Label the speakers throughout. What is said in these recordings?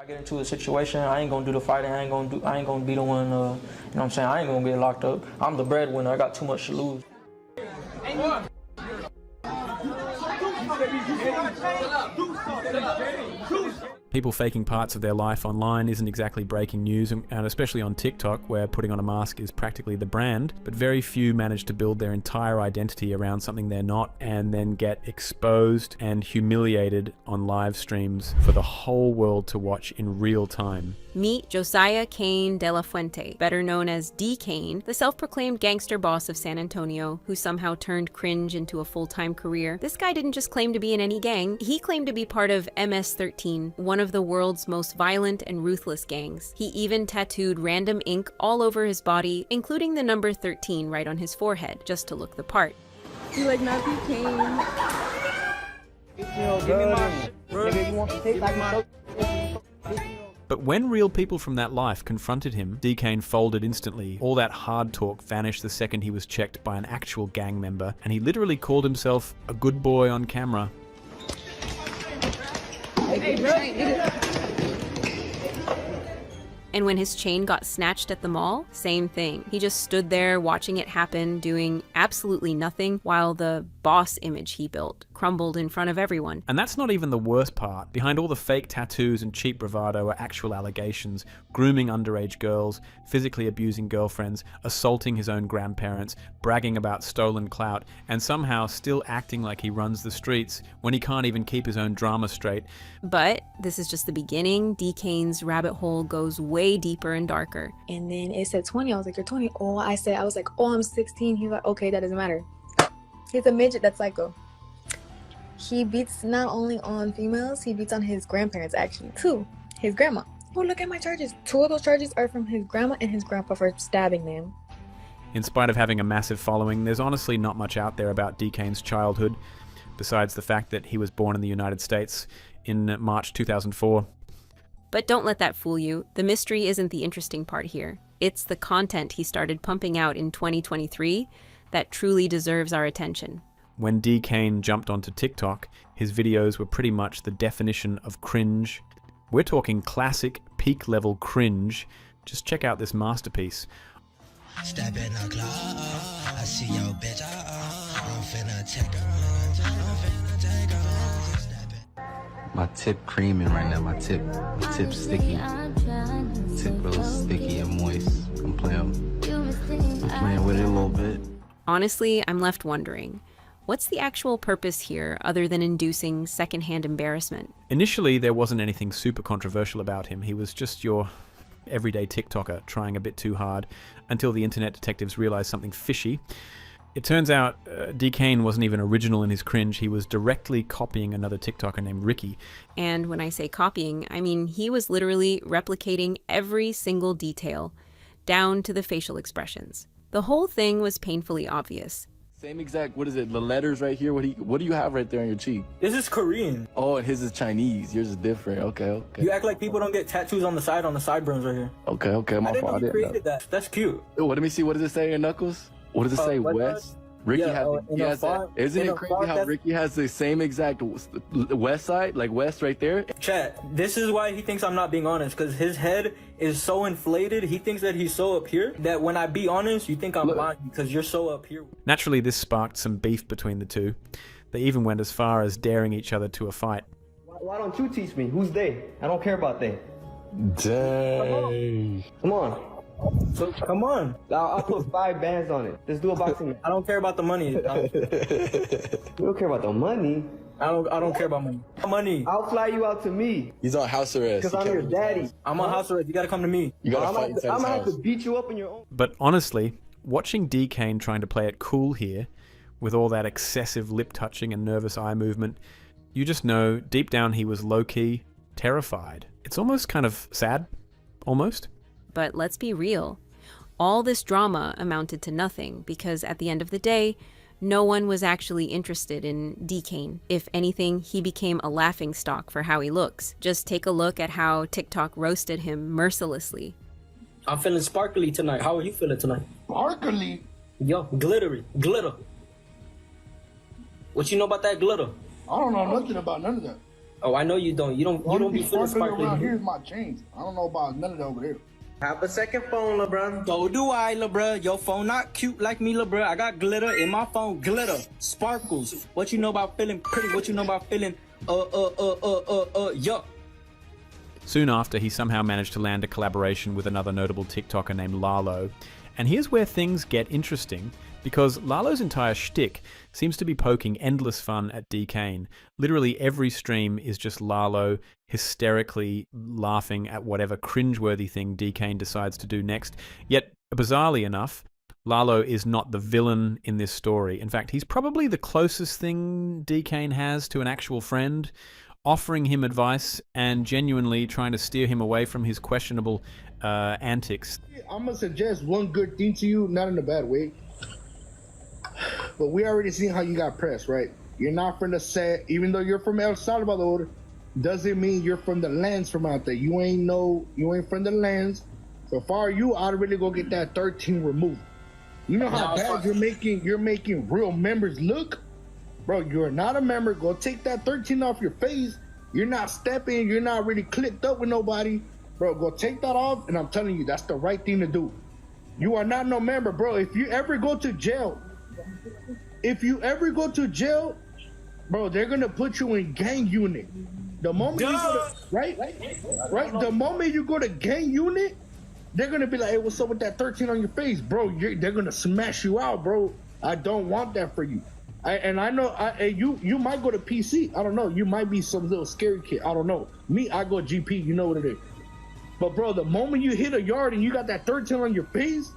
Speaker 1: I get into a situation, I ain't gonna do the fighting, I ain't gonna be the one, you know what I'm saying, I ain't gonna get locked up. I'm the breadwinner, I got too much to lose.
Speaker 2: People faking parts of their life online isn't exactly breaking news, and especially on TikTok, where putting on a mask is practically the brand, but very few manage to build their entire identity around something they're not and then get exposed and humiliated on live streams for the whole world to watch in real time.
Speaker 3: Meet Josiah Cain de la Fuente, better known as D. Cain, the self-proclaimed gangster boss of San Antonio, who somehow turned cringe into a full-time career. This guy didn't just claim to be in any gang, he claimed to be part of MS-13, one of the world's most violent and ruthless gangs. He even tattooed random ink all over his body, including the number 13 right on his forehead, just to look the part.
Speaker 4: You like Matthew Cain?
Speaker 2: But when real people from that life confronted him, D. Cain folded instantly. All that hard talk vanished the second he was checked by an actual gang member, and he literally called himself a good boy on camera.
Speaker 3: And when his chain got snatched at the mall, same thing. He just stood there watching it happen, doing absolutely nothing, while the boss image he built crumbled in front of everyone.
Speaker 2: And that's not even the worst part. Behind all the fake tattoos and cheap bravado are actual allegations: grooming underage girls, physically abusing girlfriends, assaulting his own grandparents, bragging about stolen clout, and somehow still acting like he runs the streets when he can't even keep his own drama straight.
Speaker 3: But this is just the beginning. D. Cain's rabbit hole goes way deeper and darker.
Speaker 4: And then it said 20. I was like, you're 20. Oh, I was like, oh, I'm 16. He's like, okay, that doesn't matter. He's a midget, that's psycho. He beats not only on females, he beats on his grandparents, actually, too. His grandma. Oh, look at my charges. 2 of those charges are from his grandma and his grandpa for stabbing them.
Speaker 2: In spite of having a massive following, there's honestly not much out there about D. Cain's childhood, besides the fact that he was born in the United States in March 2004.
Speaker 3: But don't let that fool you. The mystery isn't the interesting part here. It's the content he started pumping out in 2023 that truly deserves our attention.
Speaker 2: When D. Cain jumped onto TikTok, his videos were pretty much the definition of cringe. We're talking classic, peak-level cringe. Just check out this masterpiece.
Speaker 5: Step in the club, I see your bitch, I'm finna take her, I'm finna take her. Step in.
Speaker 6: My tip creaming right now, my tip sticky. Tip real sticky and moist. I'm playing with it a little bit.
Speaker 3: Honestly, I'm left wondering, what's the actual purpose here other than inducing secondhand embarrassment?
Speaker 2: Initially, there wasn't anything super controversial about him. He was just your everyday TikToker trying a bit too hard until the internet detectives realized something fishy. It turns out D. Cain wasn't even original in his cringe. He was directly copying another TikToker named Ricky.
Speaker 3: And when I say copying, I mean he was literally replicating every single detail, down to the facial expressions. The whole thing was painfully obvious.
Speaker 7: Same exact, what is it, the letters right here? What do you have right there on your cheek?
Speaker 1: This is Korean.
Speaker 7: Oh, and his is Chinese. Yours is different. Okay.
Speaker 1: You act like people don't get tattoos on the sideburns right here.
Speaker 7: Okay, my fault.
Speaker 1: I didn't know you created that. That's cute.
Speaker 7: Let me see, what does it say in your knuckles? What does it say, West? Ricky has that. Isn't it crazy how Ricky has the same exact west side, like west right there?
Speaker 1: Chat, this is why he thinks I'm not being honest, because his head is so inflated. He thinks that he's so up here that when I be honest, you think I'm lying because you're so up here.
Speaker 2: Naturally, this sparked some beef between the two. They even went as far as daring each other to a fight.
Speaker 8: Why don't you teach me? Who's they? I don't care about they.
Speaker 7: Dang.
Speaker 8: Come on.
Speaker 1: So come on.
Speaker 8: I'll put 5 bands on it. Let's do a boxing match.
Speaker 1: I don't care about the money.
Speaker 8: You don't care about the money?
Speaker 1: I don't care about money.
Speaker 8: I'll fly you out to me.
Speaker 7: He's on house arrest.
Speaker 8: Because I'm your daddy.
Speaker 1: I'm on house arrest. You gotta come to me.
Speaker 7: You gotta fight inside his house.
Speaker 8: I'm gonna have to beat you up in your own.
Speaker 2: But honestly, watching D. Cain trying to play it cool here, with all that excessive lip touching and nervous eye movement, you just know deep down he was low-key terrified. It's almost kind of sad. Almost.
Speaker 3: But let's be real. All this drama amounted to nothing because at the end of the day, no one was actually interested in D. Cain. If anything, he became a laughingstock for how he looks. Just take a look at how TikTok roasted him mercilessly.
Speaker 1: I'm feeling sparkly tonight. How are you feeling tonight?
Speaker 9: Sparkly?
Speaker 1: Yo, glittery. Glitter. What you know about that glitter?
Speaker 9: I don't know nothing about none of that.
Speaker 1: Oh, I know you don't. You don't be feeling sparkly
Speaker 9: around. Here's my chains. I don't know about none of that over there.
Speaker 8: Have a second phone, LeBron.
Speaker 1: So do I, LeBron. Your phone not cute like me, LeBron. I got glitter in my phone. Glitter, sparkles. What you know about feeling pretty? What you know about feeling yuck?
Speaker 2: Soon after, he somehow managed to land a collaboration with another notable TikToker named Lalo. And here's where things get interesting, because Lalo's entire shtick seems to be poking endless fun at D. Kane. Literally every stream is just Lalo hysterically laughing at whatever cringeworthy thing D. Kane decides to do next. Yet, bizarrely enough, Lalo is not the villain in this story. In fact, he's probably the closest thing D. Kane has to an actual friend, offering him advice and genuinely trying to steer him away from his questionable antics.
Speaker 9: I'm gonna suggest one good thing to you, not in a bad way, but we already seen how you got pressed, right? You're not from the set, even though you're from El Salvador, doesn't mean you're from the lands from out there. You ain't from the lands. So far you, I'd really go get that 13 removed. You know how bad you're making real members look? Bro, you're not a member. Go take that 13 off your face. You're not stepping. You're not really clicked up with nobody. Bro, go take that off, and I'm telling you, that's the right thing to do. You are not no member, bro. If you ever go to jail, bro, they're going to put you in gang unit. The moment you go to, right? The moment you go to gang unit, they're going to be like, hey, what's up with that 13 on your face? Bro, they're going to smash you out, bro. I don't want that for you. I know you might go to PC. I don't know. You might be some little scary kid. I don't know. Me, I go GP. You know what it is. But bro, the moment you hit a yard and you got that 13 on your face,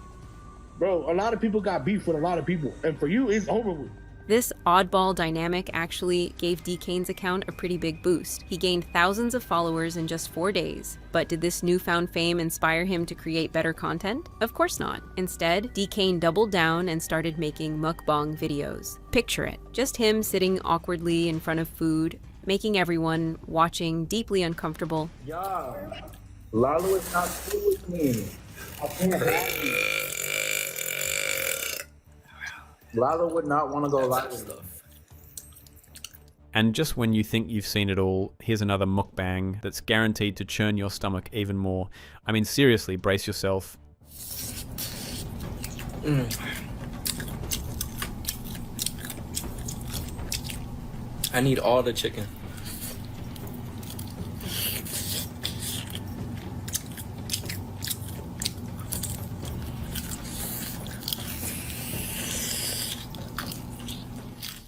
Speaker 9: bro, a lot of people got beef with a lot of people. And for you, it's over with.
Speaker 3: This oddball dynamic actually gave D. Kane's account a pretty big boost. He gained thousands of followers in just 4 days. But did this newfound fame inspire him to create better content? Of course not. Instead, D. Kane doubled down and started making mukbang videos. Picture it, just him sitting awkwardly in front of food, making everyone watching deeply uncomfortable.
Speaker 10: Yeah, Lalo is not cool with me. I can't have you. Lalo would not want to go live with stuff.
Speaker 2: And just when you think you've seen it all, here's another mukbang that's guaranteed to churn your stomach even more. I mean, seriously, brace yourself.
Speaker 1: I need all the chicken.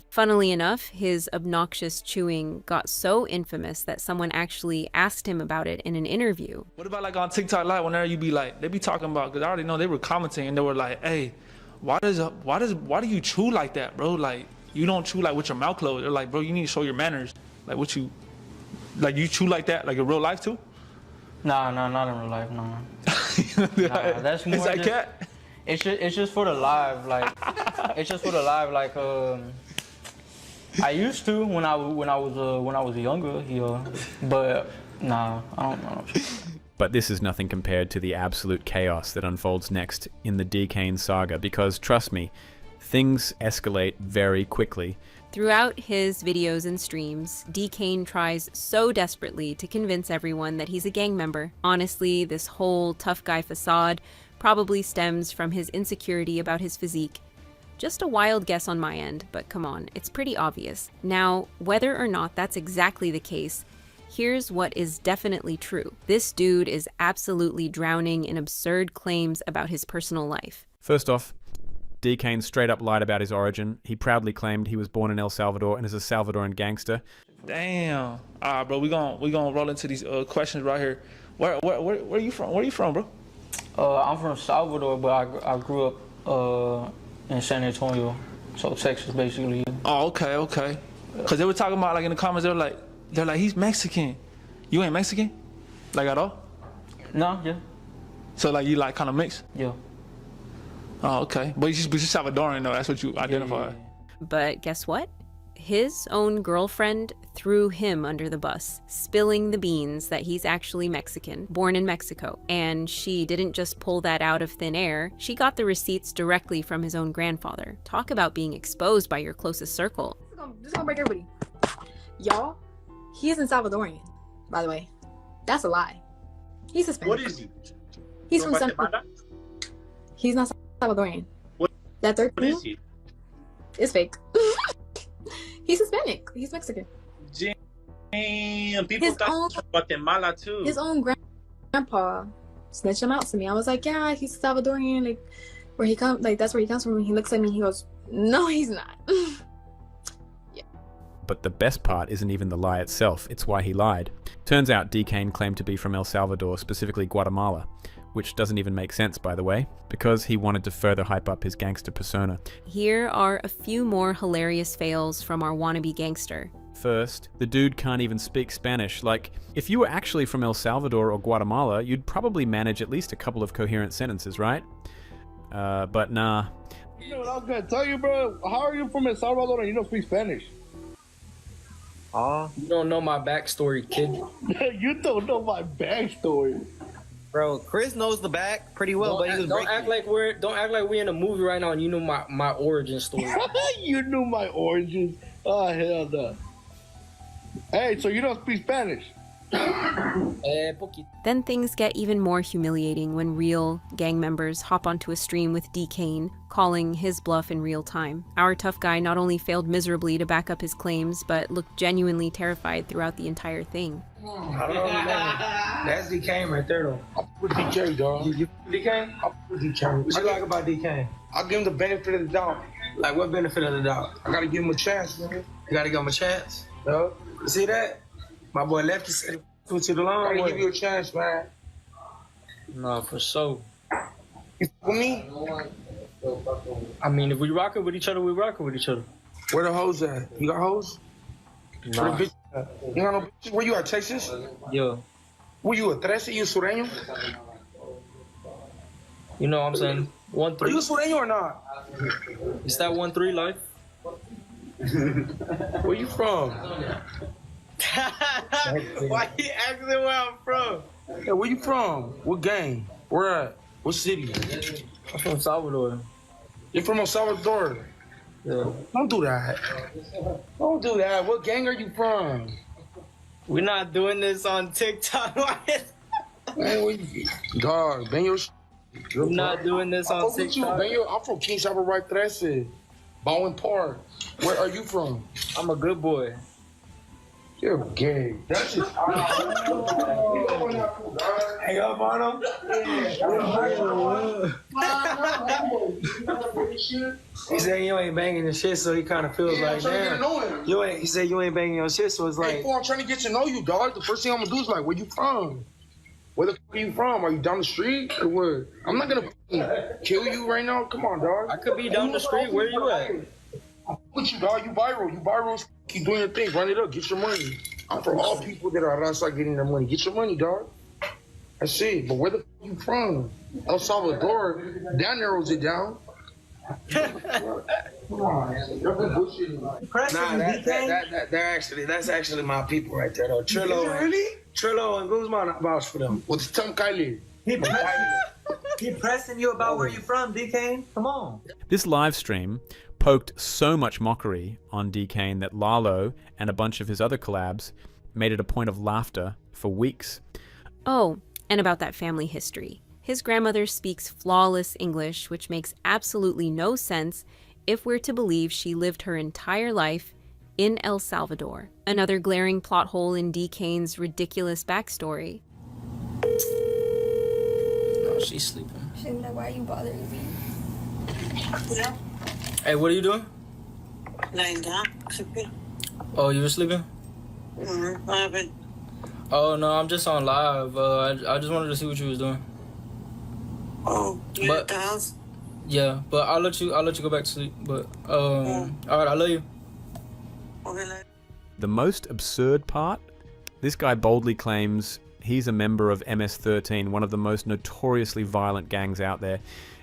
Speaker 3: Funnily enough, his obnoxious chewing got so infamous that someone actually asked him about it in an interview.
Speaker 11: What about like on TikTok Live, whenever you be like, they be talking about, because I already know they were commenting and they were like, hey, why do you chew like that, bro? Like, you don't chew like with your mouth closed. They're like, bro, you need to show your manners. Like, you chew like that, like in real life too?
Speaker 12: Nah, not in real life, nah. That's more.
Speaker 11: Is that cat?
Speaker 12: It's just for the live, like, it's just for the live, like, I used to when I was younger, but nah, I don't know.
Speaker 2: But this is nothing compared to the absolute chaos that unfolds next in the D. Kane saga, because trust me, things escalate very quickly.
Speaker 3: Throughout his videos and streams, D. Kane tries so desperately to convince everyone that he's a gang member. Honestly, this whole tough guy facade probably stems from his insecurity about his physique. Just a wild guess on my end, but come on, it's pretty obvious. Now, whether or not that's exactly the case, here's what is definitely true. This dude is absolutely drowning in absurd claims about his personal life.
Speaker 2: First off, D. Kane straight up lied about his origin. He proudly claimed he was born in El Salvador and is a Salvadoran gangster.
Speaker 11: Damn. All right, bro, we gonna roll into these questions right here. Where are you from? Where are you from, bro?
Speaker 12: I'm from Salvador, but I grew up in San Antonio, so Texas, basically.
Speaker 11: Oh, okay. Because they were talking about, like, in the comments, they're like, he's Mexican. You ain't Mexican? Like, at all?
Speaker 12: No, yeah.
Speaker 11: So, like, you, like, kind of mixed?
Speaker 12: Yeah.
Speaker 11: Oh, okay. But you're Salvadoran, though. That's what you identify.
Speaker 12: Yeah.
Speaker 3: But guess what? His own girlfriend threw him under the bus, spilling the beans that he's actually Mexican, born in Mexico. And she didn't just pull that out of thin air, she got the receipts directly from his own grandfather. Talk about being exposed by your closest circle.
Speaker 4: This is gonna break everybody. Y'all He isn't Salvadorian, by the way. That's a lie. He's Hispanic.
Speaker 13: What is he?
Speaker 4: He's from Guatemala. He's not Salvadorian.
Speaker 13: What?
Speaker 4: That third
Speaker 13: What is he?
Speaker 4: is fake. He's Hispanic. He's Mexican.
Speaker 13: Damn, people thought from Guatemala too.
Speaker 4: His own grandpa snitched him out to me. I was like, yeah, he's Salvadorian. Like, where he comes, like that's where he comes from. And he looks at me. And he goes, no, he's not. Yeah.
Speaker 2: But the best part isn't even the lie itself. It's why he lied. Turns out DeCane claimed to be from El Salvador, specifically Guatemala, which doesn't even make sense, by the way, because he wanted to further hype up his gangster persona.
Speaker 3: Here are a few more hilarious fails from our wannabe gangster.
Speaker 2: First, the dude can't even speak Spanish. Like, if you were actually from El Salvador or Guatemala, you'd probably manage at least a couple of coherent sentences, right? But nah.
Speaker 9: You know what I was gonna tell you, bro? How are you from El Salvador and you don't speak Spanish?
Speaker 14: You don't know my backstory, kid.
Speaker 9: You don't know my backstory.
Speaker 14: Bro, Chris knows the back pretty well, but he was don't act like we're in a movie right now and you know my origin story.
Speaker 9: You knew my origins. Oh hell no. Hey, so you don't speak Spanish?
Speaker 3: Then things get even more humiliating when real gang members hop onto a stream with DeCane, calling his bluff in real time. Our tough guy not only failed miserably to back up his claims, but looked genuinely terrified throughout the entire thing.
Speaker 14: I don't know. That's DeCane right there, though.
Speaker 15: I'm with DK, dog.
Speaker 14: You DeCane?
Speaker 15: I'm with DK.
Speaker 14: What you like about DeCane?
Speaker 15: I'll give him the benefit of the doubt.
Speaker 14: Like, what benefit of the doubt?
Speaker 15: I gotta give him a chance, man.
Speaker 14: You gotta give him a chance? No? You see that? My boy Lefty said, "Put you the long
Speaker 15: I gotta
Speaker 14: way."
Speaker 15: give you a chance, man.
Speaker 14: No, for sure.
Speaker 15: You with me?
Speaker 14: I mean, if we rocking with each other, we rocking with each other.
Speaker 15: Where the hoes at? You got hoes?
Speaker 14: Nah.
Speaker 15: Where the bitch at? You got no bitches? Where you at, Texas?
Speaker 14: Yeah.
Speaker 15: Where you at, 13? You sureño?
Speaker 14: You know what I'm saying? 1-3.
Speaker 15: Are you sureño or not?
Speaker 14: It's that 1-3 life.
Speaker 15: Where you from?
Speaker 14: Why you asking where I'm from?
Speaker 15: Hey, where you from? What gang? Where at? What city?
Speaker 14: I'm from Salvador.
Speaker 15: You're from El Salvador?
Speaker 14: Yeah.
Speaker 15: Don't do that. Don't do that. What gang are you from?
Speaker 14: We're not doing this on TikTok.
Speaker 15: Man, dog, bang your
Speaker 14: We're not doing this on TikTok.
Speaker 15: I'm from King Chapel right 13. Bowen Park. Where are you from?
Speaker 14: I'm a good boy.
Speaker 15: You're gay. That's just.
Speaker 14: Hang up on him. He said you ain't banging your shit, so he kind of feels like, damn. You ain't. He said you ain't banging your shit, so it's like.
Speaker 15: Hey, I'm trying to get to know you, dog. The first thing I'm gonna do is like, where you from? Where the fuck are you from? Are you down the street or what? I'm not gonna kill you right now. Come on, dog.
Speaker 14: I could be down the street. Where you at?
Speaker 15: I'm with you, dog. You viral. You viral. Keep doing your thing. Run it up. Get your money. I'm for all people that are outside getting their money. Get your money, dog. That's it. But where the fuck you from? El Salvador. That narrows it down. Come on.
Speaker 14: That's actually my people right there, though. Trillo and Guzman, I vouch for them.
Speaker 15: What's Tom Kylie?
Speaker 16: He pressing you about where you from, DeCane? Come on.
Speaker 2: This live stream poked so much mockery on DeCane that Lalo and a bunch of his other collabs made it a point of laughter for weeks.
Speaker 3: Oh, and about that family history. His grandmother speaks flawless English, which makes absolutely no sense if we're to believe she lived her entire life in El Salvador. Another glaring plot hole in DeCane's ridiculous backstory.
Speaker 14: Oh, she's sleeping.
Speaker 17: She's like, why are you bothering me? Yeah.
Speaker 14: Hey, what are you doing?
Speaker 17: Lying down.
Speaker 14: Oh, you were sleeping?
Speaker 17: Mm-hmm. What happened?
Speaker 14: Oh, no, I'm just on live. I just wanted to see what you was doing.
Speaker 17: Oh, you at the house?
Speaker 14: Yeah, but I'll let you go back to sleep. But all right, I love you.
Speaker 17: Okay.
Speaker 2: The most absurd part? This guy boldly claims he's a member of MS-13, one of the most notoriously violent gangs out there.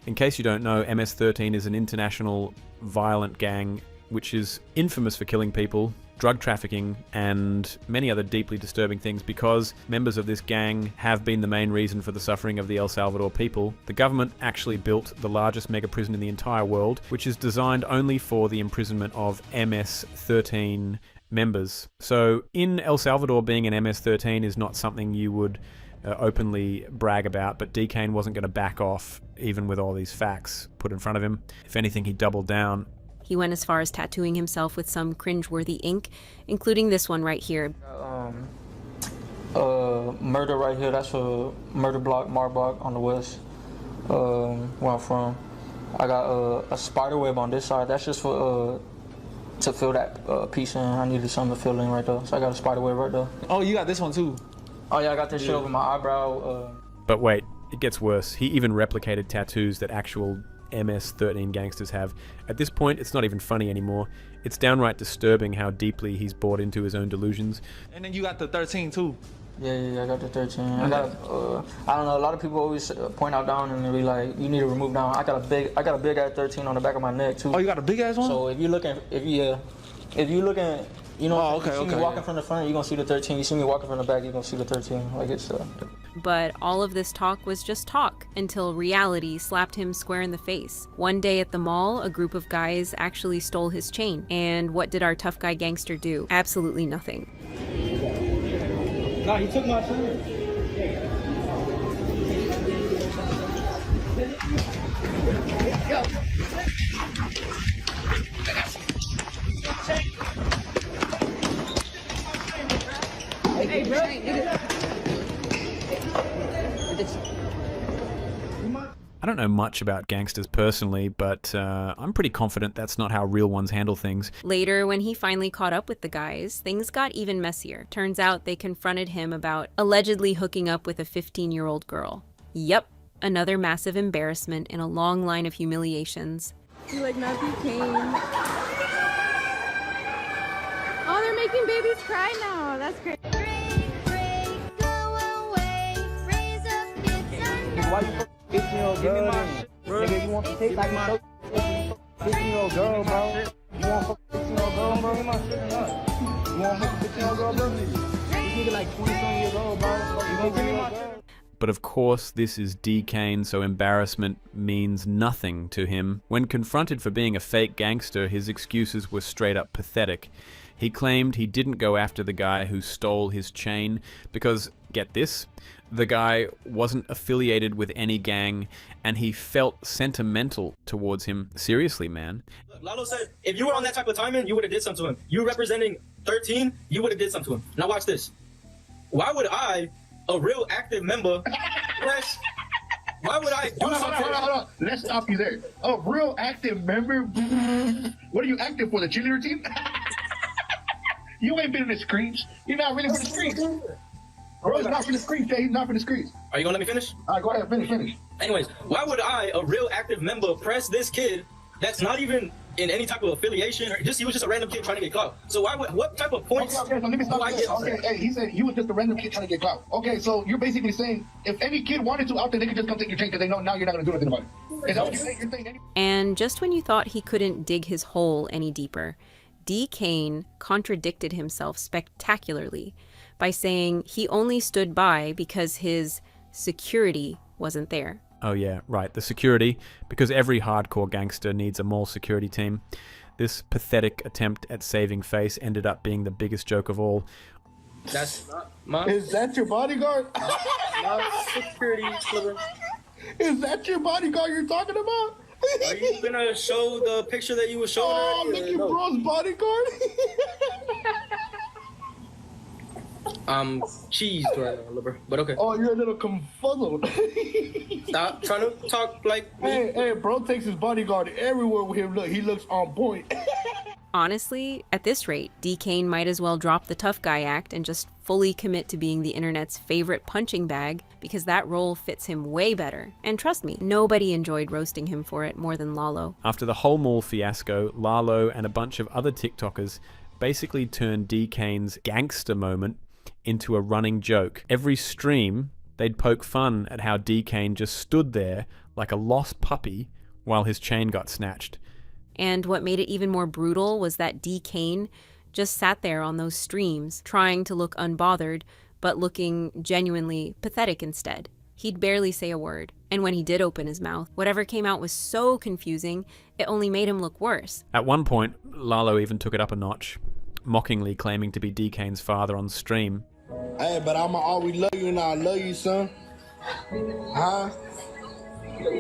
Speaker 2: In case you don't know, MS-13 is an international violent gang which is infamous for killing people, drug trafficking, and many other deeply disturbing things. Because members of this gang have been the main reason for the suffering of the El Salvador people, the government actually built the largest mega prison in the entire world, which is designed only for the imprisonment of MS-13 members. So in El Salvador, being an MS-13 is not something you would openly brag about, but D-Kane wasn't going to back off even with all these facts put in front of him. If anything, he doubled down.
Speaker 3: He went as far as tattooing himself with some cringeworthy ink, including this one right here.
Speaker 12: Murder right here, that's a murder block, Marbach on the west, where I'm from. I got a spider web on this side. That's just for to fill that piece in. I needed something to fill in right there. So I got a spider web right there.
Speaker 11: Oh, you got this one too?
Speaker 12: Oh yeah, I got this shit over my eyebrow.
Speaker 2: But wait, it gets worse. He even replicated tattoos that actual MS-13 gangsters have. At this point, it's not even funny anymore. It's downright disturbing how deeply he's bought into his own delusions.
Speaker 11: And then you got the 13 too.
Speaker 12: Yeah, I got the 13. I got, I don't know. A lot of people always point out down and they be like, "You need to remove down." I got a big ass 13 on the back of my neck too.
Speaker 11: Oh, you got a big ass one?
Speaker 12: So if you looking, you know, you see me walking from the front, you're gonna see the 13. You see me walking from the back, you're gonna see the 13. Like it's.
Speaker 3: But all of this talk was just talk until reality slapped him square in the face. One day at the mall, a group of guys actually stole his chain. And what did our tough guy gangster do? Absolutely nothing.
Speaker 16: No, he took my turn.
Speaker 3: Hey, bro.
Speaker 2: I don't know much about gangsters personally, but I'm pretty confident that's not how real ones handle things.
Speaker 3: Later, when he finally caught up with the guys, things got even messier. Turns out they confronted him about allegedly hooking up with a 15-year-old girl. Yep, another massive embarrassment in a long line of humiliations.
Speaker 18: You like Matthew Kane? Oh, they're making babies cry now. That's great.
Speaker 8: Why you 15-year-old girl? Nigga, you want to take like my 15-year-old girl, bro? You want to 15-year-old girl, bro? Give my shit or not? You want to 15-year-old girl, bro? This nigga like 20-something years old, bro. You gonna give me my shit?
Speaker 2: But of course, this is D-Kane, so embarrassment means nothing to him. When confronted for being a fake gangster, his excuses were straight up pathetic. He claimed he didn't go after the guy who stole his chain because, get this, the guy wasn't affiliated with any gang and he felt sentimental towards him. Seriously, man.
Speaker 14: Look, Lalo said, if you were on that type of timing, you would have did something to him. You representing 13, you would have did something to him. Now watch this. Why would I, a real active member, why would I do something?
Speaker 9: Hold on. Let's stop you there. A real active member? What are you active for, the cheerleader team? You ain't been in the screens. You're not really for the screens. Bro, he's not for the screens, Jay. He's not for the screens.
Speaker 14: Are you gonna let me finish?
Speaker 9: All right, go ahead. Finish.
Speaker 14: Anyways, why would I, a real active member, press this kid that's not even in any type of affiliation? Or he was just a random kid trying to get clout. So what type of points
Speaker 9: so let me stop you. Okay, hey, he said he was just a random kid trying to get clout. Okay, so you're basically saying if any kid wanted to out there, they could just come take your chain because they know now you're not gonna do anything about it. Is that what you're saying?
Speaker 3: And just when you thought he couldn't dig his hole any deeper, D-Kane contradicted himself spectacularly by saying he only stood by because his security wasn't there.
Speaker 2: Oh yeah, right, the security, because every hardcore gangster needs a mall security team. This pathetic attempt at saving face ended up being the biggest joke of all.
Speaker 14: That's not my...
Speaker 9: Is that your bodyguard?
Speaker 14: My security, Sliver.
Speaker 9: Is that your bodyguard you're talking about?
Speaker 14: Are you gonna show the picture that you were showing earlier?
Speaker 9: Look, your bro's bodyguard.
Speaker 14: I'm cheesed right now, Liber. But okay.
Speaker 9: Oh, you're a little confuzzled.
Speaker 14: Stop trying to talk like me.
Speaker 9: Hey, bro takes his bodyguard everywhere with him. Look, he looks on point.
Speaker 3: Honestly, at this rate, D-Kane might as well drop the tough guy act and just fully commit to being the internet's favorite punching bag, because that role fits him way better. And trust me, nobody enjoyed roasting him for it more than Lalo.
Speaker 2: After the whole mall fiasco, Lalo and a bunch of other TikTokers basically turned D-Kane's gangster moment into a running joke. Every stream, they'd poke fun at how D-Kane just stood there like a lost puppy while his chain got snatched.
Speaker 3: And what made it even more brutal was that D-Kane just sat there on those streams, trying to look unbothered, but looking genuinely pathetic instead. He'd barely say a word, and when he did open his mouth, whatever came out was so confusing, it only made him look worse.
Speaker 2: At one point, Lalo even took it up a notch. mockingly claiming to be D-Kane's father on stream.
Speaker 9: Hey, but I'ma always love you and I love you, son. Huh?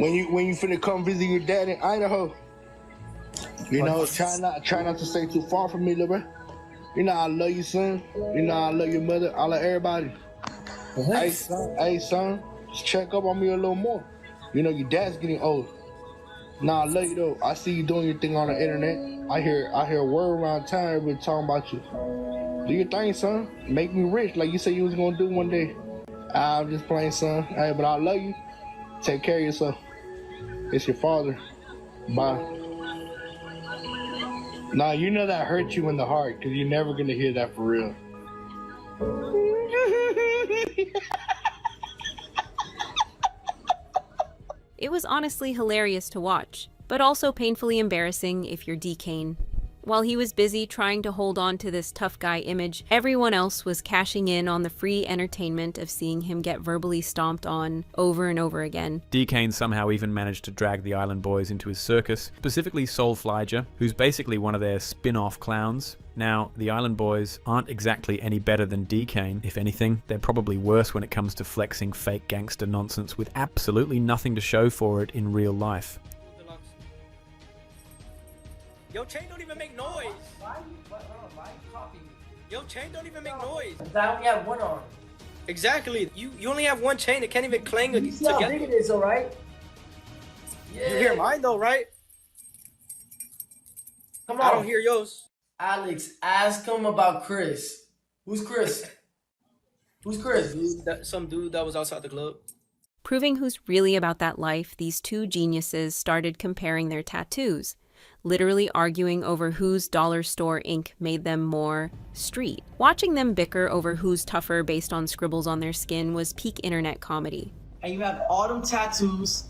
Speaker 9: When you finna come visit your dad in Idaho, you know, try not to stay too far from me, little bro. You know I love you, son. You know I love your mother. I love everybody. Hey, son, just check up on me a little more. You know your dad's getting old. Nah, I love you though. I see you doing your thing on the internet. I hear a word around town, everybody talking about you. Do your thing, son. Make me rich, like you said you was gonna do one day. I'm just playing, son. Hey, but I love you. Take care of yourself. It's your father. Bye. Nah, you know that hurt you in the heart, because you're never gonna hear that for real.
Speaker 3: It was honestly hilarious to watch, but also painfully embarrassing if you're D-Kane. While he was busy trying to hold on to this tough guy image, everyone else was cashing in on the free entertainment of seeing him get verbally stomped on over and over again.
Speaker 2: D-Kane somehow even managed to drag the Island Boys into his circus, specifically Soulflyger, who's basically one of their spin-off clowns. Now, the Island Boys aren't exactly any better than D-Kane. If anything, they're probably worse when it comes to flexing fake gangster nonsense with absolutely nothing to show for it in real life.
Speaker 1: Yo, chain don't even make noise.
Speaker 16: Why you copying me?
Speaker 1: Yo, chain don't even make noise.
Speaker 16: I only have one arm.
Speaker 1: Exactly. You only have one chain. It can't even clang together.
Speaker 16: You see how big it is, though, right?
Speaker 1: Yeah. You hear mine though, right?
Speaker 16: Come on.
Speaker 1: I don't hear yours.
Speaker 16: Alex, ask him about Chris. Who's Chris? Who's Chris?
Speaker 1: Some dude that was outside the club.
Speaker 3: Proving who's really about that life, these two geniuses started comparing their tattoos, literally arguing over whose dollar store ink made them more street. Watching them bicker over who's tougher based on scribbles on their skin was peak internet comedy.
Speaker 16: And you have all them tattoos,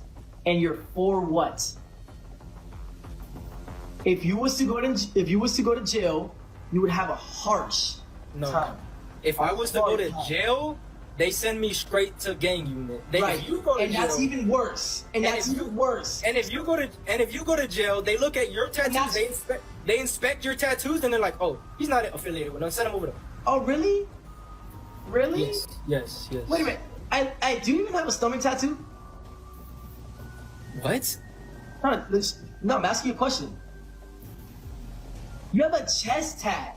Speaker 16: and you're for what? If you was to go to jail, you would have a harsh time.
Speaker 1: If I was to go to jail, they send me straight to gang unit.
Speaker 16: Right.
Speaker 1: If you go to
Speaker 16: and
Speaker 1: jail,
Speaker 16: that's even worse. And that's even worse.
Speaker 1: And if you go to jail, they look at your tattoos. They inspect your tattoos, and they're like, "Oh, he's not affiliated with them. Send him over there."
Speaker 16: Oh, really? Really?
Speaker 1: Yes.
Speaker 16: Wait a minute. I do you even have a stomach tattoo?
Speaker 1: What?
Speaker 16: No, I'm asking you a question. You have a chest tat.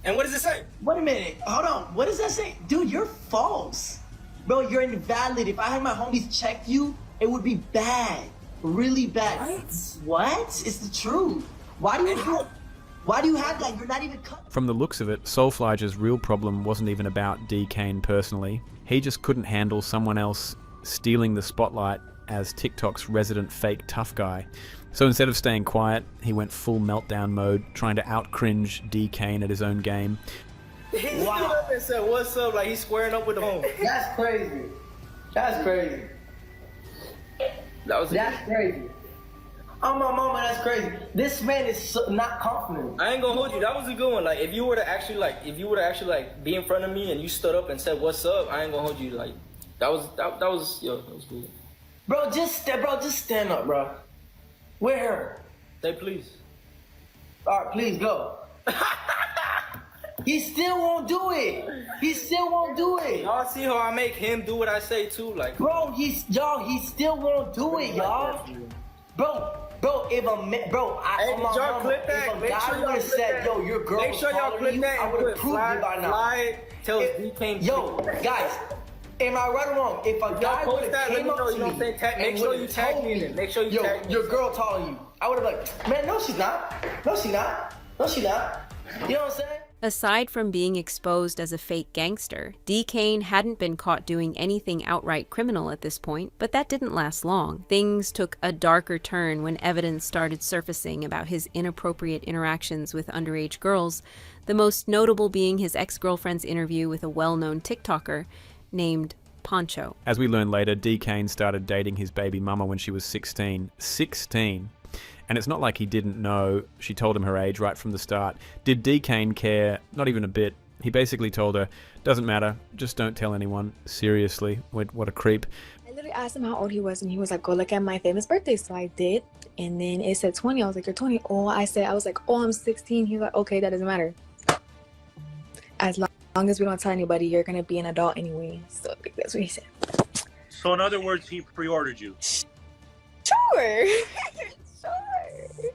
Speaker 1: And what does it say?
Speaker 16: Wait a minute. Hold on. What does that say? Dude, you're false. Bro, you're invalid. If I had my homies check you, it would be bad. Really bad. What? It's the truth. Why do you have that? You're not even cut.
Speaker 2: From the looks of it, Soulflyger's real problem wasn't even about D-Kane personally. He just couldn't handle someone else stealing the spotlight as TikTok's resident fake tough guy. So instead of staying quiet, he went full meltdown mode, trying to out-cringe D-Kane at his own game.
Speaker 1: He stood up and said, "What's up?" Like he's squaring up with the home.
Speaker 16: That's crazy. That's crazy. That's crazy. Oh my mama, that's crazy. This man is not confident.
Speaker 1: I ain't gonna hold you. That was a good one. Like if you were to actually be in front of me and you stood up and said, "What's up?" I ain't gonna hold you. Like that was good.
Speaker 16: Bro, just stand up, bro. Where?
Speaker 1: Say please.
Speaker 16: All right, please go. He still won't do it.
Speaker 1: Y'all see how I make him do what I say too, like.
Speaker 16: Bro, he still won't do it, y'all. Bro, if
Speaker 1: y'all clip that. Make sure y'all clip that.
Speaker 16: Yo, your girl. Make sure y'all clip that. I would have proved it by now.
Speaker 1: Fly tells D-Kane.
Speaker 16: Yo, guys. Am I right or wrong? If a guy would have came up to me
Speaker 1: make sure you tag me in it. Make sure you tag me.
Speaker 16: Your girl taller than you. I would have been like, man, no, she's not. No, she's not. No, she's not. You know what I'm saying?
Speaker 3: Aside from being exposed as a fake gangster, D-Kane hadn't been caught doing anything outright criminal at this point, but that didn't last long. Things took a darker turn when evidence started surfacing about his inappropriate interactions with underage girls, the most notable being his ex-girlfriend's interview with a well-known TikToker named Poncho.
Speaker 2: As we learn later, D-Kane started dating his baby mama when she was 16. 16! And it's not like he didn't know. She told him her age right from the start. Did D-Kane care? Not even a bit. He basically told her, "Doesn't matter, just don't tell anyone." Seriously, what a creep.
Speaker 4: I literally asked him how old he was, and he was like, "Go look at my famous birthday." So I did, and then it said 20. I was like, "You're 20." Oh, I was like, "Oh, I'm 16." He was like, "Okay, that doesn't matter." long as we don't tell anybody, you're gonna be an adult anyway. So that's what he said.
Speaker 13: So in other words, he pre-ordered you.
Speaker 4: Sure. Sure.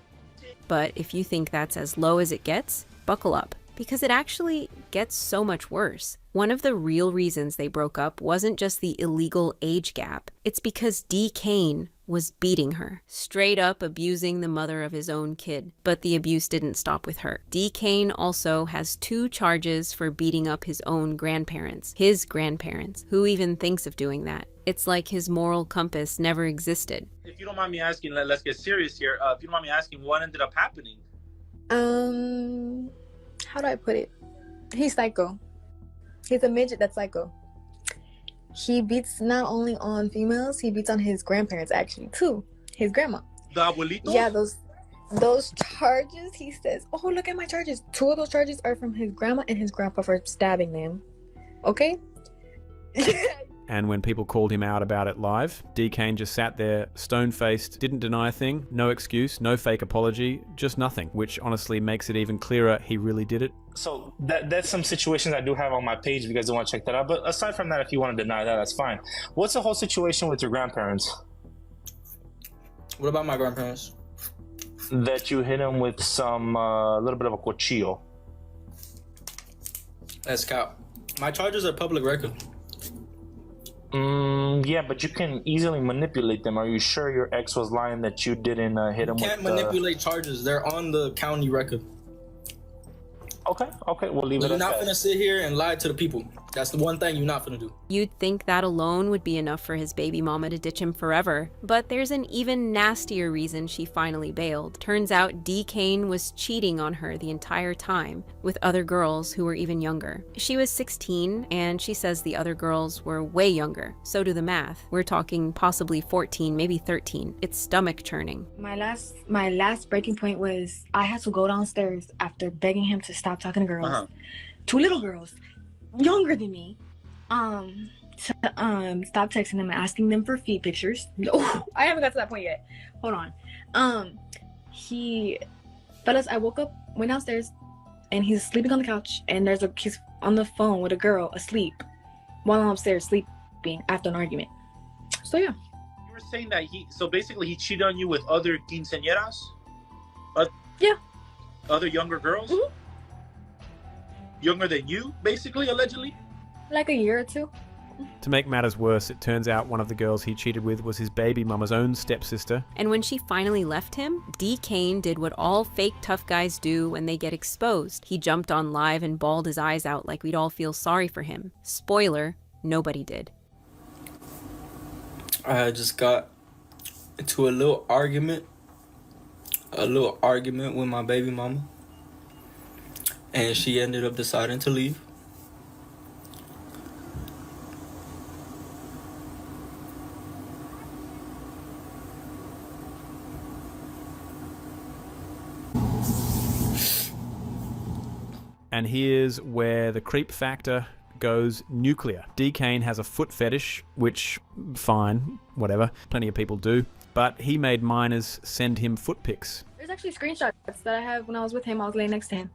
Speaker 3: But if you think that's as low as it gets, buckle up, because it actually gets so much worse. One of the real reasons they broke up wasn't just the illegal age gap. It's because D. Kane was beating her, straight up abusing the mother of his own kid. But the abuse didn't stop with her. D. Kane also has 2 charges for beating up his own grandparents. His grandparents. Who even thinks of doing that? It's like his moral compass never existed.
Speaker 13: If you don't mind me asking, let's get serious here. If you don't mind me asking, what ended up happening?
Speaker 4: How do I put it? He's psycho. He's a midget that's psycho. He beats not only on females, he beats on his grandparents actually too. His grandma.
Speaker 13: The abuelitos?
Speaker 4: Yeah, those charges, he says, oh, look at my charges. 2 of those charges are from his grandma and his grandpa for stabbing them. Okay?
Speaker 2: And when people called him out about it live, D. Kane just sat there, stone-faced, didn't deny a thing, no excuse, no fake apology, just nothing, which honestly makes it even clearer he really did it.
Speaker 19: So that's some situations I do have on my page if you guys don't want to check that out. But aside from that, if you want to deny that, that's fine. What's the whole situation with your grandparents?
Speaker 1: What about my grandparents?
Speaker 19: That you hit them with some little bit of a cuchillo.
Speaker 1: That's cap. My charges are public record.
Speaker 19: Yeah, but you can easily manipulate them. Are you sure your ex was lying that you didn't hit him with...
Speaker 1: You can't manipulate charges. They're on the county record.
Speaker 19: Okay, we'll leave it at that.
Speaker 1: You're not gonna sit here and lie to the people. That's the one thing you're not gonna do.
Speaker 3: You'd think that alone would be enough for his baby mama to ditch him forever, but there's an even nastier reason she finally bailed. Turns out D. Kane was cheating on her the entire time with other girls who were even younger. She was 16, and she says the other girls were way younger. So do the math. We're talking possibly 14, maybe 13. It's stomach churning.
Speaker 4: My last breaking point was I had to go downstairs after begging him to stop talking to girls. 2 little girls younger than me, to stop texting them and asking them for feet pictures. No, I haven't got to that point yet. Hold on. Fellas, I woke up, went downstairs, and he's sleeping on the couch, and he's on the phone with a girl asleep while I'm upstairs sleeping after an argument. So yeah.
Speaker 13: You were saying that so basically he cheated on you with other quinceañeras?
Speaker 4: Yeah.
Speaker 13: Other younger girls?
Speaker 4: Mm-hmm.
Speaker 13: Younger than you, basically, allegedly?
Speaker 4: Like a year or 2.
Speaker 2: To make matters worse, it turns out one of the girls he cheated with was his baby mama's own stepsister.
Speaker 3: And when she finally left him, D. Kane did what all fake tough guys do when they get exposed. He jumped on live and bawled his eyes out like we'd all feel sorry for him. Spoiler, nobody did.
Speaker 1: I just got into a little argument with my baby mama. And she ended up deciding to leave.
Speaker 2: And here's where the creep factor goes nuclear. D. Kane has a foot fetish, which, fine, whatever, plenty of people do. But he made minors send him foot pics.
Speaker 4: There's actually screenshots that I have when I was with him. I was laying next to him,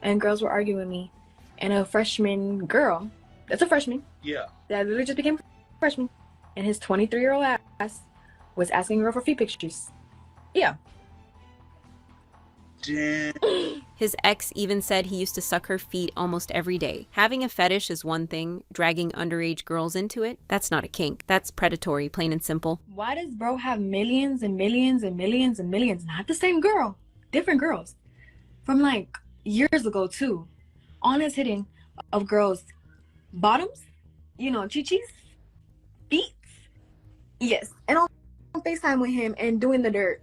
Speaker 4: and girls were arguing with me. And a freshman girl, that's a freshman.
Speaker 13: Yeah.
Speaker 4: That literally just became a freshman. And his 23-year-old ass was asking a girl for feet pictures. Yeah.
Speaker 3: His ex even said he used to suck her feet almost every day. Having a fetish is one thing, dragging underage girls into it, that's not a kink. That's predatory, plain and simple.
Speaker 4: Why does bro have millions and millions and millions and millions? Not the same girl, different girls. From like years ago too. Honest hitting of girls' bottoms, chichis, feet. Yes, and on FaceTime with him and doing the dirt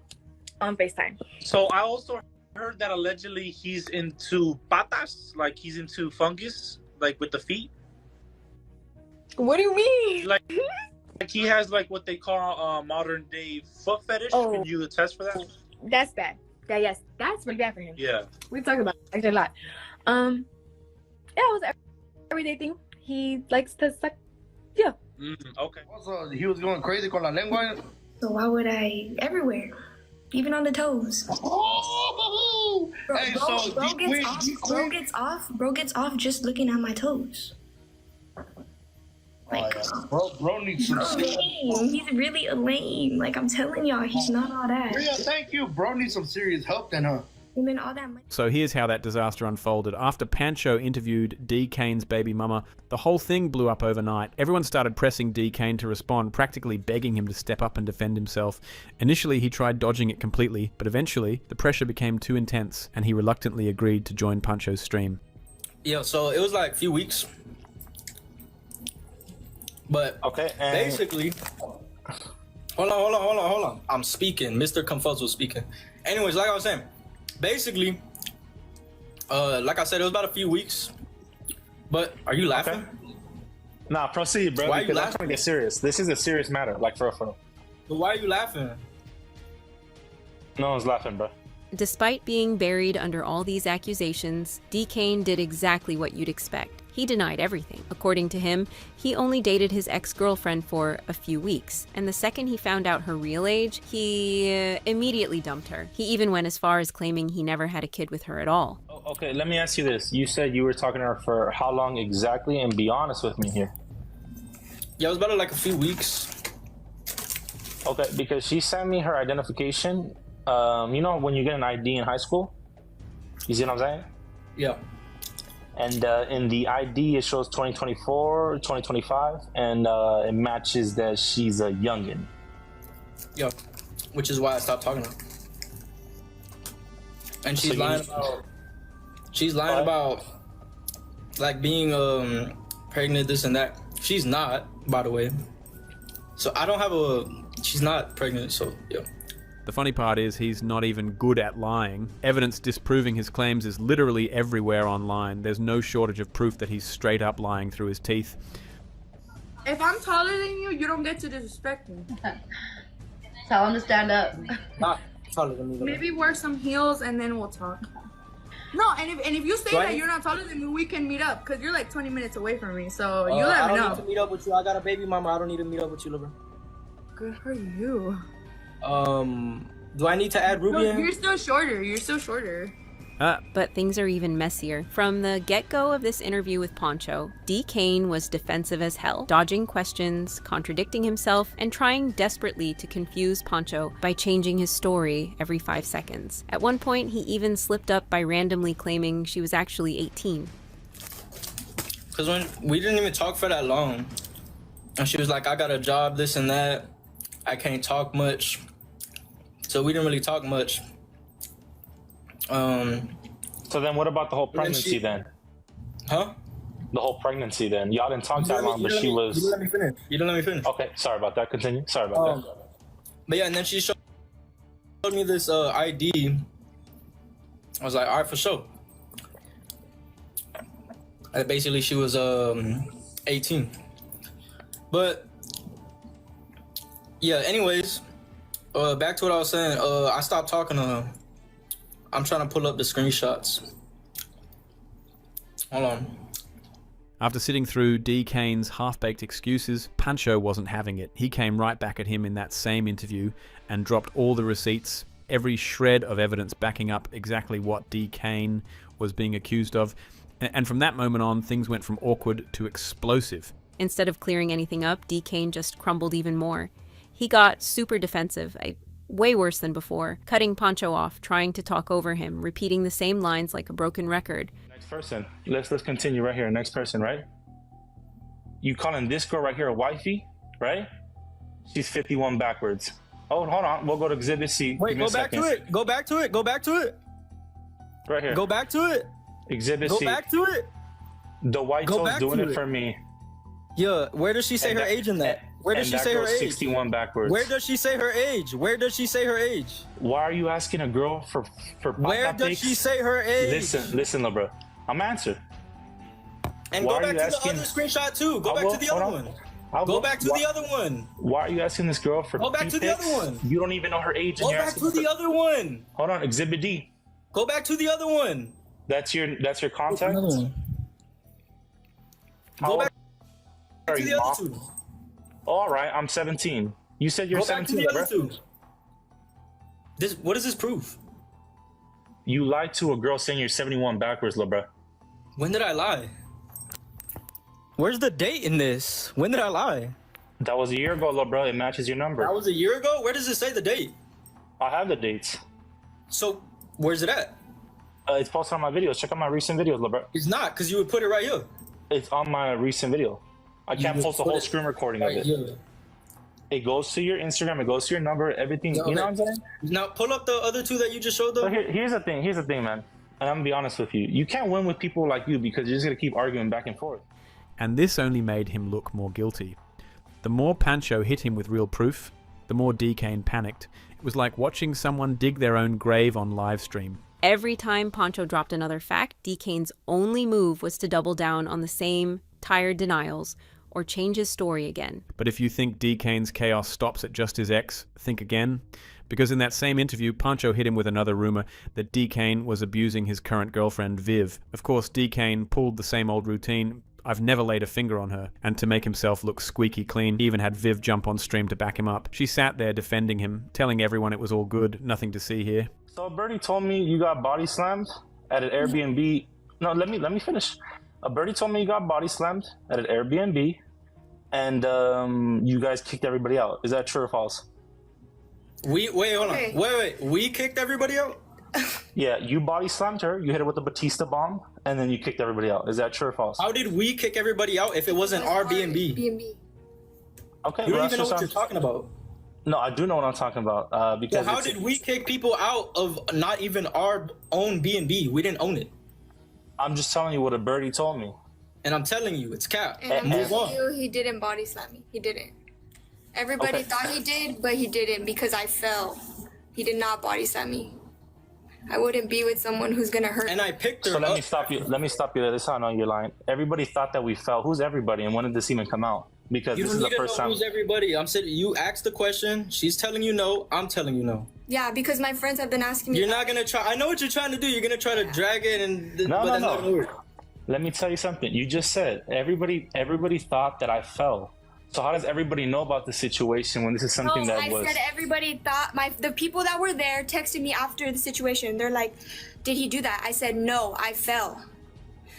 Speaker 4: on FaceTime.
Speaker 13: So I also heard that allegedly he's into patas, like he's into fungus, like with the feet.
Speaker 4: What do you mean?
Speaker 13: Like he has like what they call modern day foot fetish.
Speaker 4: Oh.
Speaker 13: Can you attest for that?
Speaker 4: That's bad. Yeah, yes, that's really bad for him.
Speaker 13: Yeah.
Speaker 4: We talked about it actually a lot. Yeah, it was an everyday thing. He likes to suck. Yeah.
Speaker 13: Okay.
Speaker 15: Also, he was going crazy con la lengua.
Speaker 17: So why would I? Everywhere. Even on the toes.
Speaker 15: too.
Speaker 17: Bro,
Speaker 15: Hey,
Speaker 17: bro,
Speaker 15: so
Speaker 17: bro
Speaker 15: D
Speaker 17: gets off.
Speaker 15: Queen,
Speaker 17: Bro gets off. Bro gets off just looking at my toes. Like,
Speaker 15: bro needs some serious.
Speaker 17: he's really a lame. Like I'm telling y'all, he's not all that.
Speaker 15: Yeah, thank you. Bro needs some serious help then, huh?
Speaker 17: And then all that money.
Speaker 2: So here's how that disaster unfolded. After Pancho interviewed D. Kane's baby mama, the whole thing blew up overnight. Everyone started pressing D. Kane to respond, practically begging him to step up and defend himself. Initially, he tried dodging it completely, but eventually, the pressure became too intense, and he reluctantly agreed to join Pancho's stream.
Speaker 14: Yeah, so it was like a few weeks. But
Speaker 19: okay,
Speaker 14: basically, hold on. I'm speaking. Mr. Confuzzle speaking. Anyways, like I was saying, basically, like I said, it was about a few weeks. But are you laughing?
Speaker 19: Okay. Nah, proceed, bro.
Speaker 14: Why are you
Speaker 19: because I'm
Speaker 14: laughing?
Speaker 19: trying to get serious. This is a serious matter, like for real.
Speaker 14: But why are you laughing?
Speaker 19: No one's laughing, bro.
Speaker 3: Despite being buried under all these accusations, D. Kane did exactly what you'd expect. He denied everything. According to him, he only dated his ex-girlfriend for a few weeks, and the second he found out her real age, he immediately dumped her. He even went as far as claiming he never had a kid with her at all.
Speaker 19: Okay, let me ask you this. You said you were talking to her for how long exactly? And be honest with me here.
Speaker 14: Yeah, it was about like a few weeks.
Speaker 19: Okay, because she sent me her identification. You know when you get an ID in high school? You see what I'm saying?
Speaker 14: Yeah.
Speaker 19: And in the ID, it shows 2024, 2025, and it matches that she's a youngin.
Speaker 14: Yeah, which is why I stopped talking to her. And she's lying about. She's lying about like being pregnant, this and that. She's not, by the way. So I don't have a. She's not pregnant, so yeah.
Speaker 2: The funny part is he's not even good at lying. Evidence disproving his claims is literally everywhere online. There's no shortage of proof that he's straight up lying through his teeth.
Speaker 18: If I'm taller than you, you don't get to disrespect me.
Speaker 20: Tell him to stand up.
Speaker 14: Not taller than me.
Speaker 18: Maybe wear some heels and then we'll talk. No, and if you say that you're not taller than me, we can meet up because you're like 20 minutes away from me. So you let me know.
Speaker 14: I don't need to meet up with you. I got a baby mama. I don't need to meet up with you, lover.
Speaker 18: Good for you.
Speaker 14: Do I need to add Ruby in?
Speaker 18: You're still shorter. You're still shorter.
Speaker 3: But things are even messier. From the get-go of this interview with Pancho, D. Kane was defensive as hell, dodging questions, contradicting himself, and trying desperately to confuse Pancho by changing his story every 5 seconds. At one point, he even slipped up by randomly claiming she was actually 18.
Speaker 14: Because when we didn't even talk for that long, and she was like, I got a job, this and that. I can't talk much. So we didn't really talk much.
Speaker 19: So then what about the whole pregnancy then?
Speaker 14: Huh?
Speaker 19: The whole pregnancy then? Y'all didn't talk that long, but she was...
Speaker 14: You didn't let me finish. You didn't let me finish.
Speaker 19: Okay, sorry about that. Continue. Sorry about that.
Speaker 14: But yeah, and then she showed me this ID. I was like, all right, for sure. And basically, she was 18. But yeah, anyways, back to what I was saying. I stopped talking to her. I'm trying to pull up the screenshots. Hold on.
Speaker 2: After sitting through D. Kane's half-baked excuses, Pancho wasn't having it. He came right back at him in that same interview and dropped all the receipts, every shred of evidence backing up exactly what D. Kane was being accused of. And from that moment on, things went from awkward to explosive.
Speaker 3: Instead of clearing anything up, D. Kane just crumbled even more. He got super defensive, way worse than before, cutting Pancho off, trying to talk over him, repeating the same lines like a broken record.
Speaker 19: Next person. Let's continue right here. Next person, right? You calling this girl right here a wifey, right? She's 51 backwards. Oh, hold on. We'll go to Exhibit C.
Speaker 14: Wait, go back to it. Go back to it. Go back to it.
Speaker 19: Right here.
Speaker 14: Go back to it.
Speaker 19: Exhibit C.
Speaker 14: Go back to it.
Speaker 19: The white toe's doing it for me.
Speaker 14: Yeah, where does she say her age in that? Where does she say her age?
Speaker 19: 61 backwards.
Speaker 14: Where does she say her age? Where does she say her age?
Speaker 19: Why are you asking a girl for
Speaker 14: Where does she say her age?
Speaker 19: Listen, little bro. I'm answering.
Speaker 14: And go back to the other screenshot too. Go back to the other one. Go back to the other one.
Speaker 19: Why are you asking this girl for?
Speaker 14: Go back to the other one.
Speaker 19: You don't even know her age.
Speaker 14: Go back to the other one.
Speaker 19: Hold on, Exhibit D.
Speaker 14: Go back to the other one.
Speaker 19: That's your contact.
Speaker 14: Go back to the other two.
Speaker 19: All right, I'm 17. You said you're 17, bro.
Speaker 14: What does this prove?
Speaker 19: You lied to a girl saying you're 71 backwards, lil' bro.
Speaker 1: When did I lie? Where's the date in this? When did I lie?
Speaker 19: That was a year ago, lil' bro. It matches your number.
Speaker 1: That was a year ago? Where does it say the date?
Speaker 19: I have the dates.
Speaker 1: So, where's it at?
Speaker 19: It's posted on my videos. Check out my recent videos, lil' bro.
Speaker 1: It's not, because you would put it right here.
Speaker 19: It's on my recent video. I can't post a whole screen recording of it.
Speaker 1: Here.
Speaker 19: It goes to your Instagram. It goes to your number. Everything. You know what I'm saying?
Speaker 1: Now, pull up the other two that you just showed, though.
Speaker 19: So here's the thing. Here's the thing, man. And I'm going to be honest with you. You can't win with people like you because you're just going to keep arguing back and forth.
Speaker 2: And this only made him look more guilty. The more Pancho hit him with real proof, the more D-Kane panicked. It was like watching someone dig their own grave on live stream.
Speaker 3: Every time Pancho dropped another fact, D-Kane's only move was to double down on the same tired denials or change his story again.
Speaker 2: But if you think D-Kane's chaos stops at just his ex, think again. Because in that same interview, Pancho hit him with another rumor that D-Kane was abusing his current girlfriend, Viv. Of course, D-Kane pulled the same old routine. I've never laid a finger on her. And to make himself look squeaky clean, he even had Viv jump on stream to back him up. She sat there defending him, telling everyone it was all good, nothing to see here.
Speaker 19: So Birdie told me you got body slammed at an Airbnb. No, let me finish. Birdie told me you got body slammed at an Airbnb, and you guys kicked everybody out. Is that true or false?
Speaker 1: Wait, hold on. Wait. We kicked everybody out?
Speaker 19: Yeah, you body slammed her. You hit her with the Batista bomb, and then you kicked everybody out. Is that true or false?
Speaker 1: How did we kick everybody out if it wasn't our B&B?
Speaker 19: Okay,
Speaker 1: you don't even know what you're talking about.
Speaker 19: No, I do know what I'm talking about. Because
Speaker 1: how did we kick people out of not even our own B&B? We didn't own it.
Speaker 19: I'm just telling you what a Birdie told me.
Speaker 1: And I'm telling you, it's cap.
Speaker 18: And I'm telling you, he didn't body slam me. He didn't. Everybody thought he did, but he didn't because I fell. He did not body slam me. I wouldn't be with someone who's gonna hurt.
Speaker 1: And I picked her
Speaker 19: So let
Speaker 1: up.
Speaker 19: me stop you. Let me stop you there. This is how I know you're lying. Everybody thought that we fell. Who's everybody? And when did this even come out? Because
Speaker 1: You
Speaker 19: this
Speaker 1: don't
Speaker 19: is
Speaker 1: need
Speaker 19: the
Speaker 1: to
Speaker 19: first
Speaker 1: know
Speaker 19: time.
Speaker 1: who's everybody. I'm saying you asked the question. She's telling you no. I'm telling you no.
Speaker 18: Yeah, because my friends have been asking me.
Speaker 1: You're not gonna try. I know what you're trying to do. You're gonna try to drag it and.
Speaker 19: No. Let me tell you something. You just said everybody thought that I fell. So how does everybody know about the situation when this is something that was?
Speaker 18: I said everybody thought the people that were there texted me after the situation. They're like, "Did he do that?" I said, "No, I fell."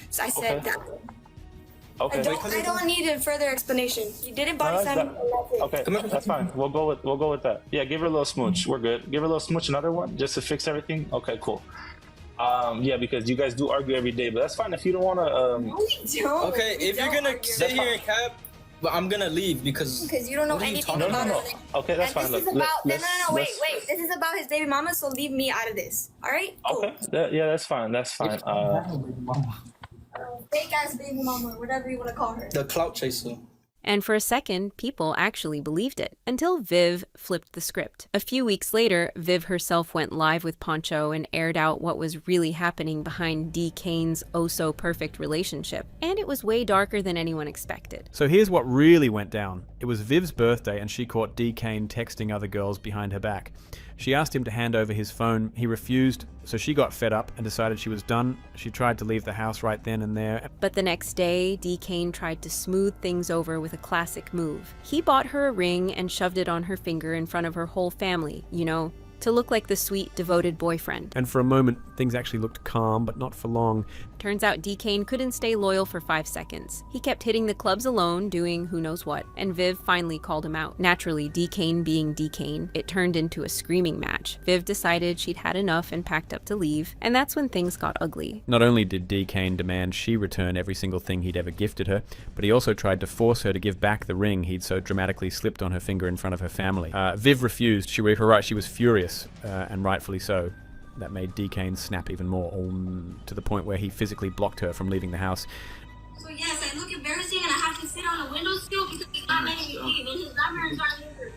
Speaker 18: So I said that.
Speaker 19: Okay.
Speaker 18: I don't need a further explanation. You didn't body slam me.
Speaker 19: Okay, that's fine. We'll go with that. Yeah, give her a little smooch. We're good. Give her a little smooch. Another one just to fix everything. Okay, cool. Yeah, because you guys do argue every day, but that's fine if you don't want to.
Speaker 1: Okay, if you're gonna sit here and cap, but I'm gonna leave because
Speaker 18: you don't know anything about it.
Speaker 19: Okay, that's fine.
Speaker 18: This is about no. Wait. This is about his baby mama, so leave me out of this. All right? Cool.
Speaker 19: Okay. Yeah, that's fine. That's fine.
Speaker 18: Fake ass baby mama, whatever you want to call her.
Speaker 1: The clout chaser.
Speaker 3: And for a second, people actually believed it, until Viv flipped the script. A few weeks later, Viv herself went live with Pancho and aired out what was really happening behind D-Kane's oh-so-perfect relationship. And it was way darker than anyone expected.
Speaker 2: So here's what really went down. It was Viv's birthday and she caught D-Kane texting other girls behind her back. She asked him to hand over his phone. He refused, so she got fed up and decided she was done. She tried to leave the house right then and there.
Speaker 3: But the next day, D-Kane tried to smooth things over with a classic move. He bought her a ring and shoved it on her finger in front of her whole family, you know, to look like the sweet, devoted boyfriend.
Speaker 2: And for a moment, things actually looked calm, but not for long.
Speaker 3: Turns out D-Kane couldn't stay loyal for 5 seconds. He kept hitting the clubs alone, doing who knows what, and Viv finally called him out. Naturally, D-Kane being D-Kane, it turned into a screaming match. Viv decided she'd had enough and packed up to leave, and that's when things got ugly.
Speaker 2: Not only did D-Kane demand she return every single thing he'd ever gifted her, but he also tried to force her to give back the ring he'd so dramatically slipped on her finger in front of her family. Viv refused. She was furious, and rightfully so. That made D-Kane snap even more, to the point where he physically blocked her from leaving the house.
Speaker 17: So yes, I look embarrassing and I have to sit on a windowsill because he's not letting me leave and his godparents aren't here.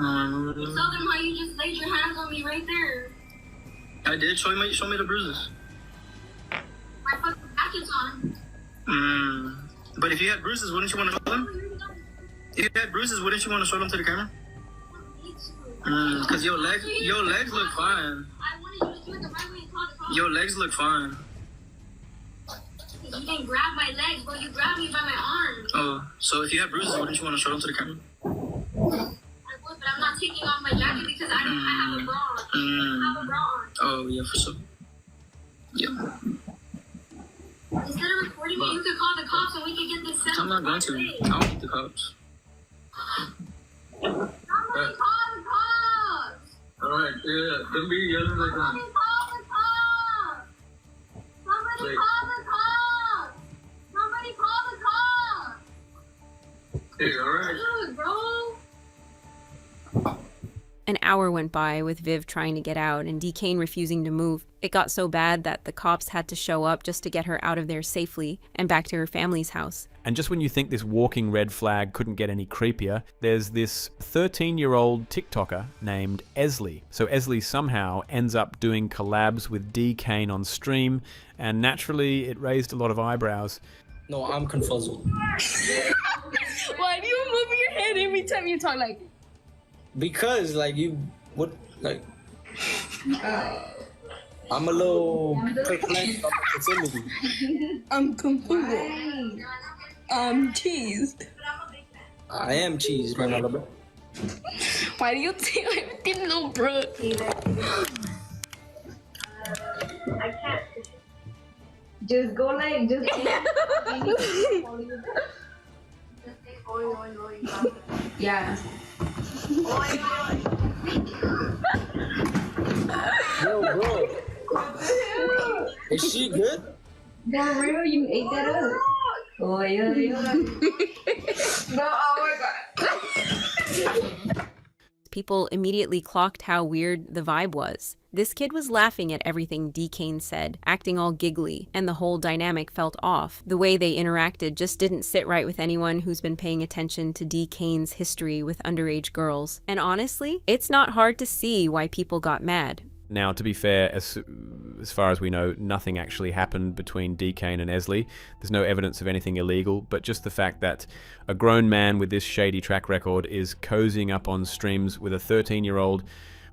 Speaker 17: You tell them how you just laid your hands on me right there.
Speaker 14: I did. Show me the bruises.
Speaker 17: My fucking back is on.
Speaker 14: But if you had bruises, wouldn't you want to show them? If you had bruises, wouldn't you want to show them to the camera? Because your legs look fine.
Speaker 17: I wanted you to do it the right way and call the cops.
Speaker 14: Your legs look fine.
Speaker 17: You didn't grab my legs, but you grabbed me by my arm.
Speaker 14: Oh, so if you had bruises, wouldn't you want to show them to the camera?
Speaker 17: I would, but I'm not taking off my jacket because I have a bra on. I have a bra on.
Speaker 14: Oh, yeah, for sure.
Speaker 17: Yeah. Instead of recording me, you could call the cops and we could get this settled. I'm not going to. I don't need the cops. Somebody call the cops! Alright, yeah. Don't be yelling like that. Somebody call the cops! Somebody call the cops! Somebody call the cops! Hey, alright. Dude, bro.
Speaker 3: An hour went by with Viv trying to get out and Decane refusing to move. It got so bad that the cops had to show up just to get her out of there safely and back to her family's house.
Speaker 2: And just when you think this walking red flag couldn't get any creepier, there's this 13-year-old TikToker named Esley. So Esley somehow ends up doing collabs with Decane on stream, and naturally it raised a lot of eyebrows.
Speaker 14: No, I'm confuzzled.
Speaker 20: Why do you move your head every time you talk like?
Speaker 14: Because, like, you, what, like, I'm a little perplexed on the facility.
Speaker 20: I'm confused. I'm cheesed.
Speaker 14: I am cheesed right now, bro.
Speaker 20: Why do you say everything, little bro?
Speaker 17: I can't. Just go like, just yeah.
Speaker 14: Yo, bro. Is she good?
Speaker 17: For real, you ate that up. Oh, yeah. No, oh my God.
Speaker 3: People immediately clocked how weird the vibe was. This kid was laughing at everything Decane said, acting all giggly, and the whole dynamic felt off. The way they interacted just didn't sit right with anyone who's been paying attention to Decane's history with underage girls. And honestly, it's not hard to see why people got mad.
Speaker 2: Now, to be fair, as far as we know, nothing actually happened between Decane and Esley. There's no evidence of anything illegal, but just the fact that a grown man with this shady track record is cozying up on streams with a 13-year-old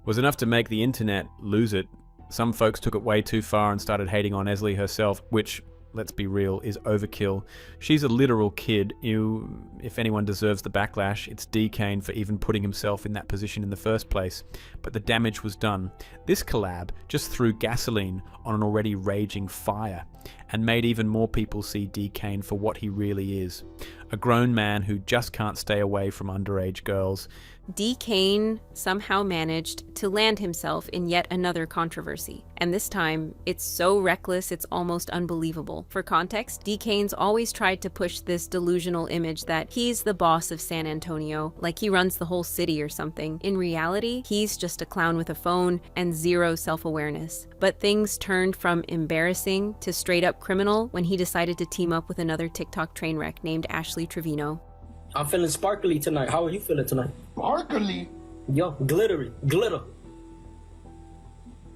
Speaker 2: was enough to make the internet lose it. Some folks took it way too far and started hating on Esley herself, which, let's be real, is overkill. She's a literal kid. If anyone deserves the backlash, it's Decane for even putting himself in that position in the first place. But the damage was done. This collab just threw gasoline on an already raging fire and made even more people see Decane for what he really is. A grown man who just can't stay away from underage girls.
Speaker 3: Decane somehow managed to land himself in yet another controversy. And this time, it's so reckless it's almost unbelievable. For context, Decane's always tried to push this delusional image that he's the boss of San Antonio, like he runs the whole city or something. In reality, he's just a clown with a phone and zero self-awareness. But things turned from embarrassing to straight up criminal when he decided to team up with another TikTok train wreck named Ashley Trevino.
Speaker 14: I'm feeling sparkly tonight. How are you feeling tonight?
Speaker 9: Sparkly?
Speaker 14: Yo, glittery. Glitter.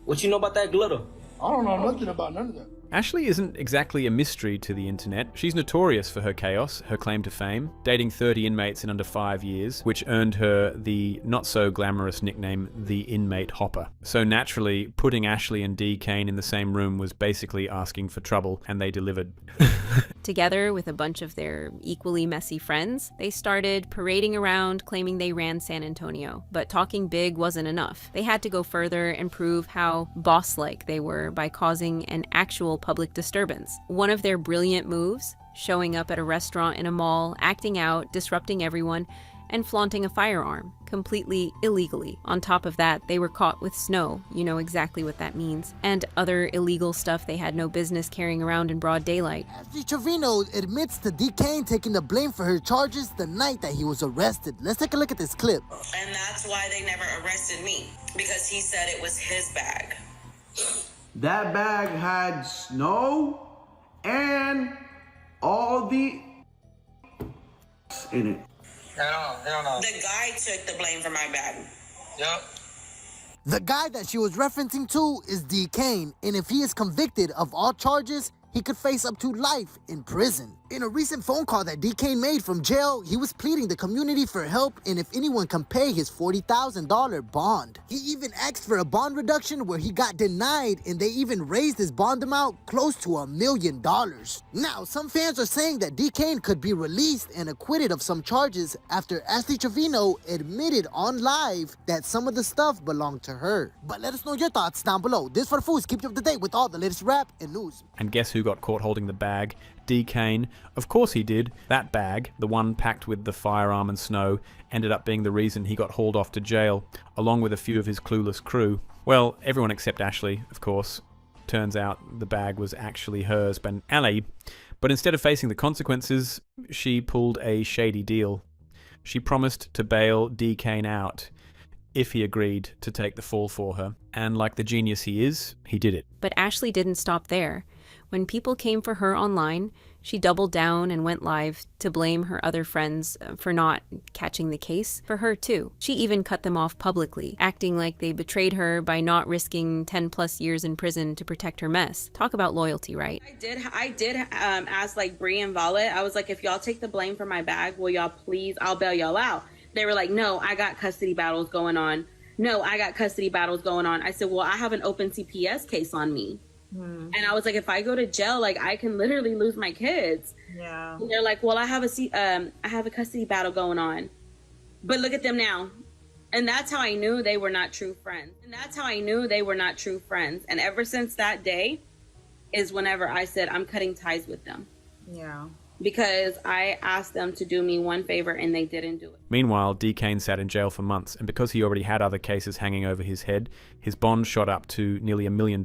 Speaker 14: What you know about that glitter?
Speaker 9: I don't know nothing about none of that.
Speaker 2: Ashley isn't exactly a mystery to the internet. She's notorious for her chaos, her claim to fame, dating 30 inmates in under 5 years, which earned her the not-so-glamorous nickname, the Inmate Hopper. So naturally, putting Ashley and Decane in the same room was basically asking for trouble, and they delivered.
Speaker 3: Together with a bunch of their equally messy friends, they started parading around claiming they ran San Antonio. But talking big wasn't enough. They had to go further and prove how boss-like they were by causing an actual public disturbance. One of their brilliant moves, showing up at a restaurant in a mall, acting out, disrupting everyone, and flaunting a firearm, completely illegally. On top of that, they were caught with snow, you know exactly what that means, and other illegal stuff they had no business carrying around in broad daylight.
Speaker 21: Ashley Trevino admits to Decane taking the blame for her charges the night that he was arrested. Let's take a look at this clip.
Speaker 22: And that's why they never arrested me, because he said it was his bag.
Speaker 23: That bag had snow and all the in it.
Speaker 22: Hell no. The guy took the blame for my bag. Yep.
Speaker 21: The guy that she was referencing to is Decane, and if he is convicted of all charges, he could face up to life in prison. In a recent phone call that D-Kane made from jail, he was pleading the community for help and if anyone can pay his $40,000 bond. He even asked for a bond reduction where he got denied, and they even raised his bond amount close to $1 million. Now, some fans are saying that D-Kane could be released and acquitted of some charges after Ashley Trevino admitted on live that some of the stuff belonged to her. But let us know your thoughts down below. This for the Fools, keep you up to date with all the latest rap and news.
Speaker 2: And guess who got caught holding the bag? D-Kane. Of course he did. That bag, the one packed with the firearm and snow, ended up being the reason he got hauled off to jail, along with a few of his clueless crew. Well, everyone except Ashley, of course. Turns out the bag was actually hers, but Ali. But instead of facing the consequences, she pulled a shady deal. She promised to bail D-Kane out if he agreed to take the fall for her. And like the genius he is, he did it.
Speaker 3: But Ashley didn't stop there. When people came for her online, she doubled down and went live to blame her other friends for not catching the case for her too. She even cut them off publicly, acting like they betrayed her by not risking 10 plus years in prison to protect her mess. Talk about loyalty, right?
Speaker 5: I did ask like Bree and Violet. I was like, if y'all take the blame for my bag, will y'all please, I'll bail y'all out. They were like, no, I got custody battles going on. No, I got custody battles going on. I said, well, I have an open CPS case on me. And I was like, if I go to jail, like I can literally lose my kids.
Speaker 6: Yeah.
Speaker 5: And they're like, well, I have a custody battle going on, but look at them now. And that's how I knew they were not true friends. And ever since that day is whenever I said I'm cutting ties with them.
Speaker 6: Yeah.
Speaker 5: Because I asked them to do me one favor and they didn't do it.
Speaker 2: Meanwhile, D-Kane sat in jail for months, and because he already had other cases hanging over his head, his bond shot up to nearly $1 million,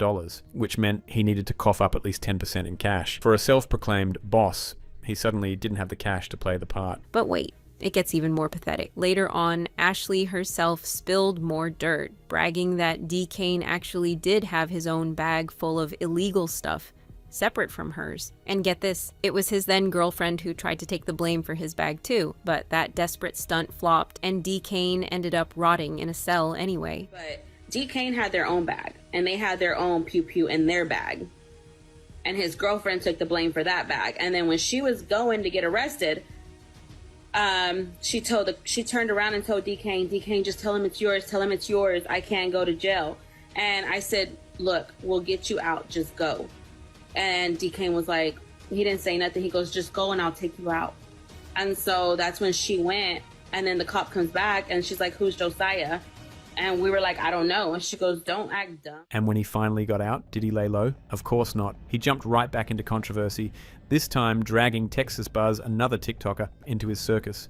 Speaker 2: which meant he needed to cough up at least 10% in cash. For a self-proclaimed boss, he suddenly didn't have the cash to play the part.
Speaker 3: But wait, it gets even more pathetic. Later on, Ashley herself spilled more dirt, bragging that D-Kane actually did have his own bag full of illegal stuff, separate from hers. And get this, it was his then girlfriend who tried to take the blame for his bag too, but that desperate stunt flopped and D-Kane ended up rotting in a cell anyway.
Speaker 5: But D-Kane had their own bag and they had their own pew-pew in their bag. And his girlfriend took the blame for that bag. And then when she was going to get arrested, she turned around and told D-Kane, just tell him it's yours, I can't go to jail. And I said, look, we'll get you out, just go. And D-Kane was like, he didn't say nothing. He goes, just go and I'll take you out. And so that's when she went. And then the cop comes back and she's like, who's Josiah? And we were like, I don't know. And she goes, don't act dumb.
Speaker 2: And when he finally got out, did he lay low? Of course not. He jumped right back into controversy, this time dragging Texas Buzz, another TikToker, into his circus.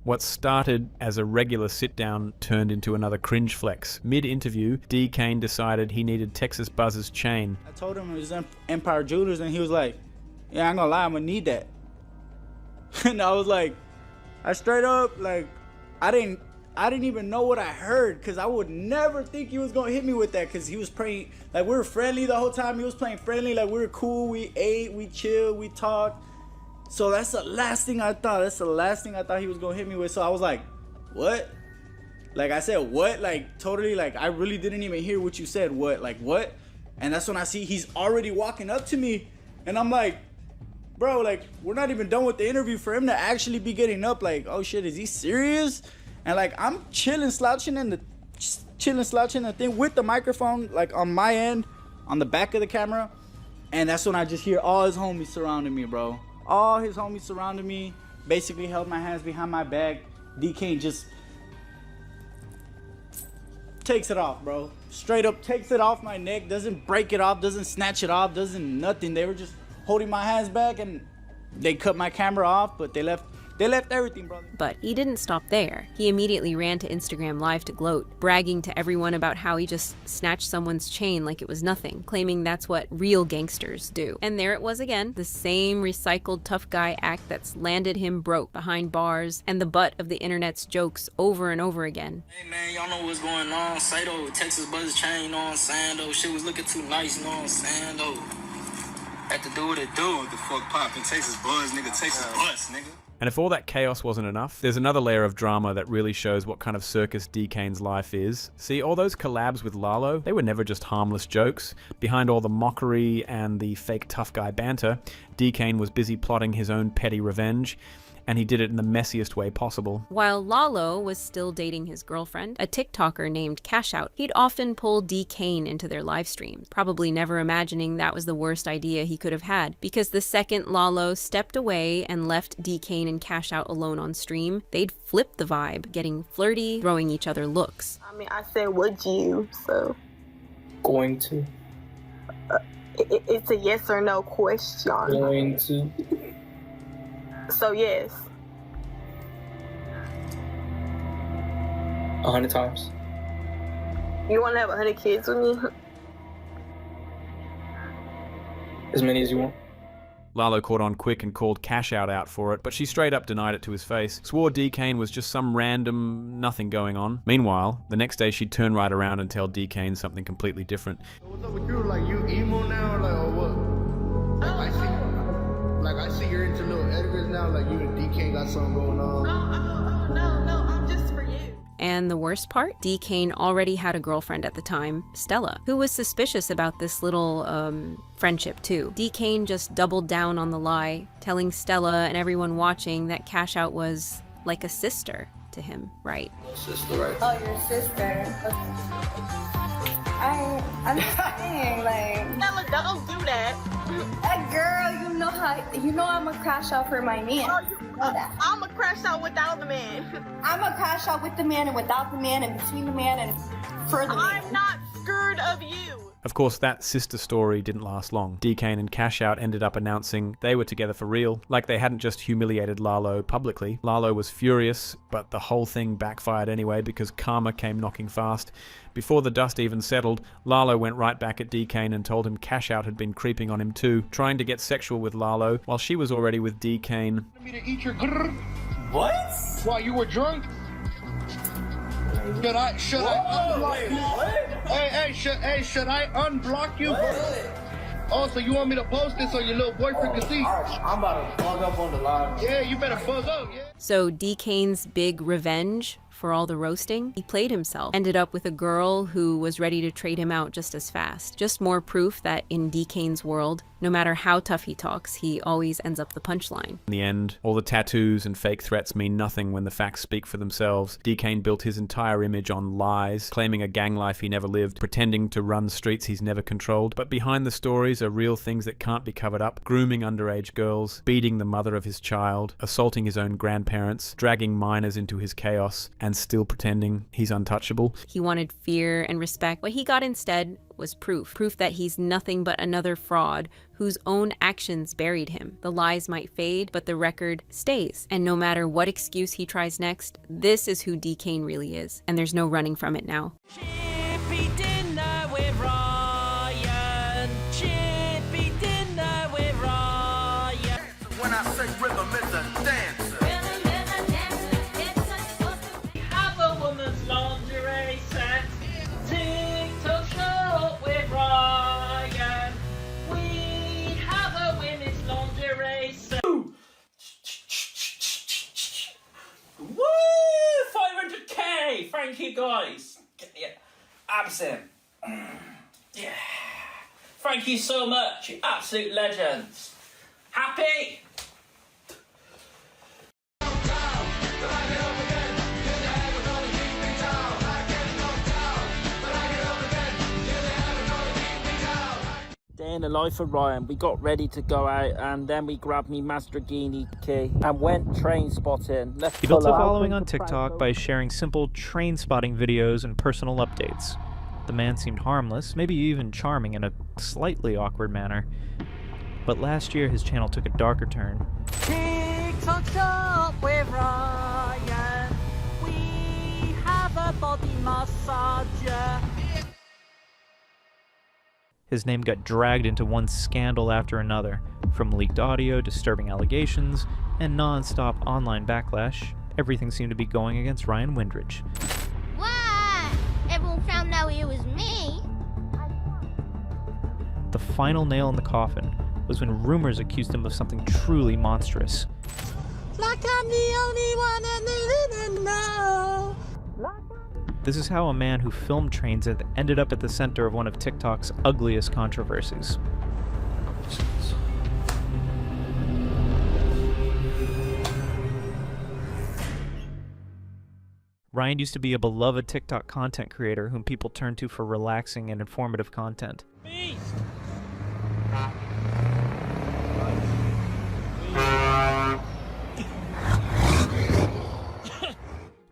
Speaker 2: What started as a regular sit-down turned into another cringe flex. Mid-interview, D-Kane decided he needed Texas Buzz's chain.
Speaker 8: I told him it was Empire Jewelers, and he was like, yeah, I ain't gonna lie, I'm gonna need that. And I was like, I straight up, like, I didn't even know what I heard, because I would never think he was gonna hit me with that, because he was praying, like, we were friendly the whole time. He was playing friendly, like, we were cool, we ate, we chilled, we talked. So that's the last thing I thought. He was gonna hit me with. So I was like, what? Like I said, what? Like totally, like I really didn't even hear what you said. What? Like what? And that's when I see he's already walking up to me. And I'm like, bro, like we're not even done with the interview for him to actually be getting up. Like, oh shit, is he serious? And like I'm chilling, slouching in the thing with the microphone, like on my end, on the back of the camera. And that's when I just hear all his homies surrounding me, bro. All his homies surrounded me, basically held my hands behind my back. D-Kane just takes it off, bro. Straight up takes it off my neck, doesn't break it off, doesn't snatch it off, doesn't nothing. They were just holding my hands back and they cut my camera off, but they left everything, brother.
Speaker 3: But he didn't stop there. He immediately ran to Instagram Live to gloat, bragging to everyone about how he just snatched someone's chain like it was nothing, claiming that's what real gangsters do. And there it was again, the same recycled tough guy act that's landed him broke behind bars and the butt of the internet's jokes over and over again.
Speaker 14: Hey man, y'all know what's going on. Sato, Texas Buzz chain, you know what I'm saying though? Shit was looking too nice, you know what I'm saying though? Had to do what it do. What the fuck poppin'? Texas Buzz, nigga, Texas Buzz, nigga.
Speaker 2: And if all that chaos wasn't enough, there's another layer of drama that really shows what kind of circus D. Kane's life is. See, all those collabs with Lalo, they were never just harmless jokes. Behind all the mockery and the fake tough guy banter, D. Kane was busy plotting his own petty revenge, and he did it in the messiest way possible.
Speaker 3: While Lalo was still dating his girlfriend, a TikToker named Cash Out, he'd often pull D. Kane into their live streams, probably never imagining that was the worst idea he could have had, because the second Lalo stepped away and left D. Kane and Cash Out alone on stream, they'd flip the vibe, getting flirty, throwing each other looks.
Speaker 6: I mean, I said, would you, so...
Speaker 14: Going to.
Speaker 6: It's a yes or no question.
Speaker 14: Going to.
Speaker 6: So yes.
Speaker 14: 100 times.
Speaker 6: You want to have 100 kids with me?
Speaker 14: As many as you want.
Speaker 2: Lalo caught on quick and called Cash out for it, but she straight up denied it to his face, swore D. Kane was just some random nothing going on. Meanwhile, the next day she'd turn right around and tell D. Kane something completely different.
Speaker 9: What's up with you? Like, you emo now, like, or what? Like, I see you're into little Edgars now, like, you and D. Kane got something going on.
Speaker 6: No, I'm just for you.
Speaker 3: And the worst part? D. Kane already had a girlfriend at the time, Stella, who was suspicious about this little, friendship too. D. Kane just doubled down on the lie, telling Stella and everyone watching that Cash Out was like a sister to him, right?
Speaker 14: Sister, right?
Speaker 18: Oh, your sister. I'm just saying, like...
Speaker 6: Stella, don't do that.
Speaker 18: Girl, you know I'm a crash out for my man.
Speaker 6: Oh, you know that. I'm a crash out without the man.
Speaker 18: I'm a crash out with the man and without the man and between the man and for the man.
Speaker 6: I'm not scared of you.
Speaker 2: Of course, that sister story didn't last long. D. Kane and Cash Out ended up announcing they were together for real, like they hadn't just humiliated Lalo publicly. Lalo was furious, but the whole thing backfired anyway because karma came knocking fast. Before the dust even settled, Lalo went right back at D. Kane and told him Cash Out had been creeping on him too, trying to get sexual with Lalo while she was already with D. Kane.
Speaker 14: What?
Speaker 9: Why, you were drunk? Should I unblock you? Should I unblock you? Oh, so you want me to post this so your little boyfriend can see?
Speaker 14: I'm about to bug up on the live.
Speaker 9: Yeah, you better buzz up, yeah.
Speaker 3: So D. Kane's big revenge for all the roasting, he played himself, ended up with a girl who was ready to trade him out just as fast. Just more proof that in D. Kane's world, no matter how tough he talks, he always ends up the punchline.
Speaker 2: In the end, all the tattoos and fake threats mean nothing when the facts speak for themselves. D. Kane built his entire image on lies, claiming a gang life he never lived, pretending to run streets he's never controlled. But behind the stories are real things that can't be covered up: grooming underage girls, beating the mother of his child, assaulting his own grandparents, dragging minors into his chaos, and still pretending he's untouchable.
Speaker 3: He wanted fear and respect. What he got instead was proof that he's nothing but another fraud whose own actions buried him. The lies might fade, but the record stays. And no matter what excuse he tries next, this is who D. Kane really is, and there's no running from it now.
Speaker 7: Chippy dinner with Ryan. Chippy dinner with Ryan.
Speaker 23: When I say rhythm, it's a dancer.
Speaker 7: Have a woman's lingerie set. TikTok shop with Ryan. We have a women's lingerie set. Woo! 500k! Thank you guys. Yeah. Absent. Yeah. Thank you so much, you absolute legends. Happy? Day in the life of Ryan. We got ready to go out and then we grabbed me Mastragini key and went train spotting.
Speaker 10: He built a following on TikTok by sharing simple train spotting videos and personal updates. The man seemed harmless, maybe even charming in a slightly awkward manner. But last year his channel took a darker turn.
Speaker 7: TikTok shop with Ryan. We have a body massager.
Speaker 10: His name got dragged into one scandal after another, from leaked audio, disturbing allegations, and non-stop online backlash. Everything seemed to be going against Ryan Windridge.
Speaker 17: What? Everyone found out it was me.
Speaker 10: The final nail in the coffin was when rumors accused him of something truly monstrous.
Speaker 17: Mom,
Speaker 21: Like I'm the only one that needed to know.
Speaker 10: This is how a man who filmed trains ended up at the center of one of TikTok's ugliest controversies. Ryan used to be a beloved TikTok content creator whom people turn to for relaxing and informative content.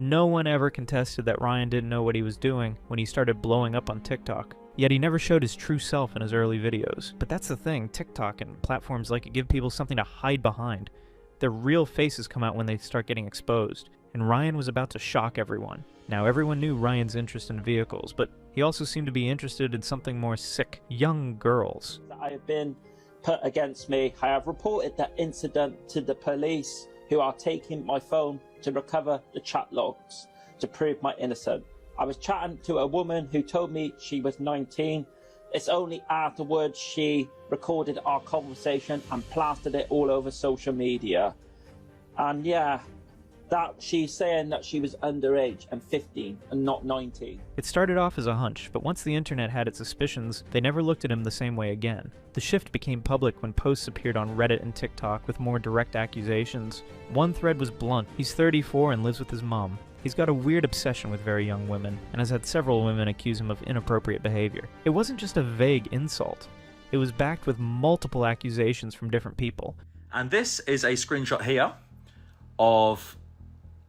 Speaker 10: No one ever contested that Ryan didn't know what he was doing when he started blowing up on TikTok. Yet he never showed his true self in his early videos. But that's the thing, TikTok and platforms like it give people something to hide behind. Their real faces come out when they start getting exposed. And Ryan was about to shock everyone. Now, everyone knew Ryan's interest in vehicles, but he also seemed to be interested in something more sick: young girls.
Speaker 7: I have been put against me. I have reported that incident to the police, who are taking my phone to recover the chat logs to prove my innocence. I was chatting to a woman who told me she was 19. It's only afterwards she recorded our conversation and plastered it all over social media. And yeah, that she's saying that she was underage and 15 and not 19.
Speaker 10: It started off as a hunch, but once the internet had its suspicions, they never looked at him the same way again. The shift became public when posts appeared on Reddit and TikTok with more direct accusations. One thread was blunt. He's 34 and lives with his mom. He's got a weird obsession with very young women, and has had several women accuse him of inappropriate behavior. It wasn't just a vague insult. It was backed with multiple accusations from different people.
Speaker 11: And this is a screenshot here of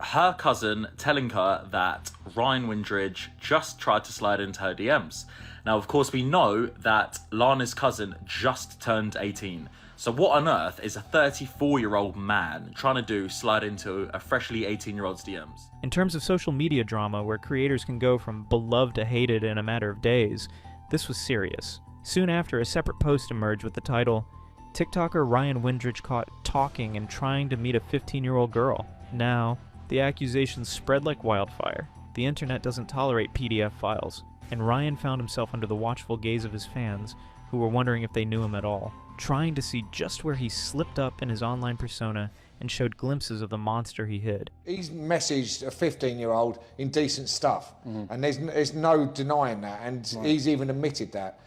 Speaker 11: her cousin telling her that Ryan Windridge just tried to slide into her DMs. Now, of course, we know that Lana's cousin just turned 18. So what on earth is a 34-year-old man trying to slide into a freshly 18-year-old's DMs?
Speaker 10: In terms of social media drama, where creators can go from beloved to hated in a matter of days, this was serious. Soon after, a separate post emerged with the title, "TikToker Ryan Windridge caught talking and trying to meet a 15-year-old girl." Now, the accusations spread like wildfire. The internet doesn't tolerate PDF files, and Ryan found himself under the watchful gaze of his fans, who were wondering if they knew him at all, trying to see just where he slipped up in his online persona and showed glimpses of the monster he hid.
Speaker 12: He's messaged a 15-year-old indecent stuff, and there's no denying that, and he's even admitted that.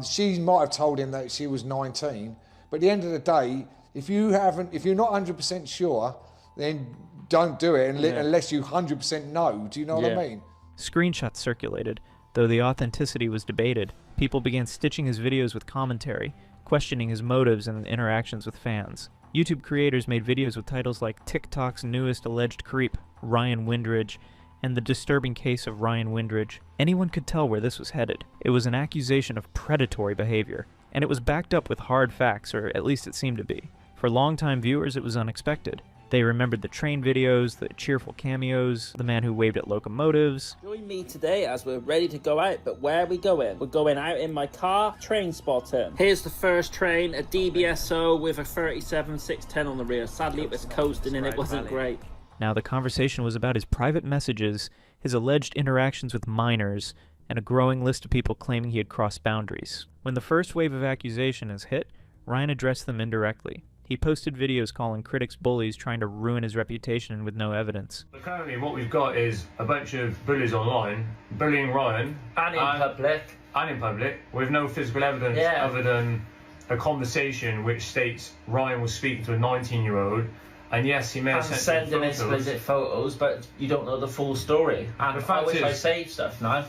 Speaker 12: She might have told him that she was 19, but at the end of the day, if you're not 100% sure, then don't do it unless you 100% know. Do you know what I mean?
Speaker 10: Screenshots circulated, though the authenticity was debated. People began stitching his videos with commentary, questioning his motives and interactions with fans. YouTube creators made videos with titles like TikTok's newest alleged creep, Ryan Windridge, and the disturbing case of Ryan Windridge. Anyone could tell where this was headed. It was an accusation of predatory behavior, and it was backed up with hard facts, or at least it seemed to be. For longtime viewers, it was unexpected. They remembered the train videos, the cheerful cameos, the man who waved at locomotives.
Speaker 7: Join me today as we're ready to go out, but where are we going? We're going out in my car, train spotting. Here's the first train, a DBSO with a 37-610 on the rear. Sadly, it was coasting and it wasn't great.
Speaker 10: Now, the conversation was about his private messages, his alleged interactions with minors, and a growing list of people claiming he had crossed boundaries. When the first wave of accusation is hit, Ryan addressed them indirectly. He posted videos calling critics bullies, trying to ruin his reputation with no evidence.
Speaker 16: But currently what we've got is a bunch of bullies online bullying Ryan.
Speaker 7: And in public.
Speaker 16: With no physical evidence other than a conversation which states Ryan was speaking to a 19-year-old. And yes, he may have sent
Speaker 7: sending explicit photos, but you don't know the full story. And
Speaker 16: the fact is,
Speaker 7: I save stuff now.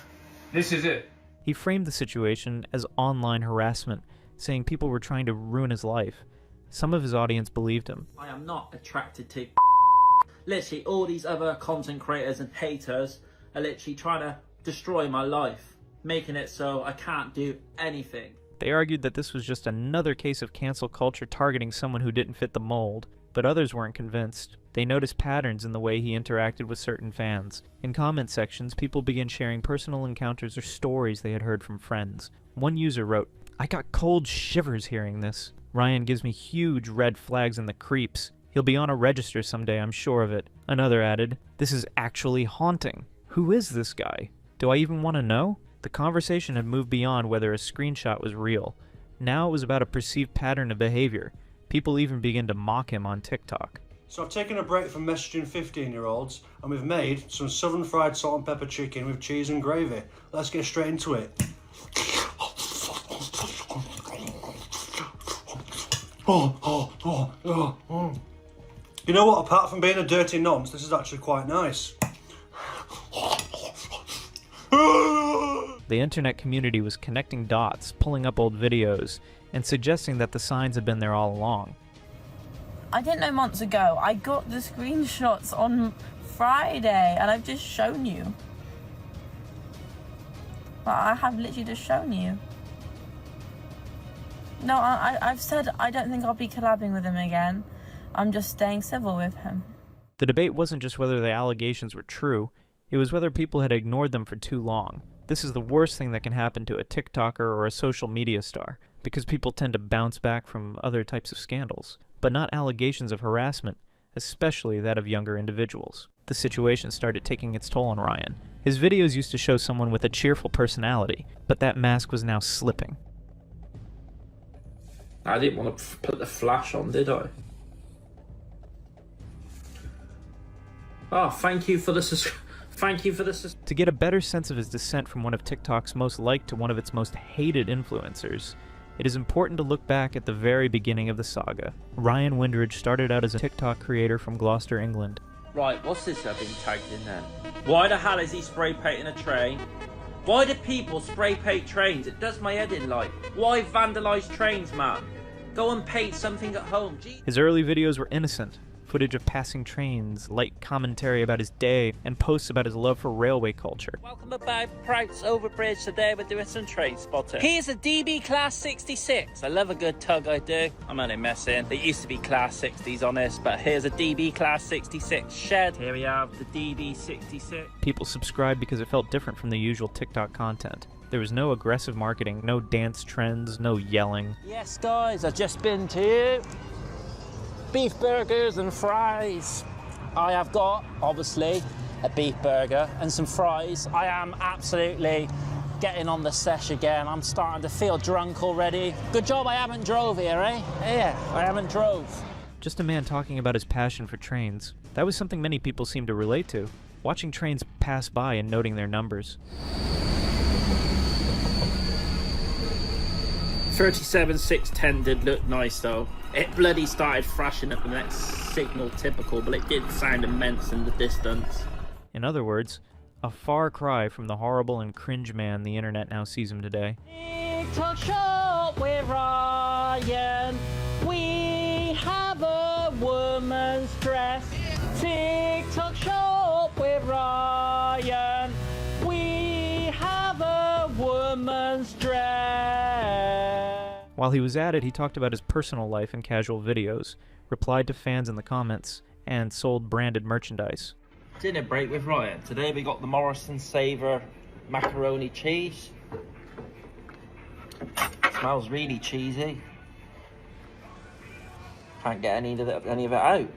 Speaker 16: This is it.
Speaker 10: He framed the situation as online harassment, saying people were trying to ruin his life. Some of his audience believed him.
Speaker 7: I am not attracted to literally all these other content creators and haters are literally trying to destroy my life, making it so I can't do anything.
Speaker 10: They argued that this was just another case of cancel culture targeting someone who didn't fit the mold, but others weren't convinced. They noticed patterns in the way he interacted with certain fans. In comment sections, people began sharing personal encounters or stories they had heard from friends. One user wrote, "I got cold shivers hearing this. Ryan gives me huge red flags in the creeps. He'll be on a register someday, I'm sure of it." Another added, "This is actually haunting. Who is this guy? Do I even want to know?" The conversation had moved beyond whether a screenshot was real. Now it was about a perceived pattern of behavior. People even began to mock him on TikTok.
Speaker 4: So I've taken a break from messaging 15-year-olds and we've made some southern fried salt and pepper chicken with cheese and gravy. Let's get straight into it. You know what, apart from being a dirty nonce, this is actually quite nice.
Speaker 10: The internet community was connecting dots, pulling up old videos, and suggesting that the signs had been there all along.
Speaker 13: I didn't know months ago. I got the screenshots on Friday, and I've just shown you. I have literally just shown you. No, I've said I don't think I'll be collabing with him again. I'm just staying civil with him.
Speaker 10: The debate wasn't just whether the allegations were true, it was whether people had ignored them for too long. This is the worst thing that can happen to a TikToker or a social media star, because people tend to bounce back from other types of scandals, but not allegations of harassment, especially that of younger individuals. The situation started taking its toll on Ryan. His videos used to show someone with a cheerful personality, but that mask was now slipping.
Speaker 7: I didn't want to put the flash on, did I? Oh, thank you for the
Speaker 10: To get a better sense of his descent from one of TikTok's most liked to one of its most hated influencers, it is important to look back at the very beginning of the saga. Ryan Windridge started out as a TikTok creator from Gloucester, England.
Speaker 7: Right, what's this I've been tagged in then? Why the hell is he spray painting a train? Why do people spray paint trains? It does my head in, like. Why vandalise trains, man? Go and paint something at home. Gee.
Speaker 10: His early videos were innocent. Footage of passing trains, light commentary about his day, and posts about his love for railway culture.
Speaker 7: Welcome aboard Prouts Overbridge. Today we're doing some train spotting. Here's a DB Class 66. I love a good tug, I do. I'm only messing. There used to be Class 60s on this, but here's a DB Class 66 shed. Here we have the DB 66.
Speaker 10: People subscribed because it felt different from the usual TikTok content. There was no aggressive marketing, no dance trends, no yelling.
Speaker 7: Yes, guys, I've just been to beef burgers and fries. I have got, obviously, a beef burger and some fries. I am absolutely getting on the sesh again. I'm starting to feel drunk already. Good job I haven't drove here, eh? Yeah, I haven't drove.
Speaker 10: Just a man talking about his passion for trains. That was something many people seemed to relate to, watching trains pass by and noting their numbers.
Speaker 7: 37,610 did look nice though. It bloody started flashing at the next signal, typical, but it did sound immense in the distance.
Speaker 10: In other words, a far cry from the horrible and cringe man the internet now sees him today.
Speaker 7: TikTok shop with Ryan. We have a woman's dress. TikTok shop with Ryan. We have a woman's dress.
Speaker 10: While he was at it, he talked about his personal life in casual videos, replied to fans in the comments, and sold branded merchandise.
Speaker 7: Dinner break with Ryan. Today we got the Morrison Savor macaroni cheese. Smells really cheesy. Can't get any of it out.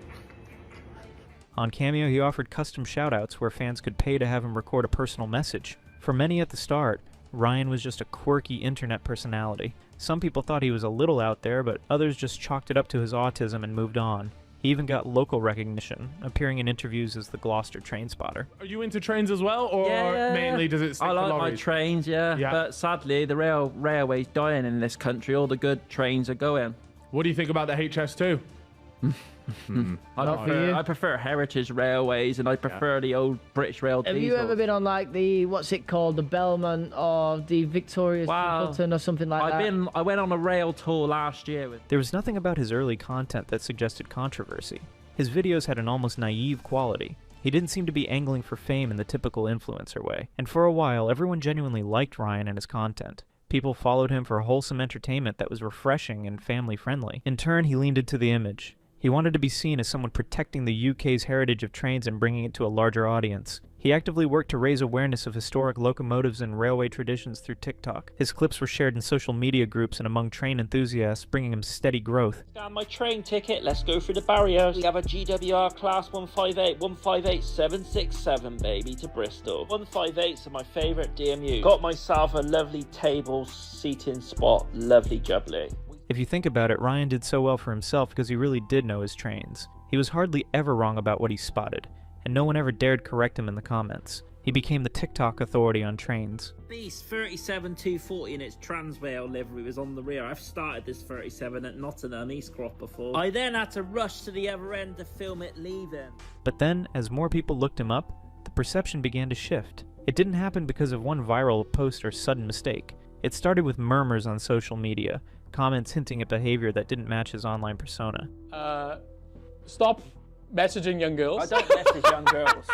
Speaker 10: On Cameo, he offered custom shoutouts where fans could pay to have him record a personal message. For many at the start, Ryan was just a quirky internet personality. Some people thought he was a little out there, but others just chalked it up to his autism and moved on. He even got local recognition, appearing in interviews as the Gloucester train spotter.
Speaker 15: Are you into trains as well, or mainly does it stick
Speaker 24: I like
Speaker 15: to
Speaker 24: my
Speaker 15: lorries?
Speaker 24: trains, yeah. But sadly, the railway's dying in this country. All the good trains are going.
Speaker 15: What do you think about the HS2?
Speaker 24: I prefer heritage railways, and I prefer the old British Rail
Speaker 25: Have
Speaker 24: diesels.
Speaker 25: you ever been on like the, what's it called, the Belmont or the Victoria's Button or something like that?
Speaker 24: I went on a rail tour last year.
Speaker 10: There was nothing about his early content that suggested controversy. His videos had an almost naive quality. He didn't seem to be angling for fame in the typical influencer way. And for a while, everyone genuinely liked Ryan and his content. People followed him for wholesome entertainment that was refreshing and family-friendly. In turn, he leaned into the image. He wanted to be seen as someone protecting the UK's heritage of trains and bringing it to a larger audience. He actively worked to raise awareness of historic locomotives and railway traditions through TikTok. His clips were shared in social media groups and among train enthusiasts, bringing him steady growth.
Speaker 7: Got my train ticket, let's go through the barriers. We have a GWR Class 158 767, baby, to Bristol. 158s are my favourite DMU. Got myself a lovely table seating spot, lovely jubbly.
Speaker 10: If you think about it, Ryan did so well for himself because he really did know his trains. He was hardly ever wrong about what he spotted, and no one ever dared correct him in the comments. He became the TikTok authority on trains.
Speaker 24: Beast 37240 in its Transvaal livery was on the rear. I've started this 37 at Nottingham, Eastcroft before. I then had to rush to the other end to film it leaving.
Speaker 10: But then, as more people looked him up, the perception began to shift. It didn't happen because of one viral post or sudden mistake. It started with murmurs on social media, comments hinting at behavior that didn't match his online persona.
Speaker 1: Stop messaging young girls.
Speaker 24: I don't message young girls.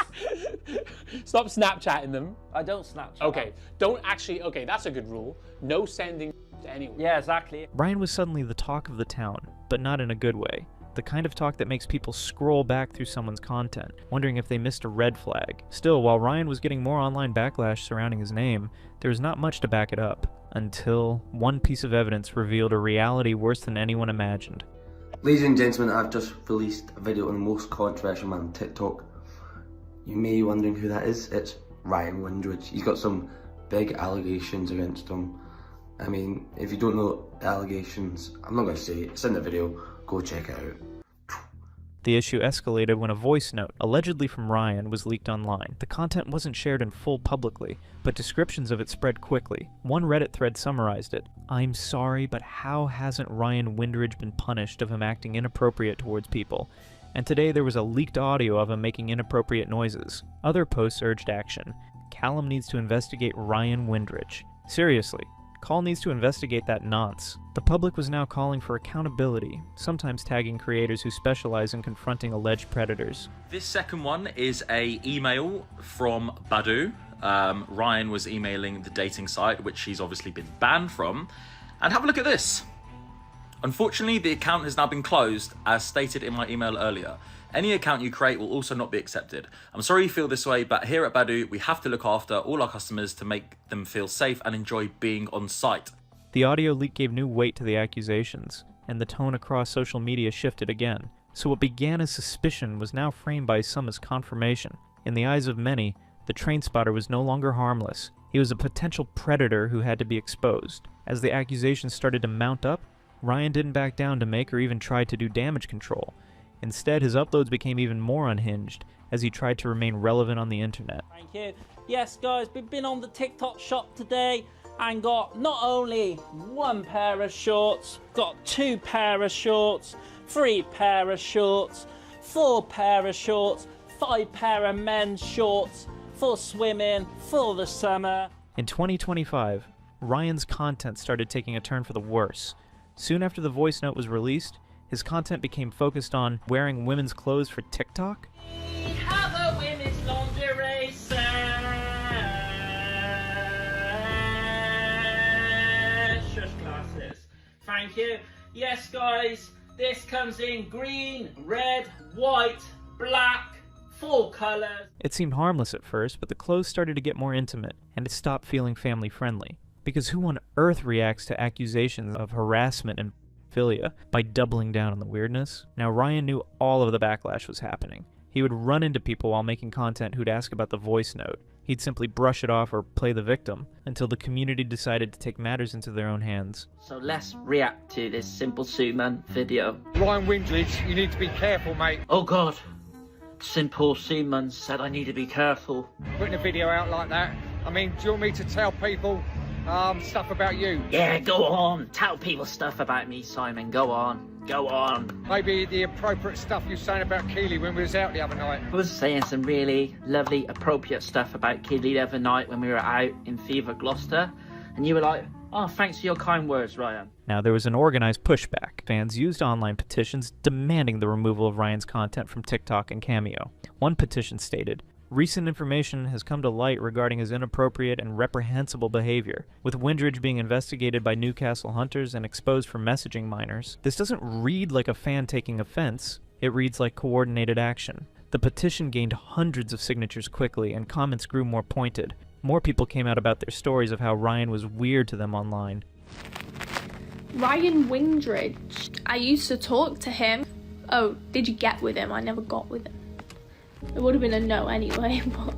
Speaker 1: Stop Snapchatting them.
Speaker 24: I don't Snapchat.
Speaker 1: Okay, don't actually, okay, that's a good rule. No sending to anyone.
Speaker 24: Yeah, exactly.
Speaker 10: Ryan was suddenly the talk of the town, but not in a good way. The kind of talk that makes people scroll back through someone's content, wondering if they missed a red flag. Still, while Ryan was getting more online backlash surrounding his name, there was not much to back it up, until one piece of evidence revealed a reality worse than anyone imagined.
Speaker 5: Ladies and gentlemen, I've just released a video on the most controversial man on TikTok. You may be wondering who that is. It's Ryan Windridge. He's got some big allegations against him. I mean, if you don't know the allegations, I'm not going to say it. It's in the video. Go check it out.
Speaker 10: The issue escalated when a voice note, allegedly from Ryan, was leaked online. The content wasn't shared in full publicly, but descriptions of it spread quickly. One Reddit thread summarized it. "I'm sorry, but how hasn't Ryan Windridge been punished of him acting inappropriate towards people?" And today there was a leaked audio of him making inappropriate noises. Other posts urged action. Callum needs to investigate Ryan Windridge. Seriously. Call needs to investigate that nonce. The public was now calling for accountability, sometimes tagging creators who specialize in confronting alleged predators.
Speaker 11: This second one is a email from Badoo. Ryan was emailing the dating site, which he's obviously been banned from. And have a look at this. Unfortunately, the account has now been closed, as stated in my email earlier. Any account you create will also not be accepted. I'm sorry you feel this way, but here at Badoo, we have to look after all our customers to make them feel safe and enjoy being on site.
Speaker 10: The audio leak gave new weight to the accusations, and the tone across social media shifted again. So what began as suspicion was now framed by some as confirmation. In the eyes of many, the train spotter was no longer harmless. He was a potential predator who had to be exposed. As the accusations started to mount up, Ryan didn't back down to make or even try to do damage control. Instead, his uploads became even more unhinged as he tried to remain relevant on the internet.
Speaker 24: Thank you. Yes, guys, we've been on the TikTok shop today and got not only one pair of shorts, got 2 pair of shorts, 3 pair of shorts, 4 pair of shorts, 5 pair of men's shorts for swimming, for the summer.
Speaker 10: In 2025, Ryan's content started taking a turn for the worse. Soon after the voice note was released, his content became focused on wearing women's clothes for TikTok.
Speaker 24: We have a women's lingerie sesh classes. Thank you. Yes, guys, this comes in green, red, white, black, 4 colors.
Speaker 10: It seemed harmless at first, but the clothes started to get more intimate, and it stopped feeling family friendly. Because who on earth reacts to accusations of harassment and pedophilia by doubling down on the weirdness? Now, Ryan knew all of the backlash was happening. He would run into people while making content who'd ask about the voice note. He'd simply brush it off or play the victim until the community decided to take matters into their own hands.
Speaker 24: So let's react to this Simple Suman video.
Speaker 12: Ryan Windridge, you need to be careful, mate.
Speaker 24: Oh God, Simple Suman said I need to be careful.
Speaker 12: Putting a video out like that. I mean, do you want me to tell people stuff about you?
Speaker 24: Yeah, go on. Tell people stuff about me, Simon. Go on. Go on.
Speaker 12: Maybe the appropriate stuff you were saying about Keely when we was out the other night.
Speaker 24: I was saying some really lovely, appropriate stuff about Keely the other night when we were out in Fever, Gloucester. And you were like, oh, thanks for your kind words, Ryan.
Speaker 10: Now, there was an organized pushback. Fans used online petitions demanding the removal of Ryan's content from TikTok and Cameo. One petition stated, "Recent information has come to light regarding his inappropriate and reprehensible behavior. With Windridge being investigated by Newcastle hunters and exposed for messaging minors, this doesn't read like a fan taking offense. It reads like coordinated action." The petition gained hundreds of signatures quickly, and comments grew more pointed. More people came out about their stories of how Ryan was weird to them online.
Speaker 19: Ryan Windridge. I used to talk to him. Oh, did you get with him? I never got with him. It would have been a no anyway, but...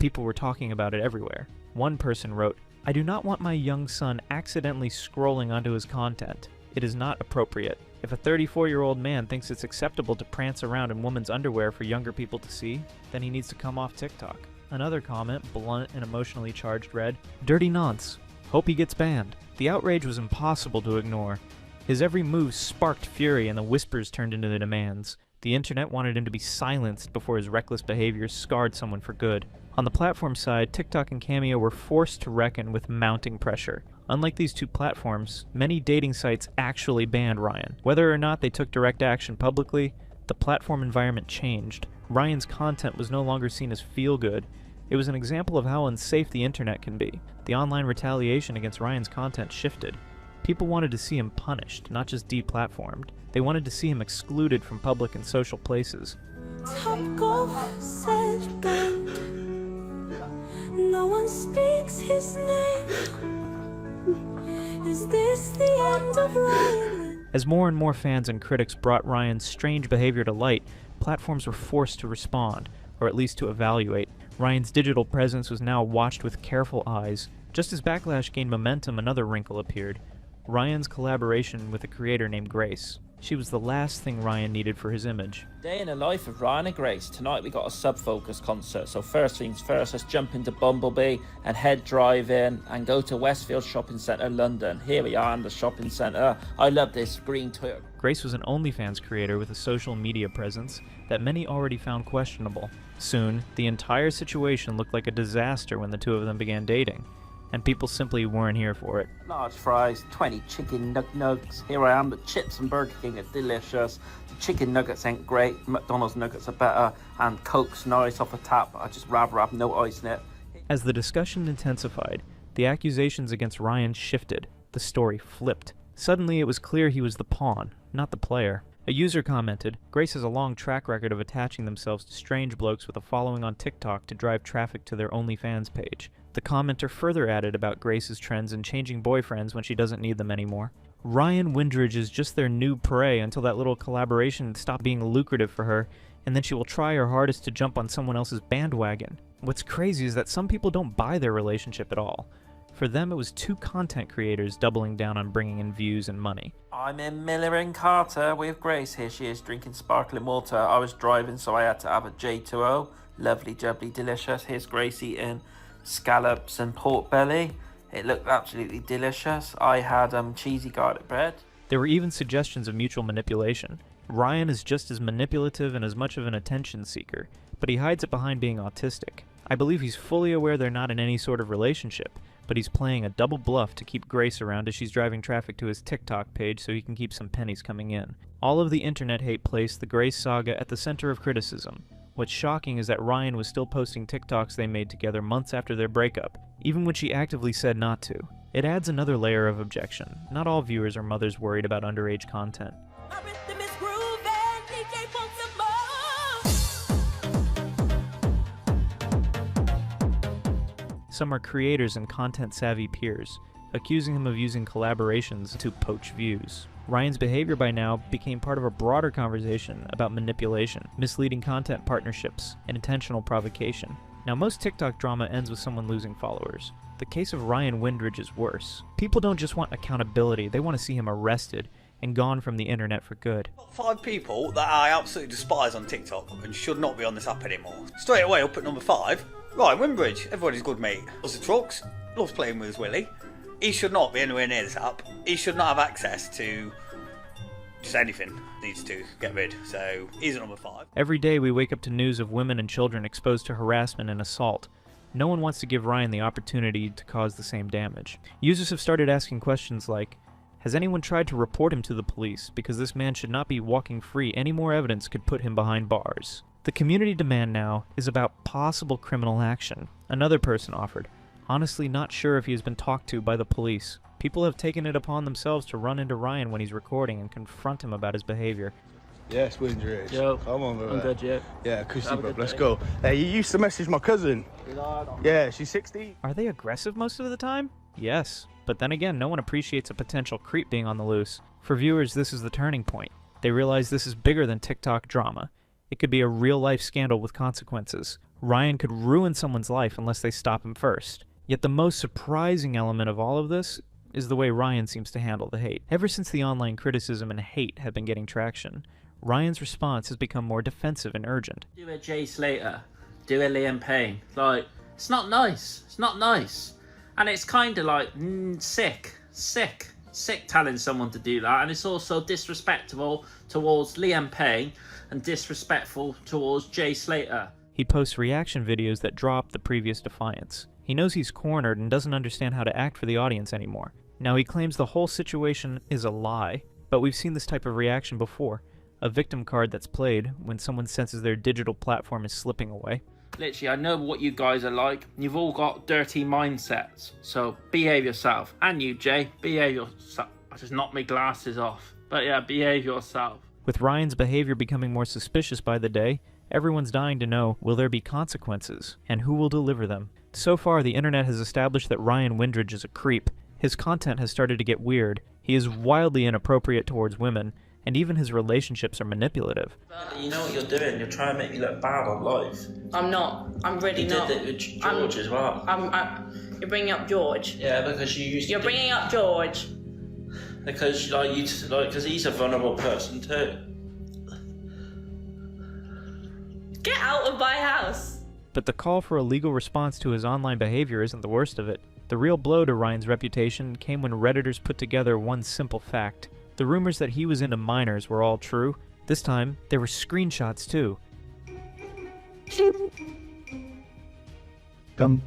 Speaker 10: People were talking about it everywhere. One person wrote, "I do not want my young son accidentally scrolling onto his content. It is not appropriate." If a 34-year-old man thinks it's acceptable to prance around in women's underwear for younger people to see, then he needs to come off TikTok. Another comment, blunt and emotionally charged, read, "Dirty nonce. Hope he gets banned." The outrage was impossible to ignore. His every move sparked fury and the whispers turned into the demands. The internet wanted him to be silenced before his reckless behavior scarred someone for good. On the platform side, TikTok and Cameo were forced to reckon with mounting pressure. Unlike these two platforms, many dating sites actually banned Ryan. Whether or not they took direct action publicly, the platform environment changed. Ryan's content was no longer seen as feel-good. It was an example of how unsafe the internet can be. The online retaliation against Ryan's content shifted. People wanted to see him punished, not just deplatformed. They wanted to see him excluded from public and social places.
Speaker 17: No one speaks his name. Is this the end of Ryan?
Speaker 10: As more and more fans and critics brought Ryan's strange behavior to light, platforms were forced to respond, or at least to evaluate. Ryan's digital presence was now watched with careful eyes. Just as backlash gained momentum, another wrinkle appeared. Ryan's collaboration with a creator named Grace. She was the last thing Ryan needed for his image.
Speaker 7: Day in the life of Ryan and Grace. Tonight we got a Subfocus concert, so first things first, let's jump into Bumblebee and head drive in and go to Westfield Shopping Centre, London. Here we are in the shopping centre. I love this green Toyota.
Speaker 10: Grace was an OnlyFans creator with a social media presence that many already found questionable. Soon, the entire situation looked like a disaster when the two of them began dating, and people simply weren't here for it.
Speaker 7: Large fries, 20 chicken nuggets. Here I am, the chips and Burger King are delicious. The chicken nuggets ain't great, McDonald's nuggets are better, and Coke's nice off a tap. I just rather have no ice in it.
Speaker 10: As the discussion intensified, the accusations against Ryan shifted. The story flipped. Suddenly it was clear he was the pawn, not the player. A user commented, "Grace has a long track record of attaching themselves to strange blokes with a following on TikTok to drive traffic to their OnlyFans page." The commenter further added about Grace's trends in changing boyfriends when she doesn't need them anymore. Ryan Windridge is just their new prey until that little collaboration stopped being lucrative for her, and then she will try her hardest to jump on someone else's bandwagon. What's crazy is that some people don't buy their relationship at all. For them, it was two content creators doubling down on bringing in views and money.
Speaker 7: I'm in Miller and Carter with Grace. Here she is drinking sparkling water. I was driving, so I had to have a J2O. Lovely, jubbly, delicious. Here's Grace eating scallops and pork belly. It looked absolutely delicious. I had cheesy garlic bread.
Speaker 10: There were even suggestions of mutual manipulation. Ryan is just as manipulative and as much of an attention seeker, but he hides it behind being autistic. I believe he's fully aware they're not in any sort of relationship, but he's playing a double bluff to keep Grace around as she's driving traffic to his TikTok page so he can keep some pennies coming in. All of the internet hate placed the Grace saga at the center of criticism. What's shocking is that Ryan was still posting TikToks they made together months after their breakup, even when she actively said not to. It adds another layer of objection. Not all viewers are mothers worried about underage content. Some are creators and content-savvy peers, accusing him of using collaborations to poach views. Ryan's behavior by now became part of a broader conversation about manipulation, misleading content partnerships, and intentional provocation. Now, most TikTok drama ends with someone losing followers. The case of Ryan Windridge is worse. People don't just want accountability, they want to see him arrested and gone from the internet for good.
Speaker 6: 5 people that I absolutely despise on TikTok and should not be on this app anymore. Straight away up at number 5, Ryan Windridge, everybody's good mate. Loves the trucks, loves playing with his willy. He should not be anywhere near this app. He should not have access to just anything. Needs to get rid. So he's at number 5.
Speaker 10: Every day we wake up to news of women and children exposed to harassment and assault. No one wants to give Ryan the opportunity to cause the same damage. Users have started asking questions like, has anyone tried to report him to the police because this man should not be walking free? Any more evidence could put him behind bars. The community demand now is about possible criminal action. Another person offered, honestly not sure if he has been talked to by the police. People have taken it upon themselves to run into Ryan when he's recording and confront him about his behavior.
Speaker 8: Yes, Windridge.
Speaker 18: Yo,
Speaker 8: come on, bro.
Speaker 18: I'm good, yeah.
Speaker 8: Yeah, cushy, bro. Let's go. Hey, you used to message my cousin. Yeah, she's 60.
Speaker 10: Are they aggressive most of the time? Yes. But then again, no one appreciates a potential creep being on the loose. For viewers, this is the turning point. They realize this is bigger than TikTok drama. It could be a real-life scandal with consequences. Ryan could ruin someone's life unless they stop him first. Yet the most surprising element of all of this is the way Ryan seems to handle the hate. Ever since the online criticism and hate have been getting traction, Ryan's response has become more defensive and urgent.
Speaker 7: Do a Jay Slater, do a Liam Payne. Like, it's not nice. It's not nice. And it's kind of like, sick telling someone to do that. And it's also disrespectful towards Liam Payne and disrespectful towards Jay Slater.
Speaker 10: He posts reaction videos that drop the previous defiance. He knows he's cornered and doesn't understand how to act for the audience anymore. Now he claims the whole situation is a lie, but we've seen this type of reaction before. A victim card that's played when someone senses their digital platform is slipping away.
Speaker 7: Literally, I know what you guys are like. You've all got dirty mindsets, so behave yourself. And you, Jay, behave yourself. I just knocked my glasses off. But yeah, behave yourself.
Speaker 10: With Ryan's behavior becoming more suspicious by the day, everyone's dying to know, will there be consequences? And who will deliver them? So far, the internet has established that Ryan Windridge is a creep. His content has started to get weird. He is wildly inappropriate towards women, and even his relationships are manipulative.
Speaker 7: You know what you're doing. You're trying to make me look bad on live.
Speaker 13: I'm not. I'm really not.
Speaker 7: You did it with George as well.
Speaker 13: You're bringing up George.
Speaker 7: Yeah, because you used to.
Speaker 13: You're bringing up George.
Speaker 7: Because because he's a vulnerable person too.
Speaker 13: Get out of my house.
Speaker 10: But the call for a legal response to his online behavior isn't the worst of it. The real blow to Ryan's reputation came when Redditors put together one simple fact. The rumors that he was into minors were all true. This time, there were screenshots too.
Speaker 9: Come.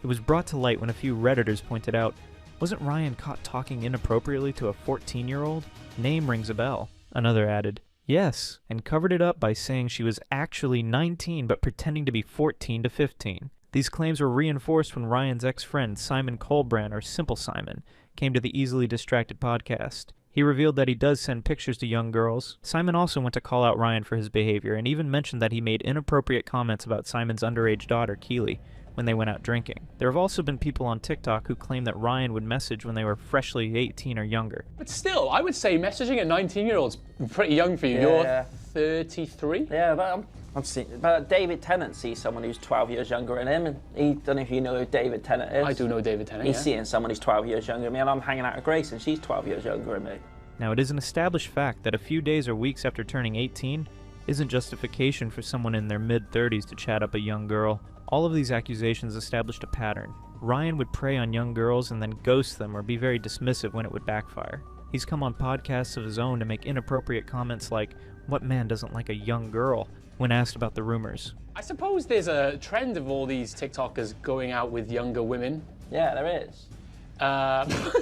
Speaker 10: It was brought to light when a few Redditors pointed out, wasn't Ryan caught talking inappropriately to a 14-year-old? Name rings a bell. Another added, yes, and covered it up by saying she was actually 19 but pretending to be 14 to 15. These claims were reinforced when Ryan's ex-friend Simon Colbrand, or Simple Simon, came to the Easily Distracted podcast. He revealed that he does send pictures to young girls. Simon also went to call out Ryan for his behavior and even mentioned that he made inappropriate comments about Simon's underage daughter, Keely, when they went out drinking. There have also been people on TikTok who claim that Ryan would message when they were freshly 18 or younger.
Speaker 1: But still, I would say messaging a 19-year-old's pretty young for you.
Speaker 7: Yeah.
Speaker 1: You're 33?
Speaker 7: Yeah, but I'm seeing. But David Tennant sees someone who's 12 years younger than him, and he don't know if you know who David Tennant is.
Speaker 1: I do know David Tennant.
Speaker 7: He's seeing someone who's 12 years younger than me, and I'm hanging out with Grace, and she's 12 years younger than me.
Speaker 10: Now, it is an established fact that a few days or weeks after turning 18 isn't justification for someone in their mid-30s to chat up a young girl. All of these accusations established a pattern. Ryan would prey on young girls and then ghost them or be very dismissive when it would backfire. He's come on podcasts of his own to make inappropriate comments like, "What man doesn't like a young girl?" when asked about the rumors.
Speaker 1: I suppose there's a trend of all these TikTokers going out with younger women.
Speaker 7: Yeah, there is.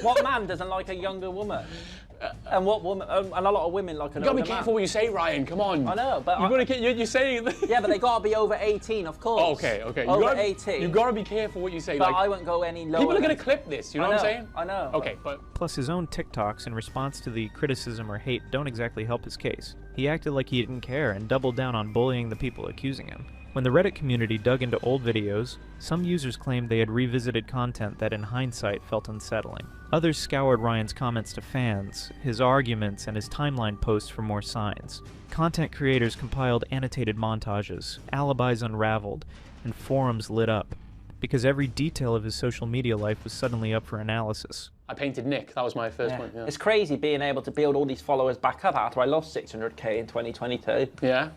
Speaker 7: What man doesn't like a younger woman? And what woman? And a lot of women like an older man.
Speaker 1: You gotta be careful what you say, Ryan. Come on.
Speaker 7: I know, but
Speaker 1: you're saying.
Speaker 7: Yeah, but they gotta be over 18, of course.
Speaker 1: Oh, okay.
Speaker 7: Over 18.
Speaker 1: You gotta be careful what you say.
Speaker 7: But
Speaker 1: like,
Speaker 7: I won't go any lower.
Speaker 1: People are gonna clip this. You know what I'm saying?
Speaker 7: I know.
Speaker 1: Okay, but
Speaker 10: plus his own TikToks in response to the criticism or hate don't exactly help his case. He acted like he didn't care and doubled down on bullying the people accusing him. When the Reddit community dug into old videos, some users claimed they had revisited content that in hindsight felt unsettling. Others scoured Ryan's comments to fans, his arguments, and his timeline posts for more signs. Content creators compiled annotated montages, alibis unraveled, and forums lit up, because every detail of his social media life was suddenly up for analysis.
Speaker 1: I painted Nick, that was my first point. Yeah.
Speaker 7: It's crazy being able to build all these followers back up after I lost 600k in 2022.
Speaker 1: Yeah.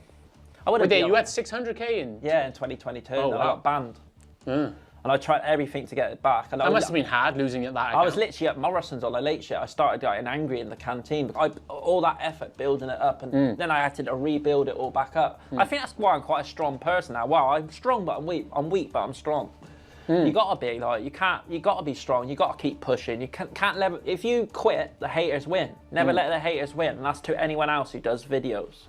Speaker 1: You had 600k in?
Speaker 7: Yeah, in 2022.
Speaker 1: Oh, wow.
Speaker 7: I got banned.
Speaker 1: Mm.
Speaker 7: And I tried everything to get it back. And
Speaker 1: that must have been hard losing it that account.
Speaker 7: I was literally at Morrison's on a late shit. I started getting angry in the canteen. All that effort building it up, and then I had to rebuild it all back up. I think that's why I'm quite a strong person now. Wow, I'm strong, but I'm weak. I'm weak, but I'm strong. You gotta be like, you gotta be strong. You gotta keep pushing. You can't let, if you quit, the haters win. Never let the haters win, and that's to anyone else who does videos.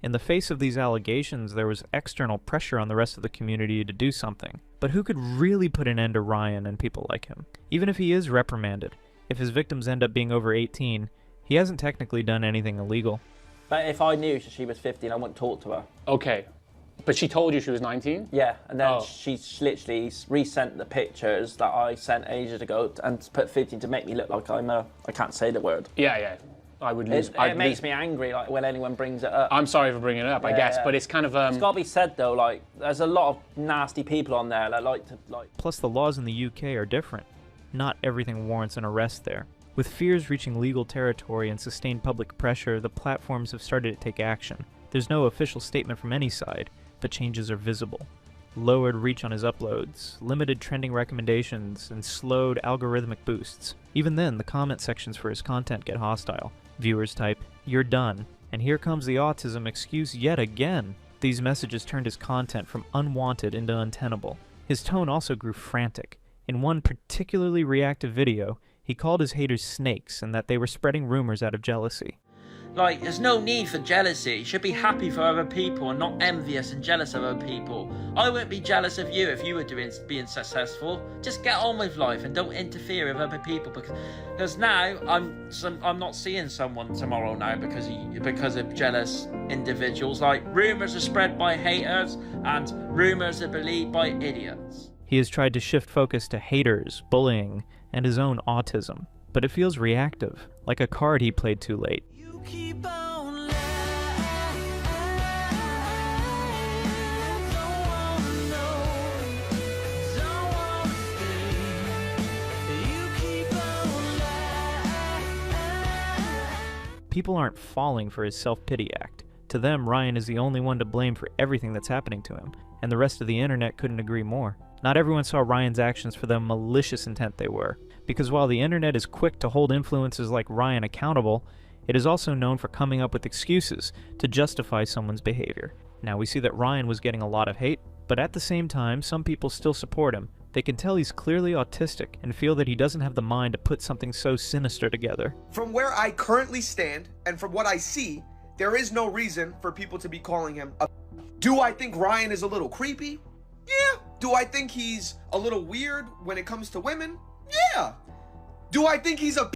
Speaker 10: In the face of these allegations, there was external pressure on the rest of the community to do something. But who could really put an end to Ryan and people like him? Even if he is reprimanded, if his victims end up being over 18, he hasn't technically done anything illegal.
Speaker 7: But if I knew she was 15, I wouldn't talk to her.
Speaker 1: Okay. But she told you she was 19?
Speaker 7: Yeah, and then she literally resent the pictures that I sent ages ago and put 15 to make me look like I can't say the word.
Speaker 1: Yeah. I would lose.
Speaker 24: It makes me angry, like when anyone brings it up.
Speaker 1: I'm sorry for bringing it up, I guess, but it's kind of.
Speaker 24: It's got to be said though. Like, there's a lot of nasty people on there that like to like.
Speaker 10: Plus, the laws in the UK are different. Not everything warrants an arrest there. With fears reaching legal territory and sustained public pressure, the platforms have started to take action. There's no official statement from any side, but changes are visible. Lowered reach on his uploads, limited trending recommendations, and slowed algorithmic boosts. Even then, the comment sections for his content get hostile. Viewers type, "You're done," and here comes the autism excuse yet again. These messages turned his content from unwanted into untenable. His tone also grew frantic. In one particularly reactive video, he called his haters snakes and that they were spreading rumors out of jealousy.
Speaker 24: Like, there's no need for jealousy. You should be happy for other people and not envious and jealous of other people. I wouldn't be jealous of you if you were being successful. Just get on with life and don't interfere with other people, because now I'm not seeing someone tomorrow now because of jealous individuals. Like, rumors are spread by haters and rumors are believed by idiots.
Speaker 10: He has tried to shift focus to haters, bullying, and his own autism, but it feels reactive, like a card he played too late. People aren't falling for his self-pity act. To them, Ryan is the only one to blame for everything that's happening to him, and the rest of the internet couldn't agree more. Not everyone saw Ryan's actions for the malicious intent they were, because while the internet is quick to hold influencers like Ryan accountable, it is also known for coming up with excuses to justify someone's behavior. Now we see that Ryan was getting a lot of hate, but at the same time, some people still support him. They can tell he's clearly autistic and feel that he doesn't have the mind to put something so sinister together.
Speaker 9: From where I currently stand, and from what I see, there is no reason for people to be calling him a... Do I think Ryan is a little creepy? Yeah. Do I think he's a little weird when it comes to women? Yeah. Do I think he's a...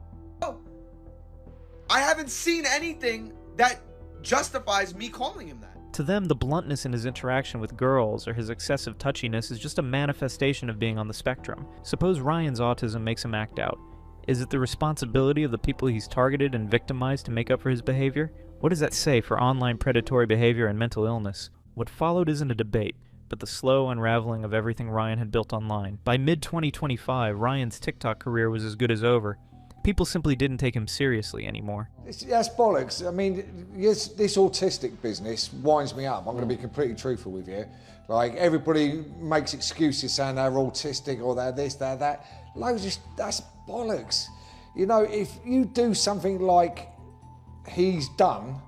Speaker 9: I haven't seen anything that justifies me calling him that.
Speaker 10: To them, the bluntness in his interaction with girls or his excessive touchiness is just a manifestation of being on the spectrum. Suppose Ryan's autism makes him act out. Is it the responsibility of the people he's targeted and victimized to make up for his behavior? What does that say for online predatory behavior and mental illness? What followed isn't a debate, but the slow unraveling of everything Ryan had built online. By mid-2025, Ryan's TikTok career was as good as over. People simply didn't take him seriously anymore.
Speaker 12: That's bollocks. I mean, yes, this autistic business winds me up. I'm going to be completely truthful with you. Like, everybody makes excuses saying they're autistic or they're this, they're that. That's bollocks. You know, if you do something like he's done,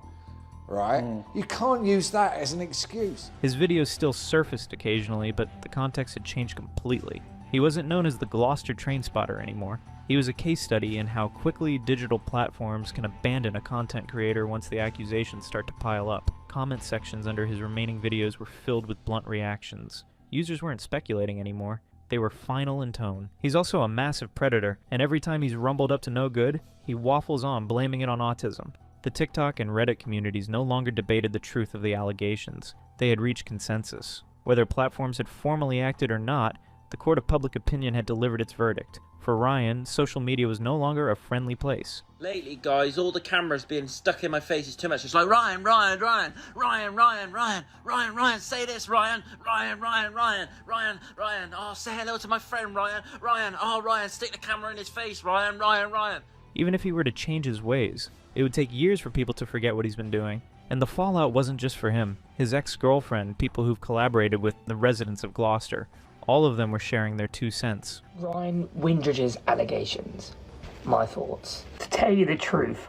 Speaker 12: right, you can't use that as an excuse.
Speaker 10: His videos still surfaced occasionally, but the context had changed completely. He wasn't known as the Gloucester train spotter anymore. He was a case study in how quickly digital platforms can abandon a content creator once the accusations start to pile up. Comment sections under his remaining videos were filled with blunt reactions. Users weren't speculating anymore. They were final in tone. He's also a massive predator, and every time he's rumbled up to no good, he waffles on, blaming it on autism. The TikTok and Reddit communities no longer debated the truth of the allegations. They had reached consensus. Whether platforms had formally acted or not, the court of public opinion had delivered its verdict. For Ryan, social media was no longer a friendly place.
Speaker 24: Lately, guys, all the cameras being stuck in my face is too much. It's like, Ryan, Ryan, Ryan, Ryan, Ryan, Ryan, Ryan, Ryan, say this, Ryan, Ryan, Ryan, Ryan, Ryan, Ryan, oh, say hello to my friend, Ryan, Ryan, oh, Ryan, stick the camera in his face, Ryan, Ryan, Ryan.
Speaker 10: Even if he were to change his ways, it would take years for people to forget what he's been doing. And the fallout wasn't just for him. His ex-girlfriend, people who've collaborated with the residents of Gloucester, all of them were sharing their 2 cents.
Speaker 14: Ryan Windridge's allegations. My thoughts. To tell you the truth,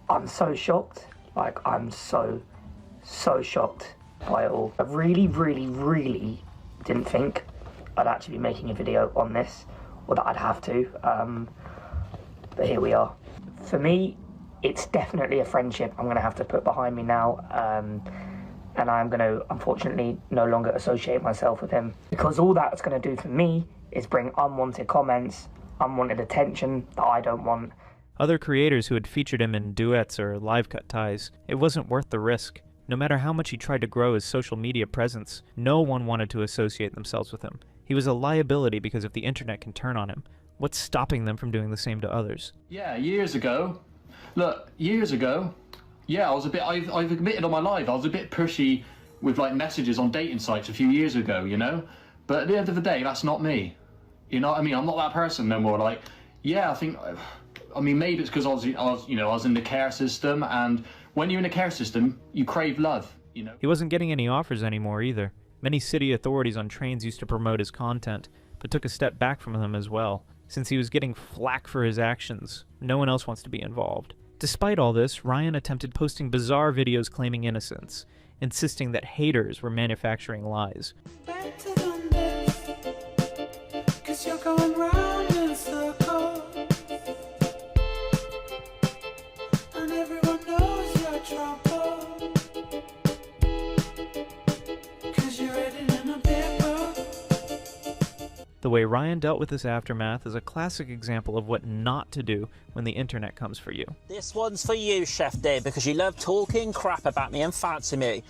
Speaker 14: I'm so shocked. Like, I'm so shocked by it all. I really didn't think I'd actually be making a video on this, or that I'd have to. But here we are. For me, it's definitely a friendship I'm going to have to put behind me now. And I'm going to, unfortunately, no longer associate myself with him. Because all that's going to do for me is bring unwanted comments, unwanted attention that I don't want.
Speaker 10: Other creators who had featured him in duets or live-cut ties, it wasn't worth the risk. No matter how much he tried to grow his social media presence, no one wanted to associate themselves with him. He was a liability because if the internet can turn on him, what's stopping them from doing the same to others?
Speaker 18: Yeah, years ago,
Speaker 2: Look, years ago, yeah, I was a bit, I've admitted on my live, I was a bit pushy with like messages on dating sites a few years ago, you know? But at the end of the day, that's not me. You know what I mean? I'm not that person no more. Like, yeah, I mean, maybe it's because I was in the care system, and when you're in the care system, you crave love, you know?
Speaker 10: He wasn't getting any offers anymore either. Many city authorities on trains used to promote his content, but took a step back from him as well. Since he was getting flack for his actions, no one else wants to be involved. Despite all this, Ryan attempted posting bizarre videos claiming innocence, insisting that haters were manufacturing lies.
Speaker 17: Back to the myth, 'cause you're going round in circles, and everyone knows you're trouble, 'cause you're written in a big book.
Speaker 10: The way Ryan dealt with this aftermath is a classic example of what not to do when the internet comes for you.
Speaker 24: This one's for you, Chef Dave, because you love talking crap about me and fancy me.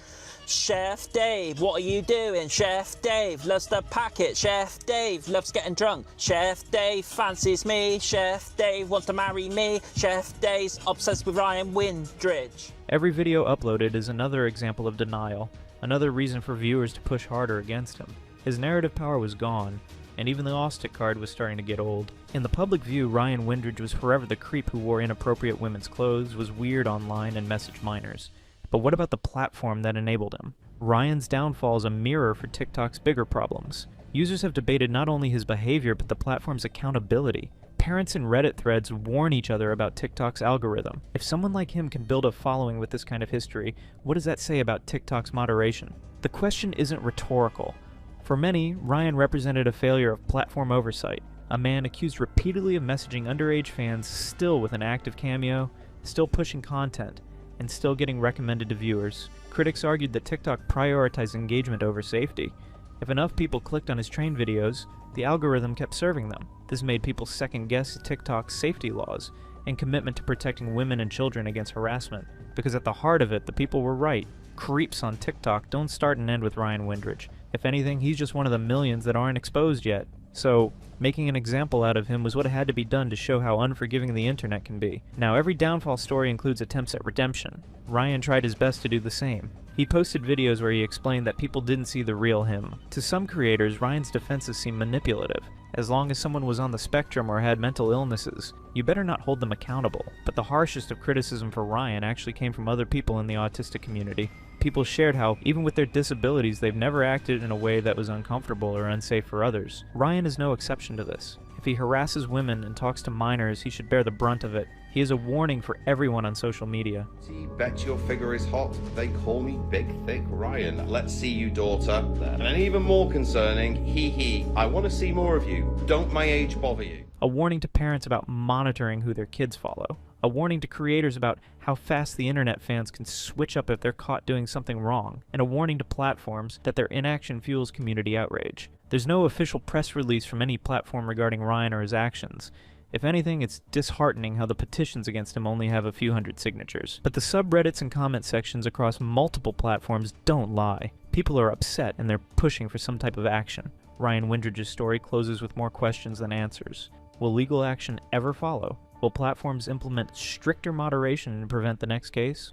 Speaker 24: Chef Dave, what are you doing? Chef Dave loves the packet. Chef Dave loves getting drunk. Chef Dave fancies me. Chef Dave wants to marry me. Chef Dave's obsessed with Ryan Windridge.
Speaker 10: Every video uploaded is another example of denial, another reason for viewers to push harder against him. His narrative power was gone, and even the Austic card was starting to get old. In the public view, Ryan Windridge was forever the creep who wore inappropriate women's clothes, was weird online, and messaged minors. But what about the platform that enabled him? Ryan's downfall is a mirror for TikTok's bigger problems. Users have debated not only his behavior, but the platform's accountability. Parents in Reddit threads warn each other about TikTok's algorithm. If someone like him can build a following with this kind of history, what does that say about TikTok's moderation? The question isn't rhetorical. For many, Ryan represented a failure of platform oversight, a man accused repeatedly of messaging underage fans still with an active cameo, still pushing content, and still getting recommended to viewers. Critics argued that TikTok prioritized engagement over safety. If enough people clicked on his train videos, the algorithm kept serving them. This made people second-guess TikTok's safety laws and commitment to protecting women and children against harassment, because at the heart of it, the people were right. Creeps on TikTok don't start and end with Ryan Windridge. If anything, he's just one of the millions that aren't exposed yet. So, making an example out of him was what had to be done to show how unforgiving the internet can be. Now, every downfall story includes attempts at redemption. Ryan tried his best to do the same. He posted videos where he explained that people didn't see the real him. To some creators, Ryan's defenses seem manipulative. As long as someone was on the spectrum or had mental illnesses, you better not hold them accountable. But the harshest of criticism for Ryan actually came from other people in the autistic community. People shared how, even with their disabilities, they've never acted in a way that was uncomfortable or unsafe for others. Ryan is no exception to this. If he harasses women and talks to minors, he should bear the brunt of it. He is a warning for everyone on social media.
Speaker 3: See, bet your figure is hot. They call me Big Thick Ryan. Let's see you, daughter. And even more concerning, hee, I want to see more of you. Don't my age bother you?
Speaker 10: A warning to parents about monitoring who their kids follow. A warning to creators about how fast the internet fans can switch up if they're caught doing something wrong. And a warning to platforms that their inaction fuels community outrage. There's no official press release from any platform regarding Ryan or his actions. If anything, it's disheartening how the petitions against him only have a few hundred signatures. But the subreddits and comment sections across multiple platforms don't lie. People are upset and they're pushing for some type of action. Ryan Windridge's story closes with more questions than answers. Will legal action ever follow? Will platforms implement stricter moderation and prevent the next case?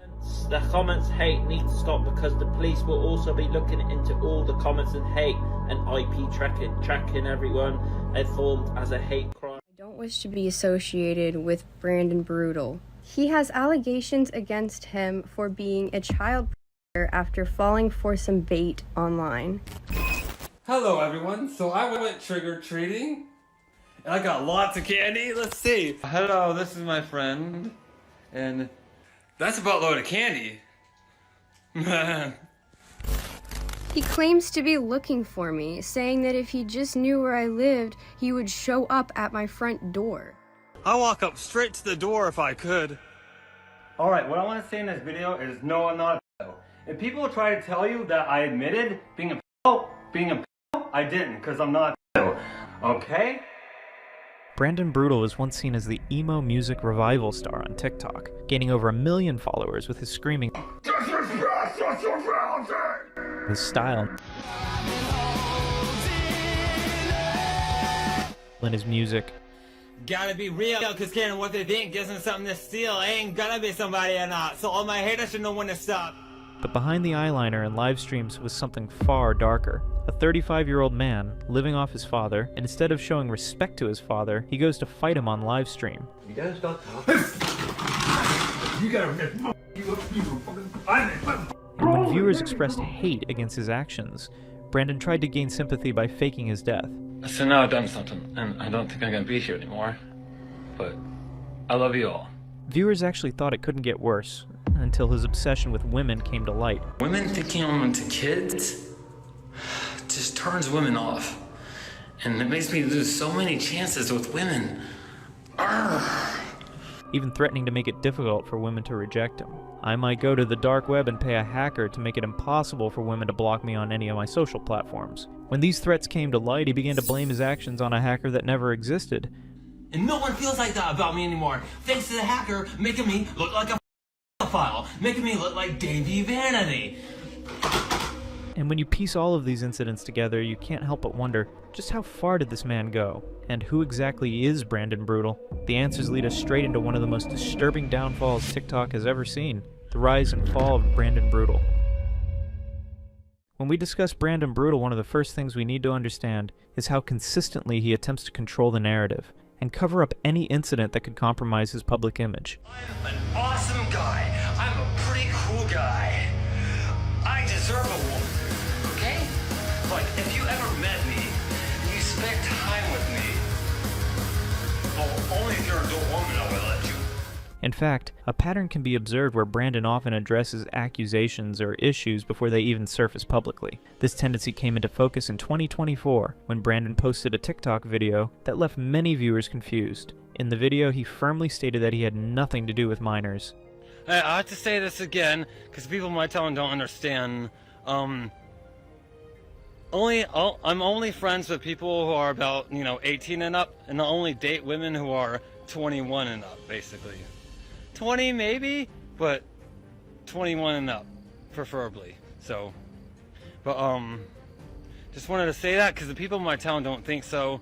Speaker 24: The comments hate need to stop, because the police will also be looking into all the comments and hate and IP tracking everyone informed as a hate crime.
Speaker 18: I don't wish to be associated with Brandon Brutal. He has allegations against him for being a child predator after falling for some bait online.
Speaker 20: Hello everyone, so I went trick-or-treating and I got lots of candy. Let's see. Hello, this is my friend, and that's a buttload of candy.
Speaker 18: He claims to be looking for me, saying that if he just knew where I lived, he would show up at my front door.
Speaker 20: I'll walk up straight to the door if I could. Alright, what I want to say in this video is no, I'm not a pedo. If people try to tell you that I admitted being a pedo, I didn't, because I'm not a pedo. Okay?
Speaker 10: Brandon Brutal was once seen as the emo music revival star on TikTok, gaining over 1 million followers with his screaming, his style, and his music.
Speaker 20: Gotta be real, cause caring what they think isn't something to steal. Ain't gonna be somebody or not. So all my haters should know when to stop.
Speaker 10: But behind the eyeliner and live streams was something far darker. A 35-year-old man living off his father, and instead of showing respect to his father, he goes to fight him on live stream.
Speaker 4: You gotta stop talking. You gotta
Speaker 10: And when viewers expressed hate against his actions, Brandon tried to gain sympathy by faking his death.
Speaker 20: So now I've done something, and I don't think I'm gonna be here anymore. But I love you all.
Speaker 10: Viewers actually thought it couldn't get worse, until his obsession with women came to light.
Speaker 20: Women thinking them to kids just turns women off. And it makes me lose so many chances with women. Arrgh.
Speaker 10: Even threatening to make it difficult for women to reject him. I might go to the dark web and pay a hacker to make it impossible for women to block me on any of my social platforms. When these threats came to light, he began to blame his actions on a hacker that never existed.
Speaker 20: And no one feels like that about me anymore. Thanks to the hacker making me look like a pedophile, making me look like Davey Vanity.
Speaker 10: And when you piece all of these incidents together, you can't help but wonder, just how far did this man go? And who exactly is Brandon Brutal? The answers lead us straight into one of the most disturbing downfalls TikTok has ever seen, the rise and fall of Brandon Brutal. When we discuss Brandon Brutal, one of the first things we need to understand is how consistently he attempts to control the narrative and cover up any incident that could compromise his public image.
Speaker 20: I'm an awesome guy. I'm a pretty cool guy. I deserve a woman, okay? Like, if you ever met me, and you spent time with me, well, only if you're an adult woman I would let you.
Speaker 10: In fact, a pattern can be observed where Brandon often addresses accusations or issues before they even surface publicly. This tendency came into focus in 2024 when Brandon posted a TikTok video that left many viewers confused. In the video, he firmly stated that he had nothing to do with minors.
Speaker 20: I have to say this again, because people in my town don't understand. I'm only friends with people who are about, 18 and up, and I only date women who are 21 and up, basically. 20 maybe, but 21 and up, preferably. So, but just wanted to say that because the people in my town don't think so.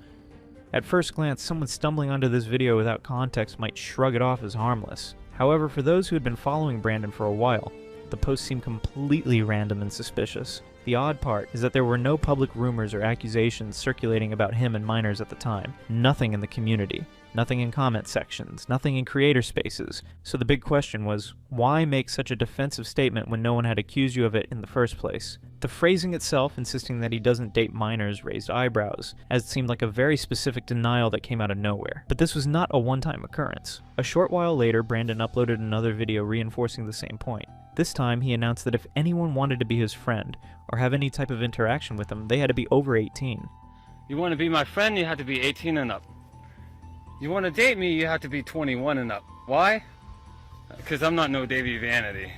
Speaker 10: At first glance, someone stumbling onto this video without context might shrug it off as harmless. However, for those who had been following Brandon for a while, the post seemed completely random and suspicious. The odd part is that there were no public rumors or accusations circulating about him and minors at the time. Nothing in the community. Nothing in comment sections. Nothing in creator spaces. So the big question was, why make such a defensive statement when no one had accused you of it in the first place? The phrasing itself, insisting that he doesn't date minors, raised eyebrows, as it seemed like a very specific denial that came out of nowhere. But this was not a one-time occurrence. A short while later, Brandon uploaded another video reinforcing the same point. This time, he announced that if anyone wanted to be his friend, or have any type of interaction with him, they had to be over 18.
Speaker 20: You want to be my friend, you have to be 18 and up. You want to date me, you have to be 21 and up. Why? Because I'm not no Davey Vanity.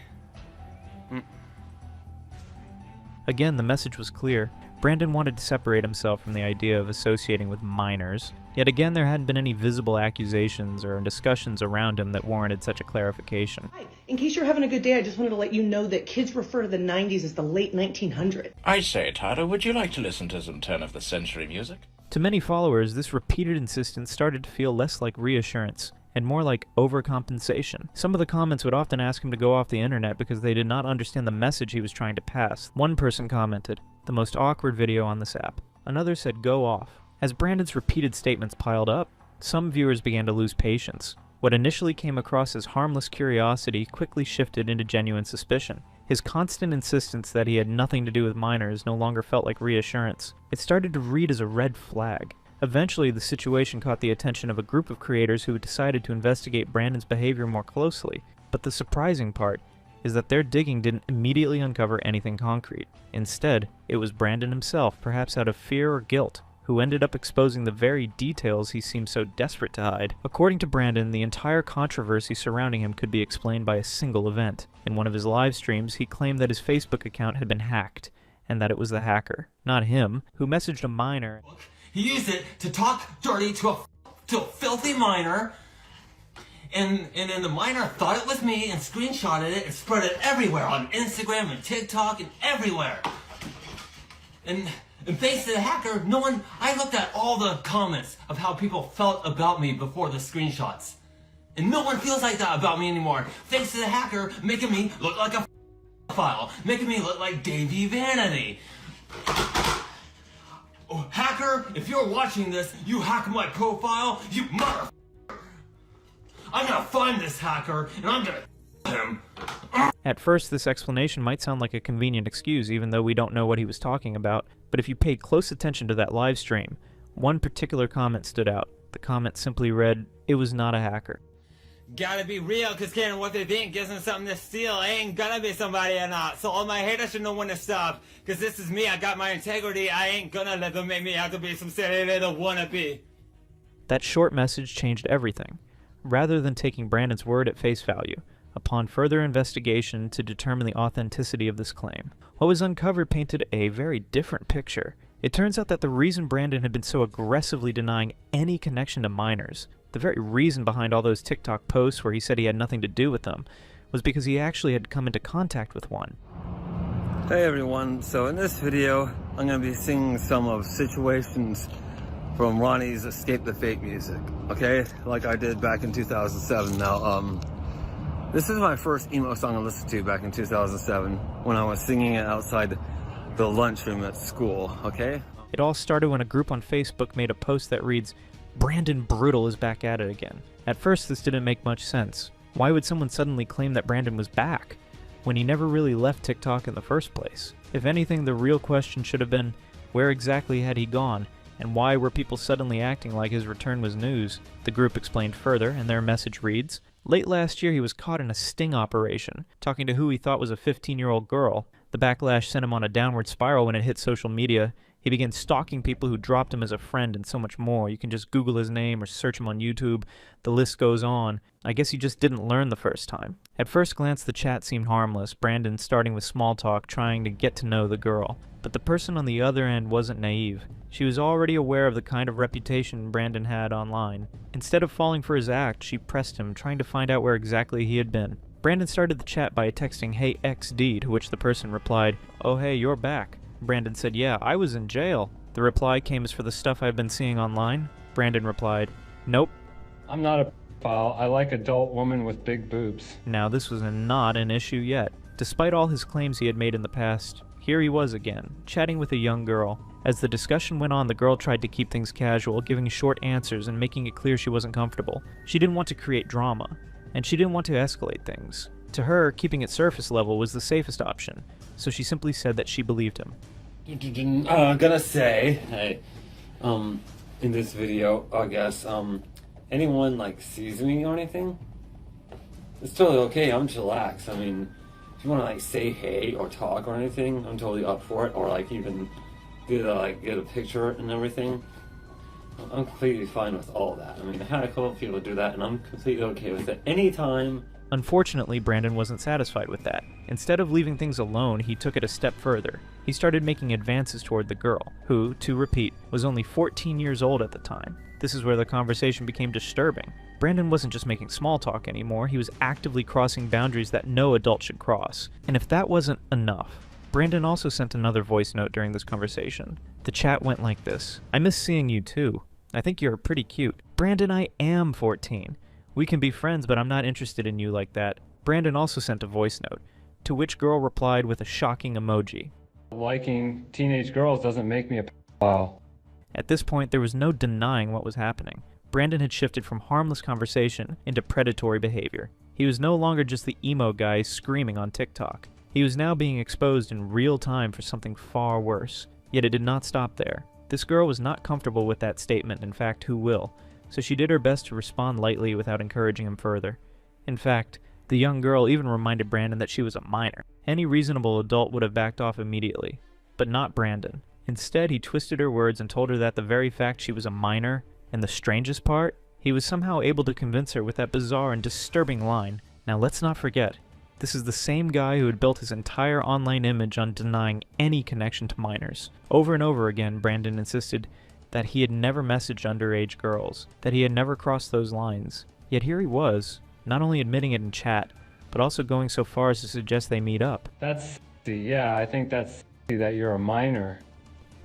Speaker 10: Again, the message was clear. Brandon wanted to separate himself from the idea of associating with minors. Yet again, there hadn't been any visible accusations or discussions around him that warranted such a clarification.
Speaker 16: Hi. In case you're having a good day, I just wanted to let you know that kids refer to the 90s as the late 1900s.
Speaker 21: I say, Tata, would you like to listen to some turn-of-the-century music?
Speaker 10: To many followers, this repeated insistence started to feel less like reassurance and more like overcompensation. Some of the comments would often ask him to go off the internet because they did not understand the message he was trying to pass. One person commented, "The most awkward video on this app." Another said, "Go off." As Brandon's repeated statements piled up, some viewers began to lose patience. What initially came across as harmless curiosity quickly shifted into genuine suspicion. His constant insistence that he had nothing to do with minors no longer felt like reassurance. It started to read as a red flag. Eventually, the situation caught the attention of a group of creators who decided to investigate Brandon's behavior more closely. But the surprising part is that their digging didn't immediately uncover anything concrete. Instead, it was Brandon himself, perhaps out of fear or guilt, who ended up exposing the very details he seemed so desperate to hide. According to Brandon, the entire controversy surrounding him could be explained by a single event. In one of his live streams, he claimed that his Facebook account had been hacked, and that it was the hacker, not him, who messaged a minor.
Speaker 20: He used it to talk dirty to a filthy minor, and then the minor thought it was me and screenshotted it and spread it everywhere on Instagram and TikTok and everywhere. And
Speaker 5: And thanks to the hacker, I looked at all the comments of how people felt about me before the screenshots. And no one feels like that about me anymore. Thanks to the hacker making me look like a file, making me look like Davey Vanity. Oh, hacker, if you're watching this, you hack my profile, you mother. I'm gonna find this hacker, and I'm gonna him.
Speaker 10: At first, this explanation might sound like a convenient excuse, even though we don't know what he was talking about, but if you paid close attention to that live stream, one particular comment stood out. The comment simply read, "It was not a hacker."
Speaker 5: Gotta be real, cause Karen, what they think gives them something to steal. I ain't gonna be somebody or not. So all my haters should know when to stop. Cause this is me, I got my integrity. I ain't gonna let them make me out to be some silly little wannabe.
Speaker 10: That short message changed everything. Rather than taking Brandon's word at face value, upon further investigation to determine the authenticity of this claim, what was uncovered painted a very different picture. It turns out that the reason Brandon had been so aggressively denying any connection to minors, the very reason behind all those TikTok posts where he said he had nothing to do with them, was because he actually had come into contact with one.
Speaker 15: Hey everyone, so in this video, I'm going to be singing some of Situations from Ronnie's Escape the Fake music, okay? Like I did back in 2007. Now, this is my first emo song I listened to back in 2007 when I was singing it outside the lunchroom at school, okay?
Speaker 10: It all started when a group on Facebook made a post that reads, "Brandon Brutal is back at it again." At first, this didn't make much sense. Why would someone suddenly claim that Brandon was back when he never really left TikTok in the first place? If anything, the real question should have been, where exactly had he gone, and why were people suddenly acting like his return was news? The group explained further, and their message reads, "Late last year he was caught in a sting operation, talking to who he thought was a 15-year-old girl. The backlash sent him on a downward spiral when it hit social media. He began stalking people who dropped him as a friend and so much more. You can just Google his name or search him on YouTube. The list goes on. I guess he just didn't learn the first time." At first glance, the chat seemed harmless, Brandon starting with small talk, trying to get to know the girl. But the person on the other end wasn't naive. She was already aware of the kind of reputation Brandon had online. Instead of falling for his act, she pressed him, trying to find out where exactly he had been. Brandon started the chat by texting, "Hey XD," to which the person replied, "Oh hey, you're back." Brandon said, "Yeah, I was in jail." The reply came as for the stuff I've been seeing online. Brandon replied, "Nope.
Speaker 22: I'm not a pedophile. I like adult women with big boobs."
Speaker 10: Now this was not an issue yet. Despite all his claims he had made in the past, here he was again, chatting with a young girl. As the discussion went on, the girl tried to keep things casual, giving short answers and making it clear she wasn't comfortable. She didn't want to create drama, and she didn't want to escalate things. To her, keeping it surface level was the safest option, so she simply said that she believed him.
Speaker 22: I'm gonna say, hey, in this video, I guess, anyone, like, sees me or anything, it's totally okay, I'm chillax. I mean, if you wanna, like, say hey or talk or anything, I'm totally up for it, or, like, even get a picture and everything. I'm completely fine with all that. I mean, I had a couple of people do that, and I'm completely okay with it anytime.
Speaker 10: Unfortunately, Brandon wasn't satisfied with that. Instead of leaving things alone, he took it a step further. He started making advances toward the girl, who, to repeat, was only 14 years old at the time. This is where the conversation became disturbing. Brandon wasn't just making small talk anymore, he was actively crossing boundaries that no adult should cross. And if that wasn't enough, Brandon also sent another voice note during this conversation. The chat went like this: "I miss seeing you too. I think you're pretty cute. Brandon, I am 14. We can be friends, but I'm not interested in you like that." Brandon also sent a voice note, to which girl replied with a shocking emoji.
Speaker 22: Liking teenage girls doesn't make me a pedophile.
Speaker 10: At this point, there was no denying what was happening. Brandon had shifted from harmless conversation into predatory behavior. He was no longer just the emo guy screaming on TikTok. He was now being exposed in real time for something far worse. Yet it did not stop there. This girl was not comfortable with that statement, in fact, who will? So she did her best to respond lightly without encouraging him further. In fact, the young girl even reminded Brandon that she was a minor. Any reasonable adult would have backed off immediately, but not Brandon. Instead, he twisted her words and told her that the very fact she was a minor, and the strangest part, he was somehow able to convince her with that bizarre and disturbing line. Now let's not forget, this is the same guy who had built his entire online image on denying any connection to minors. Over and over again, Brandon insisted that he had never messaged underage girls, that he had never crossed those lines. Yet here he was, not only admitting it in chat, but also going so far as to suggest they meet up.
Speaker 22: That's, yeah, I think that's that you're a minor.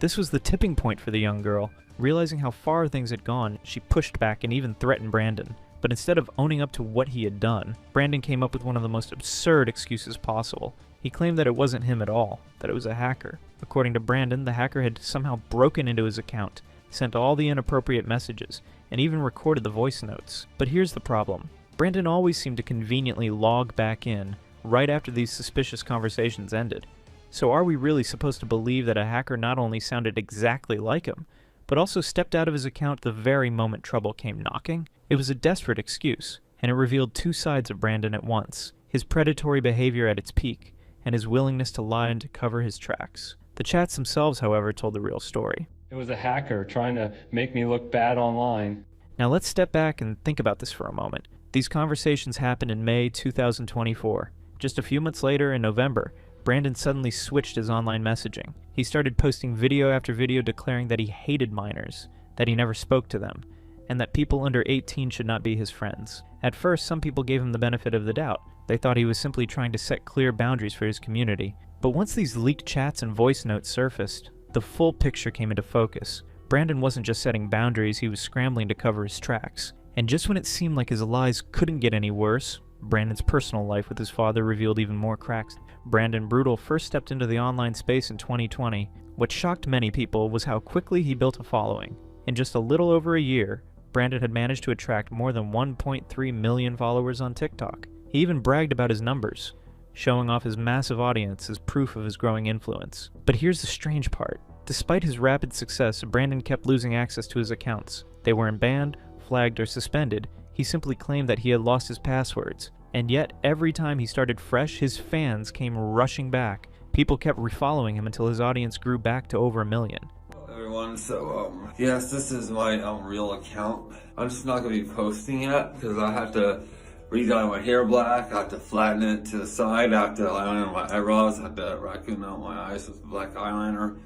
Speaker 10: This was the tipping point for the young girl. Realizing how far things had gone, she pushed back and even threatened Brandon. But instead of owning up to what he had done, Brandon came up with one of the most absurd excuses possible. He claimed that it wasn't him at all, that it was a hacker. According to Brandon, the hacker had somehow broken into his account, sent all the inappropriate messages, and even recorded the voice notes. But here's the problem. Brandon always seemed to conveniently log back in right after these suspicious conversations ended. So are we really supposed to believe that a hacker not only sounded exactly like him, but also stepped out of his account the very moment trouble came knocking? It was a desperate excuse, and it revealed two sides of Brandon at once: his predatory behavior at its peak, and his willingness to lie and to cover his tracks. The chats themselves, however, told the real story.
Speaker 22: It was a hacker trying to make me look bad online.
Speaker 10: Now let's step back and think about this for a moment. These conversations happened in May 2024. Just a few months later, in November, Brandon suddenly switched his online messaging. He started posting video after video declaring that he hated minors, that he never spoke to them, and that people under 18 should not be his friends. At first, some people gave him the benefit of the doubt. They thought he was simply trying to set clear boundaries for his community. But once these leaked chats and voice notes surfaced, the full picture came into focus. Brandon wasn't just setting boundaries, he was scrambling to cover his tracks. And just when it seemed like his lies couldn't get any worse, Brandon's personal life with his father revealed even more cracks. Brandon Brutal first stepped into the online space in 2020. What shocked many people was how quickly he built a following. In just a little over a year, Brandon had managed to attract more than 1.3 million followers on TikTok. He even bragged about his numbers, showing off his massive audience as proof of his growing influence. But here's the strange part. Despite his rapid success, Brandon kept losing access to his accounts. They weren't banned, flagged, or suspended. He simply claimed that he had lost his passwords. And yet, every time he started fresh, his fans came rushing back. People kept refollowing him until his audience grew back to over 1 million.
Speaker 22: Everyone, so yes, this is my real account. I'm just not gonna be posting yet because I have to re-dye my hair black, I have to flatten it to the side, I have to eyeliner my eyebrows, I have to raccoon out my eyes with black eyeliner.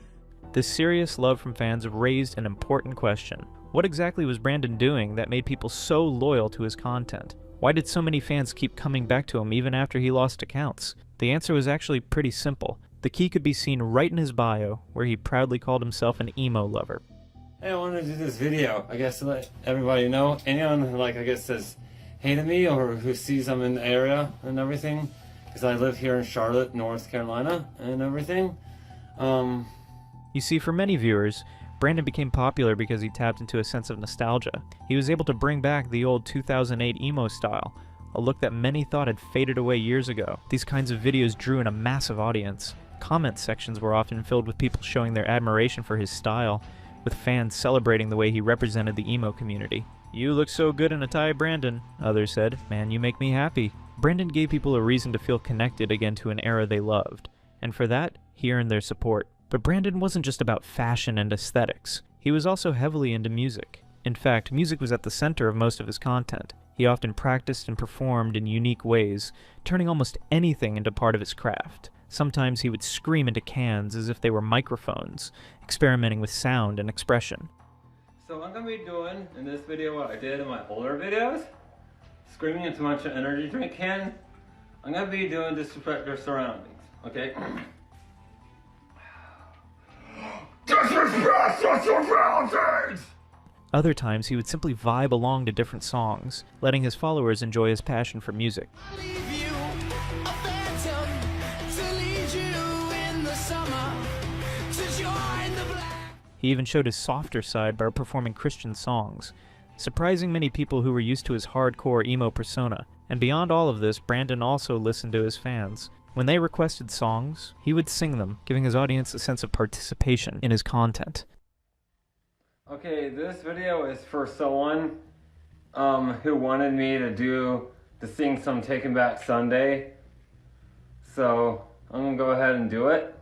Speaker 10: This serious love from fans raised an important question. What exactly was Brandon doing that made people so loyal to his content? Why did so many fans keep coming back to him even after he lost accounts? The answer was actually pretty simple. The key could be seen right in his bio, where he proudly called himself an emo lover.
Speaker 22: Hey, I wanted to do this video, I guess, to let everybody know. Anyone who, I guess, says hey to me or who sees I'm in the area and everything, because I live here in Charlotte, North Carolina, and everything.
Speaker 10: You see, for many viewers, Brandon became popular because he tapped into a sense of nostalgia. He was able to bring back the old 2008 emo style, a look that many thought had faded away years ago. These kinds of videos drew in a massive audience. Comment sections were often filled with people showing their admiration for his style, with fans celebrating the way he represented the emo community. "You look so good in a tie, Brandon," others said. "Man, you make me happy." Brandon gave people a reason to feel connected again to an era they loved, and for that, he earned their support. But Brandon wasn't just about fashion and aesthetics. He was also heavily into music. In fact, music was at the center of most of his content. He often practiced and performed in unique ways, turning almost anything into part of his craft. Sometimes he would scream into cans as if they were microphones, experimenting with sound and expression.
Speaker 22: So I'm gonna be doing in this video what I did in my older videos, screaming into a bunch of energy drink can. I'm gonna be doing disrespect your surroundings, okay? Disrespect your surroundings!
Speaker 10: Other times he would simply vibe along to different songs, letting his followers enjoy his passion for music. He even showed his softer side by performing Christian songs, surprising many people who were used to his hardcore emo persona. And beyond all of this, Brandon also listened to his fans. When they requested songs, he would sing them, giving his audience a sense of participation in his content.
Speaker 22: Okay, this video is for someone who wanted me to sing some Taking Back Sunday. So I'm gonna go ahead and do it.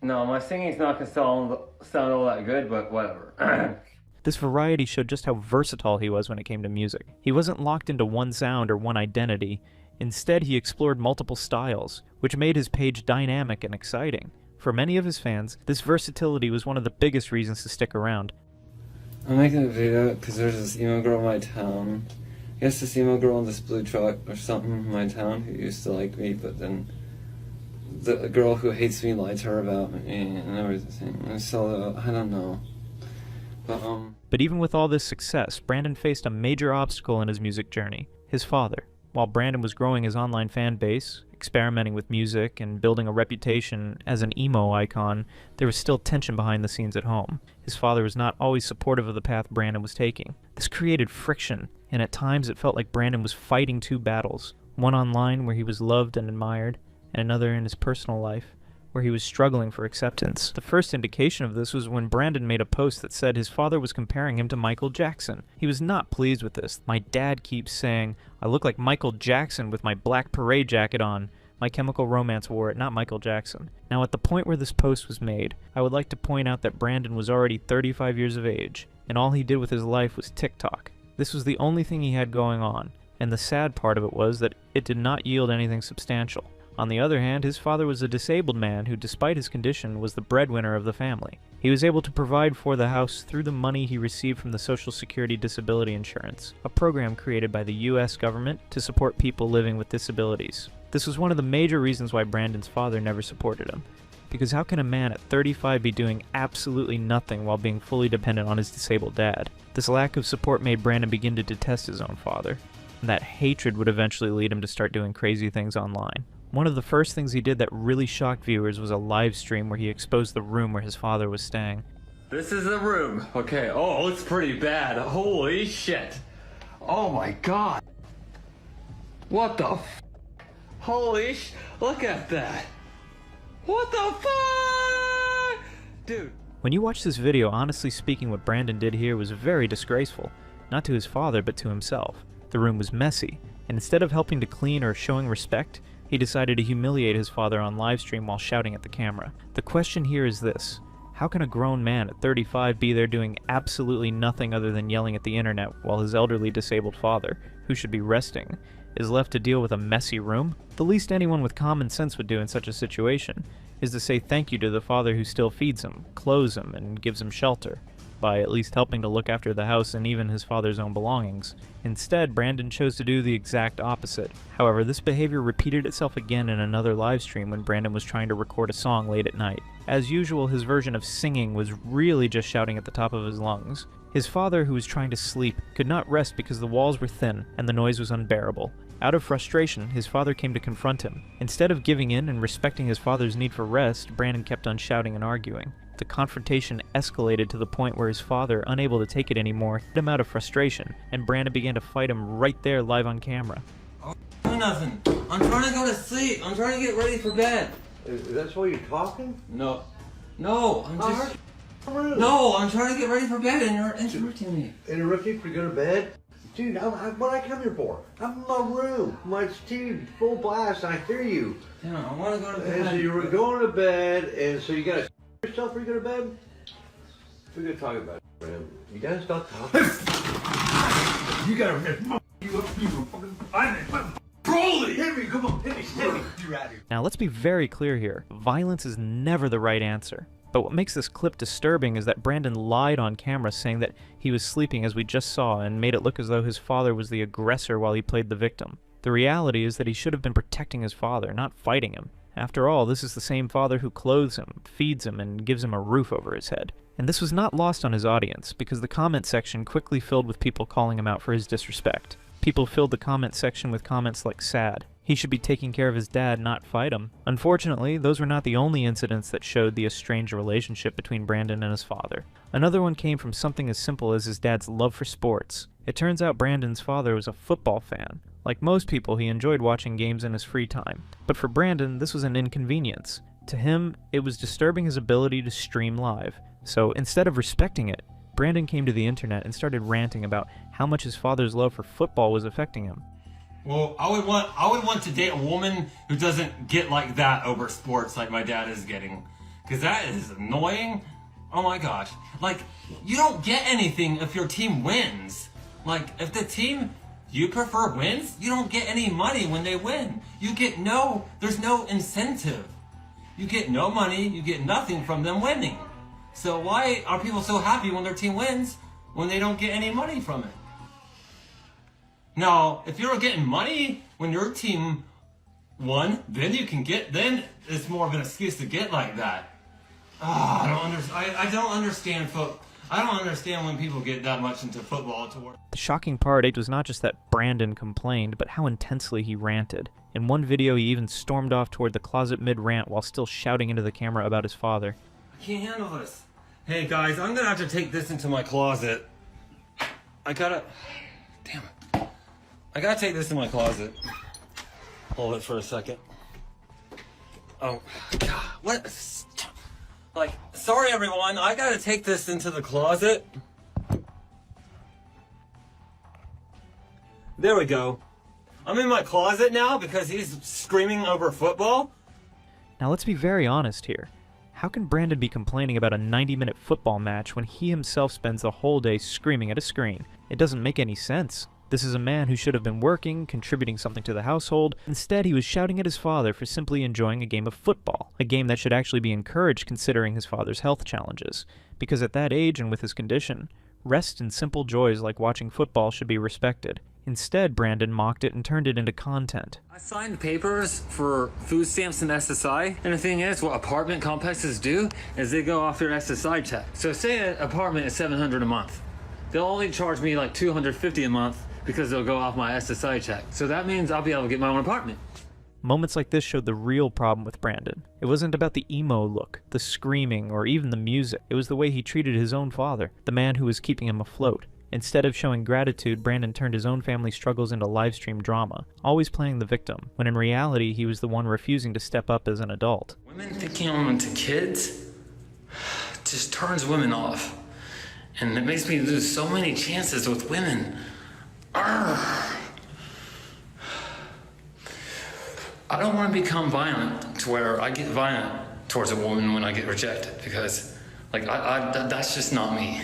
Speaker 22: No, my singing's not gonna sound all that good, but whatever.
Speaker 10: This variety showed just how versatile he was when it came to music. He wasn't locked into one sound or one identity. Instead, he explored multiple styles, which made his page dynamic and exciting. For many of his fans, this versatility was one of the biggest reasons to stick around.
Speaker 22: I'm making a video because there's this emo girl in my town. I guess this emo girl in this blue truck or something in my town who used to like me, but then the girl who hates me lied to her about me and everything. So, I don't know.
Speaker 10: But even with all this success, Brandon faced a major obstacle in his music journey: his father. While Brandon was growing his online fan base, experimenting with music, and building a reputation as an emo icon, there was still tension behind the scenes at home. His father was not always supportive of the path Brandon was taking. This created friction, and at times it felt like Brandon was fighting two battles: one online where he was loved and admired, and another in his personal life where he was struggling for acceptance. The first indication of this was when Brandon made a post that said his father was comparing him to Michael Jackson. He was not pleased with this. "My dad keeps saying I look like Michael Jackson with my black parade jacket on. My Chemical Romance wore it, not Michael Jackson." Now, at the point where this post was made, I would like to point out that Brandon was already 35 years of age, and all he did with his life was TikTok. This was the only thing he had going on, and the sad part of it was that it did not yield anything substantial. On the other hand, his father was a disabled man who, despite his condition, was the breadwinner of the family. He was able to provide for the house through the money he received from the Social Security Disability Insurance, a program created by the U.S. government to support people living with disabilities. This was one of the major reasons why Brandon's father never supported him. Because how can a man at 35 be doing absolutely nothing while being fully dependent on his disabled dad? This lack of support made Brandon begin to detest his own father, and that hatred would eventually lead him to start doing crazy things online. One of the first things he did that really shocked viewers was a live stream where he exposed the room where his father was staying.
Speaker 22: This is the room. Okay, oh, it's pretty bad. Holy shit. Oh my god. What the f? Holy sh... Look at that. What the fuck? Dude.
Speaker 10: When you watch this video, honestly speaking, what Brandon did here was very disgraceful. Not to his father, but to himself. The room was messy, and instead of helping to clean or showing respect, he decided to humiliate his father on livestream while shouting at the camera. The question here is this: how can a grown man at 35 be there doing absolutely nothing other than yelling at the internet while his elderly disabled father, who should be resting, is left to deal with a messy room? The least anyone with common sense would do in such a situation is to say thank you to the father who still feeds him, clothes him, and gives him shelter, by at least helping to look after the house and even his father's own belongings. Instead, Brandon chose to do the exact opposite. However, this behavior repeated itself again in another live stream when Brandon was trying to record a song late at night. As usual, his version of singing was really just shouting at the top of his lungs. His father, who was trying to sleep, could not rest because the walls were thin and the noise was unbearable. Out of frustration, his father came to confront him. Instead of giving in and respecting his father's need for rest, Brandon kept on shouting and arguing. The confrontation escalated to the point where his father, unable to take it anymore, hit him out of frustration, and Brandon began to fight him right there live on camera.
Speaker 5: Do nothing. I'm trying to go to sleep. I'm trying to get ready for bed.
Speaker 4: That's why you're talking?
Speaker 5: No. No, I'm just... No, I'm trying to get ready for bed and you're interrupting me.
Speaker 4: Interrupting for you to go to bed? Dude, what I come here for? I'm in my room. My TV full blast. I hear you.
Speaker 5: Yeah, I want to go to bed.
Speaker 4: And so you were going to bed, and so you got to yourself before you go to bed? We're going to talk about it, man. You got to stop talking. You got to... You fucking... Broly! Hit me, come on, hit me. You're out of here.
Speaker 10: Now let's be very clear here. Violence is never the right answer. But what makes this clip disturbing is that Brandon lied on camera saying that he was sleeping, as we just saw, and made it look as though his father was the aggressor while he played the victim. The reality is that he should have been protecting his father, not fighting him. After all, this is the same father who clothes him, feeds him, and gives him a roof over his head. And this was not lost on his audience, because the comment section quickly filled with people calling him out for his disrespect. People filled the comment section with comments like sad. He should be taking care of his dad, not fight him. Unfortunately, those were not the only incidents that showed the estranged relationship between Brandon and his father. Another one came from something as simple as his dad's love for sports. It turns out Brandon's father was a football fan. Like most people, he enjoyed watching games in his free time. But for Brandon, this was an inconvenience. To him, it was disturbing his ability to stream live. So instead of respecting it, Brandon came to the internet and started ranting about how much his father's love for football was affecting him.
Speaker 5: Well, I would want to date a woman who doesn't get like that over sports like my dad is getting. Because that is annoying. Oh my gosh. Like, you don't get anything if your team wins. Like, if the team you prefer wins, you don't get any money when they win. You get there's no incentive. You get no money, you get nothing from them winning. So why are people so happy when their team wins when they don't get any money from it? Now, if you're getting money when your team one, then it's more of an excuse to get like that. I don't understand football. I don't understand when people get that much into football to work.
Speaker 10: The shocking part was not just that Brandon complained, but how intensely he ranted. In one video, he even stormed off toward the closet mid-rant while still shouting into the camera about his father.
Speaker 5: I can't handle this. Hey guys, I'm gonna have to take this into my closet. I gotta take this in my closet. Hold it for a second. Oh, God, what? Like, sorry everyone, I gotta take this into the closet. There we go. I'm in my closet now because he's screaming over football.
Speaker 10: Now let's be very honest here. How can Brandon be complaining about a 90-minute football match when he himself spends the whole day screaming at a screen? It doesn't make any sense. This is a man who should have been working, contributing something to the household. Instead, he was shouting at his father for simply enjoying a game of football, a game that should actually be encouraged considering his father's health challenges. Because at that age and with his condition, rest and simple joys like watching football should be respected. Instead, Brandon mocked it and turned it into content.
Speaker 5: I signed papers for food stamps and SSI, and the thing is, what apartment complexes do is they go off their SSI check. So say an apartment is $700 a month. They'll only charge me like $250 a month because they'll go off my SSI check. So that means I'll be able to get my own apartment.
Speaker 10: Moments like this showed the real problem with Brandon. It wasn't about the emo look, the screaming, or even the music. It was the way he treated his own father, the man who was keeping him afloat. Instead of showing gratitude, Brandon turned his own family struggles into livestream drama, always playing the victim, when in reality he was the one refusing to step up as an adult.
Speaker 5: Women thinking I'm into kids just turns women off. And it makes me lose so many chances with women. I don't want to become violent to where I get violent towards a woman when I get rejected, because like that's just not me.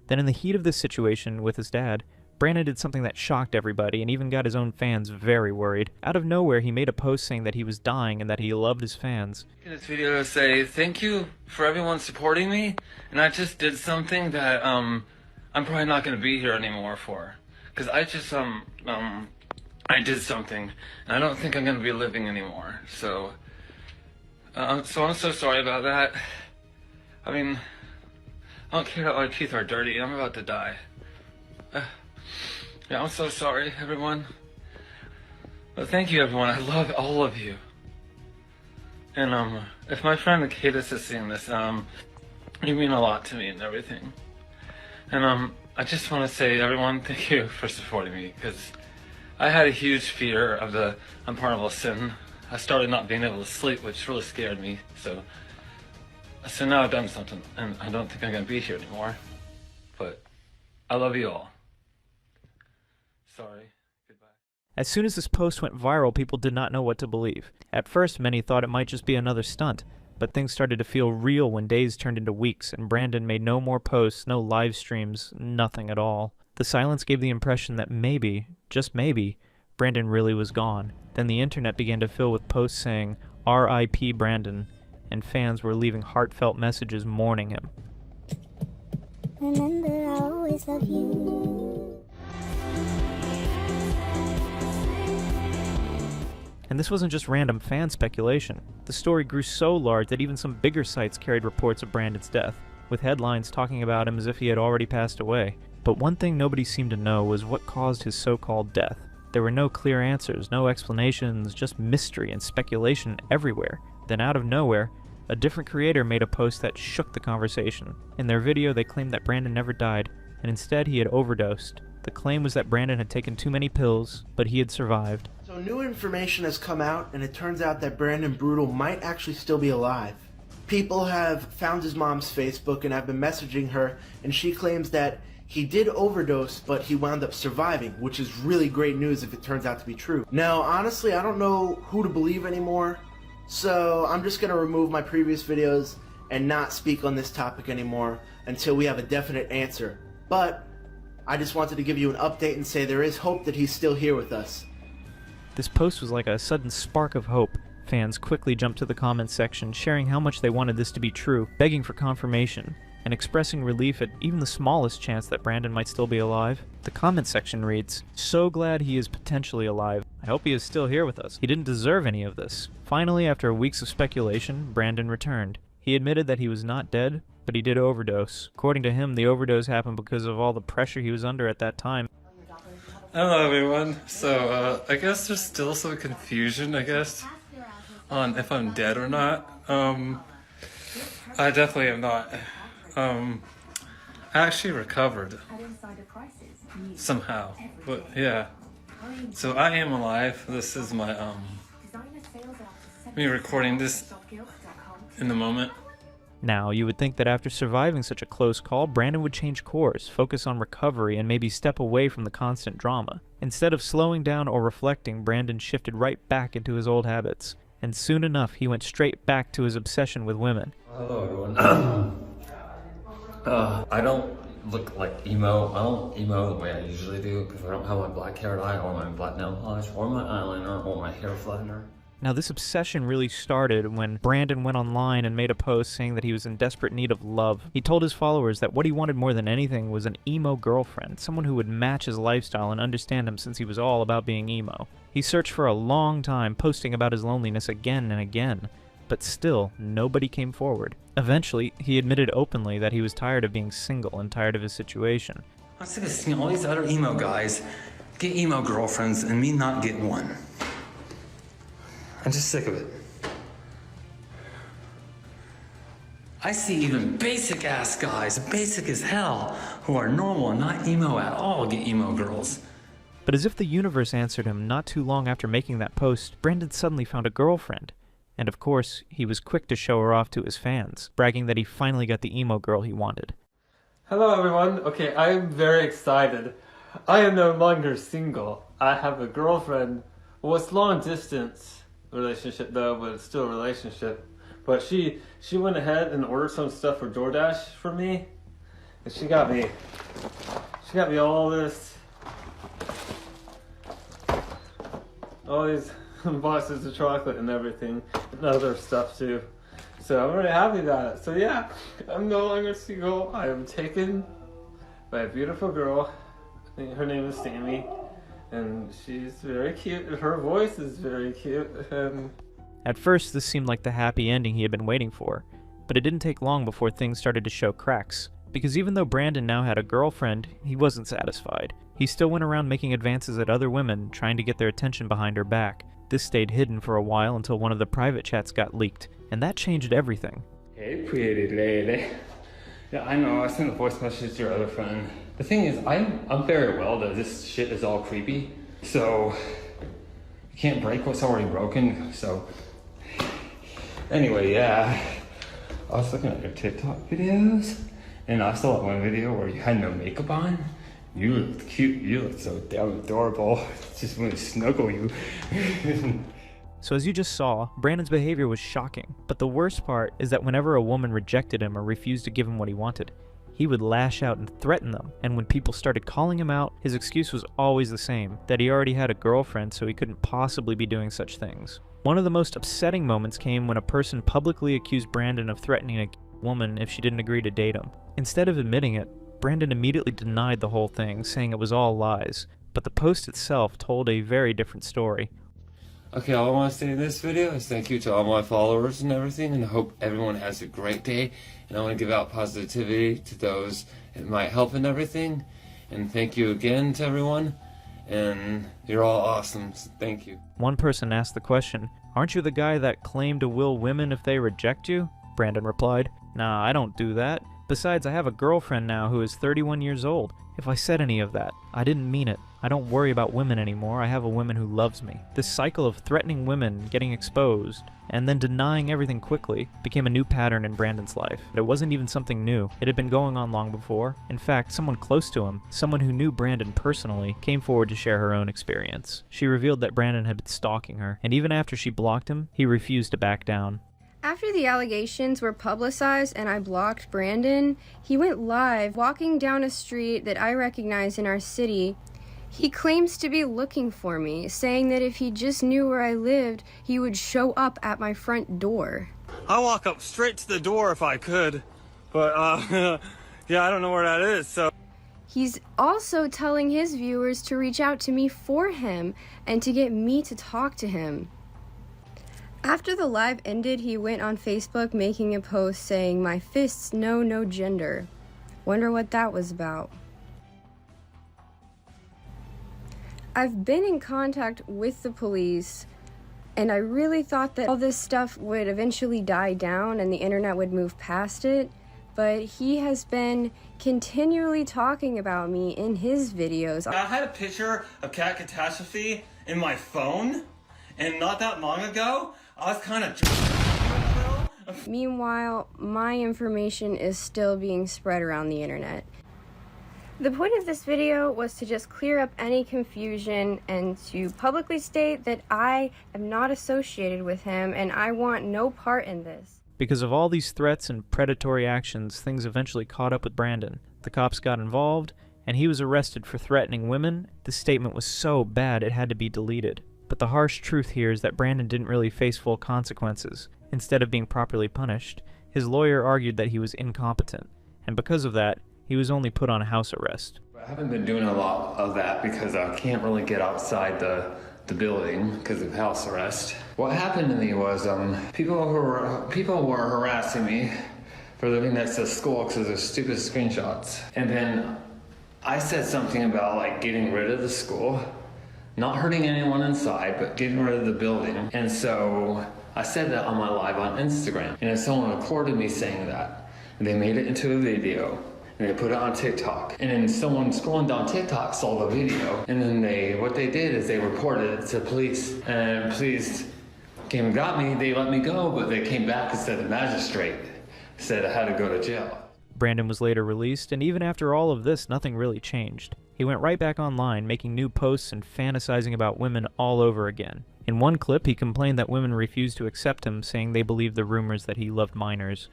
Speaker 10: Then in the heat of this situation with his dad, Brandon did something that shocked everybody and even got his own fans very worried. Out of nowhere, he made a post saying that he was dying and that he loved his fans.
Speaker 5: In this video to say thank you for everyone supporting me, and I just did something that I'm probably not going to be here anymore for, because I just I did something and I don't think I'm going to be living anymore. So I'm so sorry about that. I mean, I don't care that my teeth are dirty. I'm about to die. Yeah, I'm so sorry, everyone. But thank you, everyone. I love all of you. And if my friend Cadis is seeing this, you mean a lot to me and everything. And I just want to say, everyone, thank you for supporting me, because I had a huge fear of the unpardonable sin. I started not being able to sleep, which really scared me. So now I've done something, and I don't think I'm going to be here anymore. But I love you all. Sorry. Goodbye.
Speaker 10: As soon as this post went viral, people did not know what to believe. At first, many thought it might just be another stunt, but things started to feel real when days turned into weeks, and Brandon made no more posts, no live streams, nothing at all. The silence gave the impression that maybe, just maybe, Brandon really was gone. Then the internet began to fill with posts saying, R.I.P. Brandon, and fans were leaving heartfelt messages mourning him.
Speaker 17: Remember, I always love you.
Speaker 10: And this wasn't just random fan speculation. The story grew so large that even some bigger sites carried reports of Brandon's death, with headlines talking about him as if he had already passed away. But one thing nobody seemed to know was what caused his so-called death. There were no clear answers, no explanations, just mystery and speculation everywhere. Then out of nowhere, a different creator made a post that shook the conversation. In their video, they claimed that Brandon never died, and instead he had overdosed. The claim was that Brandon had taken too many pills, but he had survived.
Speaker 6: So new information has come out, and it turns out that Brandon Brutal might actually still be alive. People have found his mom's Facebook and have been messaging her, and she claims that he did overdose, but he wound up surviving, which is really great news if it turns out to be true. Now, honestly, I don't know who to believe anymore, so I'm just going to remove my previous videos and not speak on this topic anymore until we have a definite answer. But I just wanted to give you an update and say there is hope that he's still here with us.
Speaker 10: This post was like a sudden spark of hope. Fans quickly jumped to the comments section, sharing how much they wanted this to be true, begging for confirmation, and expressing relief at even the smallest chance that Brandon might still be alive. The comment section reads, "So glad he is potentially alive. I hope he is still here with us. He didn't deserve any of this. Finally, after weeks of speculation, Brandon returned. He admitted that he was not dead, but he did overdose. According to him, the overdose happened because of all the pressure he was under at that time.
Speaker 8: Hello everyone. So I guess there's still some confusion, I guess, on if I'm dead or not. I definitely am not. I actually recovered somehow, but yeah. So I am alive. This is my me recording this in the moment.
Speaker 10: Now, you would think that after surviving such a close call, Brandon would change course, focus on recovery, and maybe step away from the constant drama. Instead of slowing down or reflecting, Brandon shifted right back into his old habits. And soon enough, he went straight back to his obsession with women.
Speaker 22: Hello everyone. I don't look like emo. I don't emo the way I usually do because I don't have my black hair dye or my black nail polish or my eyeliner or my hair flattener.
Speaker 10: Now, this obsession really started when Brandon went online and made a post saying that he was in desperate need of love. He told his followers that what he wanted more than anything was an emo girlfriend, someone who would match his lifestyle and understand him since he was all about being emo. He searched for a long time, posting about his loneliness again and again, but still, nobody came forward. Eventually, he admitted openly that he was tired of being single and tired of his situation.
Speaker 8: I'm sick of seeing all these other emo guys get emo girlfriends and me not get one. I'm just sick of it. I see even basic ass guys, basic as hell, who are normal and not emo at all get emo girls.
Speaker 10: But as if the universe answered him not too long after making that post, Brandon suddenly found a girlfriend. And of course, he was quick to show her off to his fans, bragging that he finally got the emo girl he wanted.
Speaker 8: Hello everyone. Okay, I am very excited. I am no longer single. I have a girlfriend. Well, it's long distance relationship though, but it's still a relationship. But she went ahead and ordered some stuff for DoorDash for me, and she got me all these boxes of chocolate and everything, and other stuff too. So I'm really happy about it. So yeah, I'm no longer single. I am taken by a beautiful girl. I think her name is Sammy. And she's very cute. Her voice is very cute.
Speaker 10: At first, this seemed like the happy ending he had been waiting for, but it didn't take long before things started to show cracks. Because even though Brandon now had a girlfriend, he wasn't satisfied. He still went around making advances at other women, trying to get their attention behind her back. This stayed hidden for a while until one of the private chats got leaked, and that changed everything.
Speaker 8: Hey, pretty lady. Yeah, I know. I sent a voice message to your other friend. The thing is, I'm very well that this shit is all creepy, so you can't break what's already broken. So anyway, yeah, I was looking at your TikTok videos, and I saw one video where you had no makeup on. You looked cute. You looked so damn adorable. Just want to snuggle you.
Speaker 10: So as you just saw, Brandon's behavior was shocking. But the worst part is that whenever a woman rejected him or refused to give him what he wanted, he would lash out and threaten them. And when people started calling him out, his excuse was always the same, that he already had a girlfriend so he couldn't possibly be doing such things. One of the most upsetting moments came when a person publicly accused Brandon of threatening a woman if she didn't agree to date him. Instead of admitting it, Brandon immediately denied the whole thing, saying it was all lies. But the post itself told a very different story.
Speaker 22: Okay, all I want to say in this video is thank you to all my followers and everything, and I hope everyone has a great day. And I want to give out positivity to those it might help and everything. And thank you again to everyone. And you're all awesome, so thank you.
Speaker 10: One person asked the question, "Aren't you the guy that claimed to will women if they reject you?" Brandon replied, "Nah, I don't do that. Besides, I have a girlfriend now who is 31 years old. If I said any of that, I didn't mean it. I don't worry about women anymore. I have a woman who loves me." This cycle of threatening women, getting exposed, and then denying everything quickly became a new pattern in Brandon's life. But it wasn't even something new. It had been going on long before. In fact, someone close to him, someone who knew Brandon personally, came forward to share her own experience. She revealed that Brandon had been stalking her, and even after she blocked him, he refused to back down.
Speaker 18: After the allegations were publicized and I blocked Brandon, he went live walking down a street that I recognize in our city. He claims to be looking for me, saying that if he just knew where I lived, he would show up at my front door.
Speaker 20: I walk up straight to the door if I could, but yeah, I don't know where that is, so.
Speaker 18: He's also telling his viewers to reach out to me for him and to get me to talk to him. After the live ended, he went on Facebook making a post saying, "My fists know no gender." Wonder what that was about. I've been in contact with the police, and I really thought that all this stuff would eventually die down and the internet would move past it, but he has been continually talking about me in his videos.
Speaker 20: I had a picture of Cat Catastrophe in my phone, and not that long ago, I was kind of...
Speaker 18: Meanwhile, my information is still being spread around the internet. The point of this video was to just clear up any confusion and to publicly state that I am not associated with him and I want no part in this.
Speaker 10: Because of all these threats and predatory actions, things eventually caught up with Brandon. The cops got involved, and he was arrested for threatening women. The statement was so bad it had to be deleted. But the harsh truth here is that Brandon didn't really face full consequences. Instead of being properly punished, his lawyer argued that he was incompetent, and because of that, he was only put on house arrest.
Speaker 22: I haven't been doing a lot of that because I can't really get outside the building because of house arrest. What happened to me was people were harassing me for living next to the school because of the stupid screenshots. And then I said something about like getting rid of the school, not hurting anyone inside, but getting rid of the building. And so I said that on my live on Instagram. And then someone recorded me saying that. And they made it into a video. And they put it on TikTok. And then someone scrolling down TikTok saw the video. And then what they did is they reported it to police. And police came and got me. They let me go, but they came back and said the magistrate said I had to go to jail.
Speaker 10: Brandon was later released, and even after all of this, nothing really changed. He went right back online, making new posts and fantasizing about women all over again. In one clip, he complained that women refused to accept him, saying they believed the rumors that he loved minors.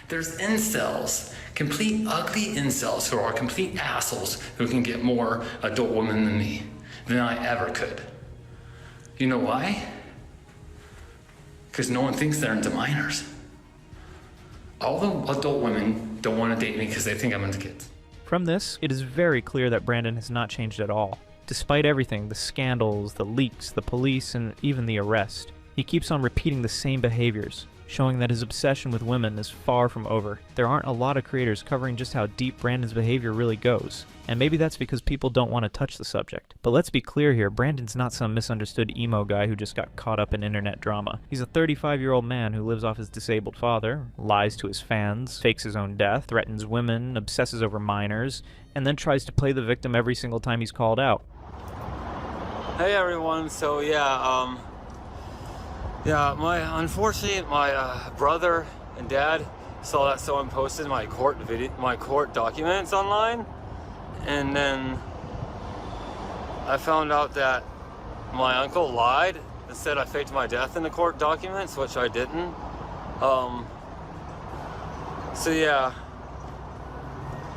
Speaker 22: There's incels, complete ugly incels who are complete assholes who can get more adult women than me, than I ever could. You know why? Because no one thinks they're into minors. All the adult women don't want to date me because they think I'm into kids.
Speaker 10: From this, it is very clear that Brandon has not changed at all. Despite everything, the scandals, the leaks, the police, and even the arrest, he keeps on repeating the same behaviors, showing that his obsession with women is far from over. There aren't a lot of creators covering just how deep Brandon's behavior really goes, and maybe that's because people don't want to touch the subject. But let's be clear here, Brandon's not some misunderstood emo guy who just got caught up in internet drama. He's a 35-year-old man who lives off his disabled father, lies to his fans, fakes his own death, threatens women, obsesses over minors, and then tries to play the victim every single time he's called out.
Speaker 15: Hey everyone, so unfortunately, my brother and dad saw that someone posted my court documents online, and then I found out that my uncle lied and said I faked my death in the court documents, which I didn't.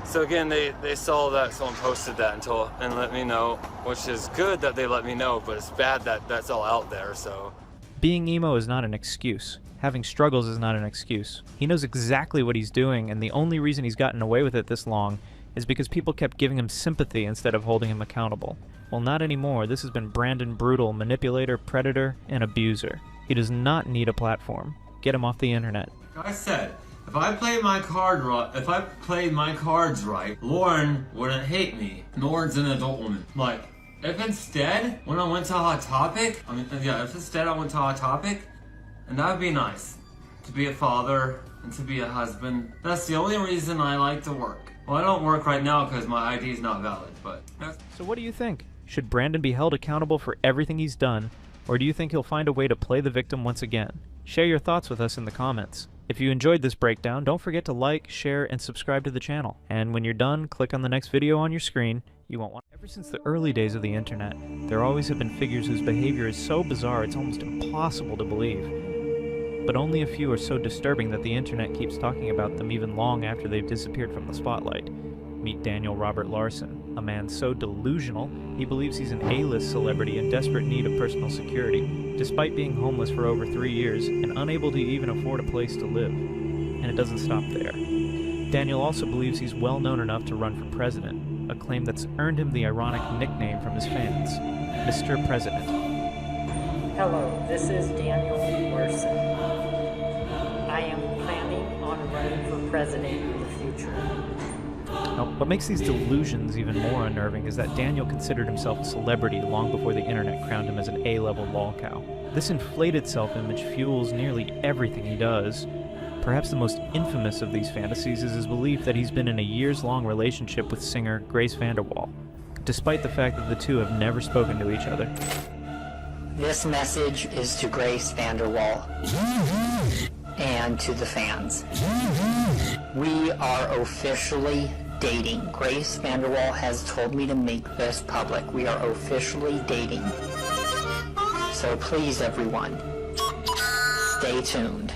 Speaker 15: So again, they saw that someone posted that and let me know, which is good that they let me know, but it's bad that that's all out there, so.
Speaker 10: Being emo is not an excuse. Having struggles is not an excuse. He knows exactly what he's doing, and the only reason he's gotten away with it this long is because people kept giving him sympathy instead of holding him accountable. Well, not anymore. This has been Brandon Brutal, manipulator, predator, and abuser. He does not need a platform. Get him off the internet.
Speaker 5: Like I said, if I played my cards right, Lauren wouldn't hate me. Lauren's an adult woman. Like, if instead, when I went to Hot Topic, and that would be nice. To be a father and to be a husband. That's the only reason I like to work. Well, I don't work right now because my ID is not valid, but...
Speaker 10: So what do you think? Should Brandon be held accountable for everything he's done, or do you think he'll find a way to play the victim once again? Share your thoughts with us in the comments. If you enjoyed this breakdown, don't forget to like, share, and subscribe to the channel. And when you're done, click on the next video on your screen. You won't want. Ever since the early days of the internet, there always have been figures whose behavior is so bizarre it's almost impossible to believe. But only a few are so disturbing that the internet keeps talking about them even long after they've disappeared from the spotlight. Meet Daniel Robert Larson, a man so delusional he believes he's an A-list celebrity in desperate need of personal security, despite being homeless for over 3 years and unable to even afford a place to live. And it doesn't stop there. Daniel also believes he's well known enough to run for president. a claim that's earned him the ironic nickname from his fans, Mr. President.
Speaker 11: Hello, this is Daniel Larson. I am planning on running for president in the future.
Speaker 10: Now, what makes these delusions even more unnerving is that Daniel considered himself a celebrity long before the internet crowned him as an A-level lol cow. This inflated self-image fuels nearly everything he does. Perhaps the most infamous of these fantasies is his belief that he's been in a years-long relationship with singer Grace VanderWaal, despite the fact that the two have never spoken to each other.
Speaker 11: This message is to Grace VanderWaal and to the fans. We are officially dating. Grace VanderWaal has told me to make this public. We are officially dating. So please, everyone, stay tuned.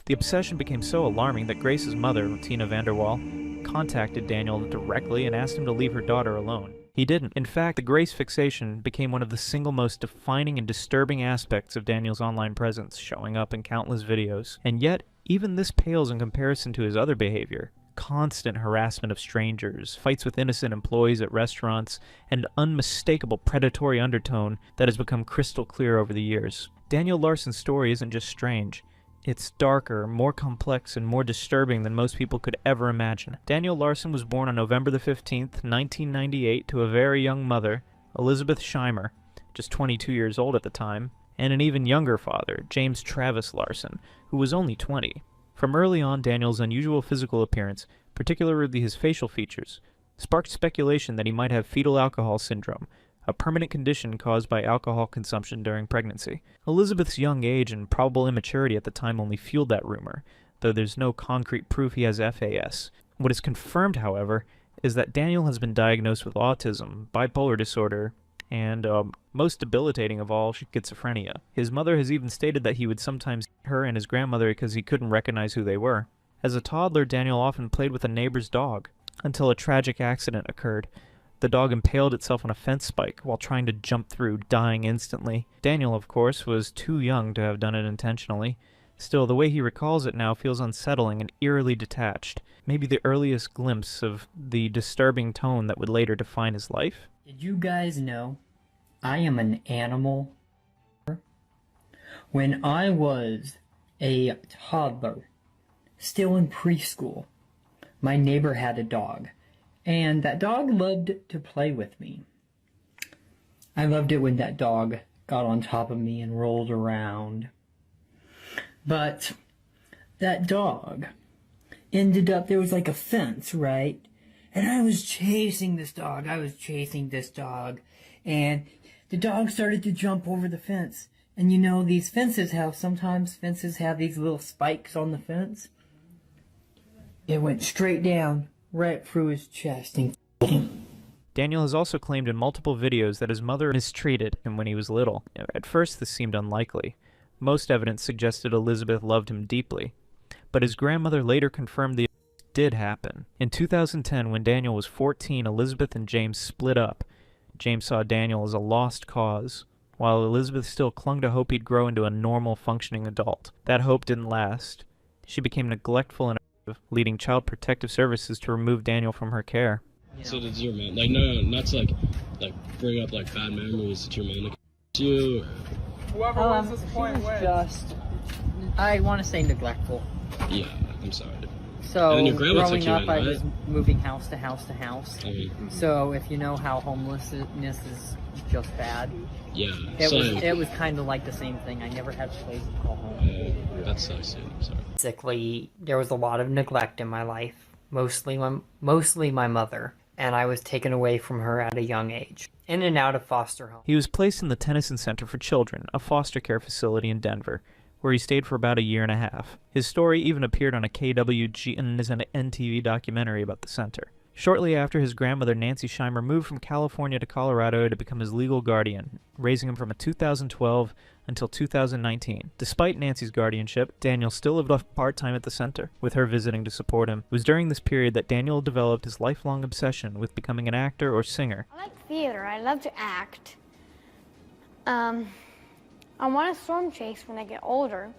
Speaker 10: The obsession became so alarming that Grace's mother, Tina VanderWaal, contacted Daniel directly and asked him to leave her daughter alone. He didn't. In fact, the Grace fixation became one of the single most defining and disturbing aspects of Daniel's online presence, showing up in countless videos. And yet, even this pales in comparison to his other behavior. Constant harassment of strangers, fights with innocent employees at restaurants, and unmistakable predatory undertone that has become crystal clear over the years. Daniel Larson's story isn't just strange. It's darker, more complex, and more disturbing than most people could ever imagine. Daniel Larson was born on November the 15th, 1998, to a very young mother, Elizabeth Scheimer, just 22 years old at the time, and an even younger father, James Travis Larson, who was only 20. From early on, Daniel's unusual physical appearance, particularly his facial features, sparked speculation that he might have fetal alcohol syndrome, a permanent condition caused by alcohol consumption during pregnancy. Elizabeth's young age and probable immaturity at the time only fueled that rumor, though there's no concrete proof he has FAS. What is confirmed, however, is that Daniel has been diagnosed with autism, bipolar disorder, and, most debilitating of all, schizophrenia. His mother has even stated that he would sometimes hit her and his grandmother because he couldn't recognize who they were. As a toddler, Daniel often played with a neighbor's dog, until a tragic accident occurred. The dog impaled itself on a fence spike while trying to jump through, dying instantly. Daniel, of course, was too young to have done it intentionally. Still, the way he recalls it now feels unsettling and eerily detached. Maybe the earliest glimpse of the disturbing tone that would later define his life?
Speaker 11: Did you guys know I am an animal? When I was a toddler, still in preschool, my neighbor had a dog. And that dog loved to play with me. I loved it when that dog got on top of me and rolled around. But that dog ended up, there was like a fence, right? And I was chasing this dog. And the dog started to jump over the fence. And you know, these fences sometimes fences have these little spikes on the fence. It went straight down, right through his chest and killed him.
Speaker 10: Daniel has also claimed in multiple videos that his mother mistreated him when he was little. At first, this seemed unlikely. Most evidence suggested Elizabeth loved him deeply. But his grandmother later confirmed the did happen. In 2010, when Daniel was 14, Elizabeth and James split up. James saw Daniel as a lost cause, while Elizabeth still clung to hope he'd grow into a normal, functioning adult. That hope didn't last. She became neglectful and leading Child Protective Services to remove Daniel from her care.
Speaker 13: So did your mom, not to bring up bad memories, did your mom you?
Speaker 11: Whoever wins this point wins. Just, I want to say neglectful.
Speaker 13: Yeah, I'm sorry.
Speaker 11: So,
Speaker 13: and then your grandma
Speaker 11: growing
Speaker 13: took you
Speaker 11: up,
Speaker 13: in,
Speaker 11: I
Speaker 13: right?
Speaker 11: was moving house to house to house.
Speaker 13: Mm-hmm.
Speaker 11: So, if you know how homelessness is just bad,
Speaker 13: yeah,
Speaker 11: it was kind of like the same thing. I never had a place to call home.
Speaker 13: That sucks, dude. I'm sorry.
Speaker 11: Basically, there was a lot of neglect in my life, mostly my mother, and I was taken away from her at a young age, in and out of foster home.
Speaker 10: He was placed in the Tennyson Center for Children, a foster care facility in Denver, where he stayed for about a year and a half. His story even appeared on a KWG and an NTV documentary about the center. Shortly after, his grandmother Nancy Scheimer moved from California to Colorado to become his legal guardian, raising him from 2012 until 2019. Despite Nancy's guardianship, Daniel still lived off part-time at the center, with her visiting to support him. It was during this period that Daniel developed his lifelong obsession with becoming an actor or singer.
Speaker 19: I like theater. I love to act. I want to storm chase when I get older.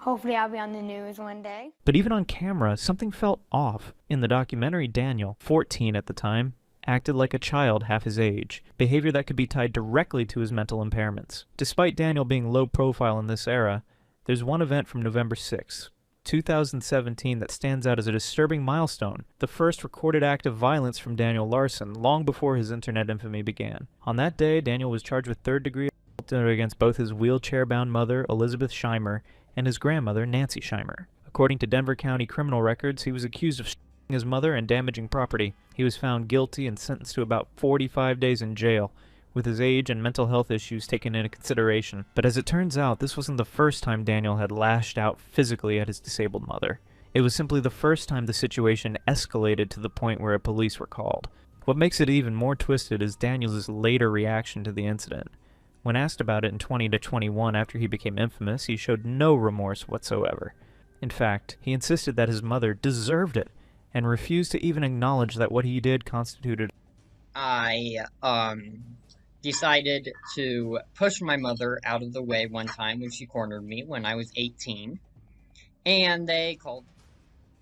Speaker 19: Hopefully I'll be on the news one day.
Speaker 10: But even on camera, something felt off. In the documentary, Daniel, 14 at the time, acted like a child half his age, behavior that could be tied directly to his mental impairments. Despite Daniel being low profile in this era, there's one event from November 6, 2017 that stands out as a disturbing milestone, the first recorded act of violence from Daniel Larson, long before his internet infamy began. On that day, Daniel was charged with third-degree assault against both his wheelchair-bound mother, Elizabeth Scheimer, and his grandmother, Nancy Scheimer. According to Denver County criminal records, he was accused of his mother and damaging property. He was found guilty and sentenced to about 45 days in jail, with his age and mental health issues taken into consideration. But as it turns out, this wasn't the first time Daniel had lashed out physically at his disabled mother. It was simply the first time the situation escalated to the point where police were called. What makes it even more twisted is Daniel's later reaction to the incident. When asked about it in 2021 after he became infamous, he showed no remorse whatsoever. In fact, he insisted that his mother deserved it, and refused to even acknowledge that what he did constituted.
Speaker 1: I decided to push my mother out of the way one time when she cornered me when I was 18, and they called,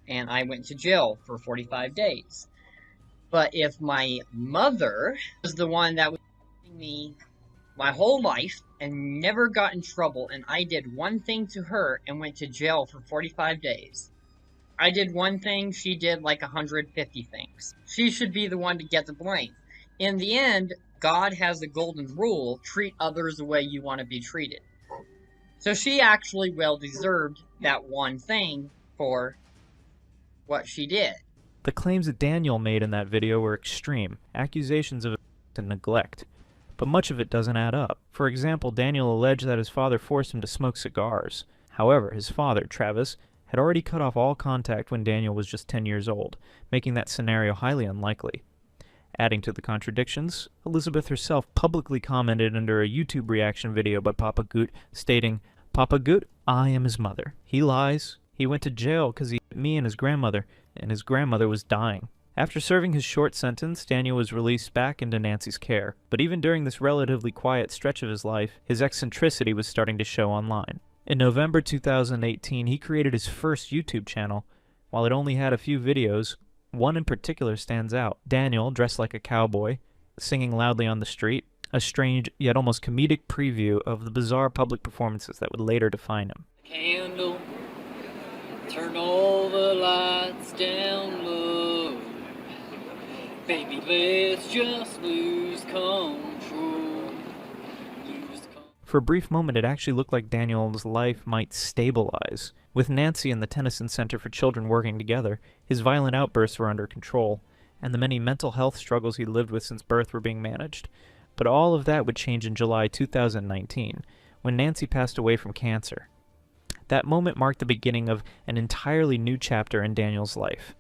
Speaker 1: and I went to jail for 45 days. But if my mother was the one that was with me my whole life and never got in trouble, and I did one thing to her and went to jail for 45 days, I did one thing, she did like 150 things. She should be the one to get the blame. In the end, God has a golden rule, treat others the way you want to be treated. So she actually well deserved that one thing for what she did.
Speaker 10: The claims that Daniel made in that video were extreme, accusations of neglect. But much of it doesn't add up. For example, Daniel alleged that his father forced him to smoke cigars. However, his father, Travis, had already cut off all contact when Daniel was just 10 years old, making that scenario highly unlikely. Adding to the contradictions, Elizabeth herself publicly commented under a YouTube reaction video by Papa Goot, stating, "Papa Goot, I am his mother. He lies. He went to jail because he hit me and his grandmother was dying." After serving his short sentence, Daniel was released back into Nancy's care. But even during this relatively quiet stretch of his life, his eccentricity was starting to show online. In November 2018, he created his first YouTube channel. While it only had a few videos, one in particular stands out. Daniel, dressed like a cowboy, singing loudly on the street, a strange yet almost comedic preview of the bizarre public performances that would later define him.
Speaker 7: Candle, turn all the lights down low. Baby, let's just lose control.
Speaker 10: For a brief moment, it actually looked like Daniel's life might stabilize. With Nancy and the Tennyson Center for Children working together, his violent outbursts were under control, and the many mental health struggles he lived with since birth were being managed. But all of that would change in July 2019, when Nancy passed away from cancer. That moment marked the beginning of an entirely new chapter in Daniel's life.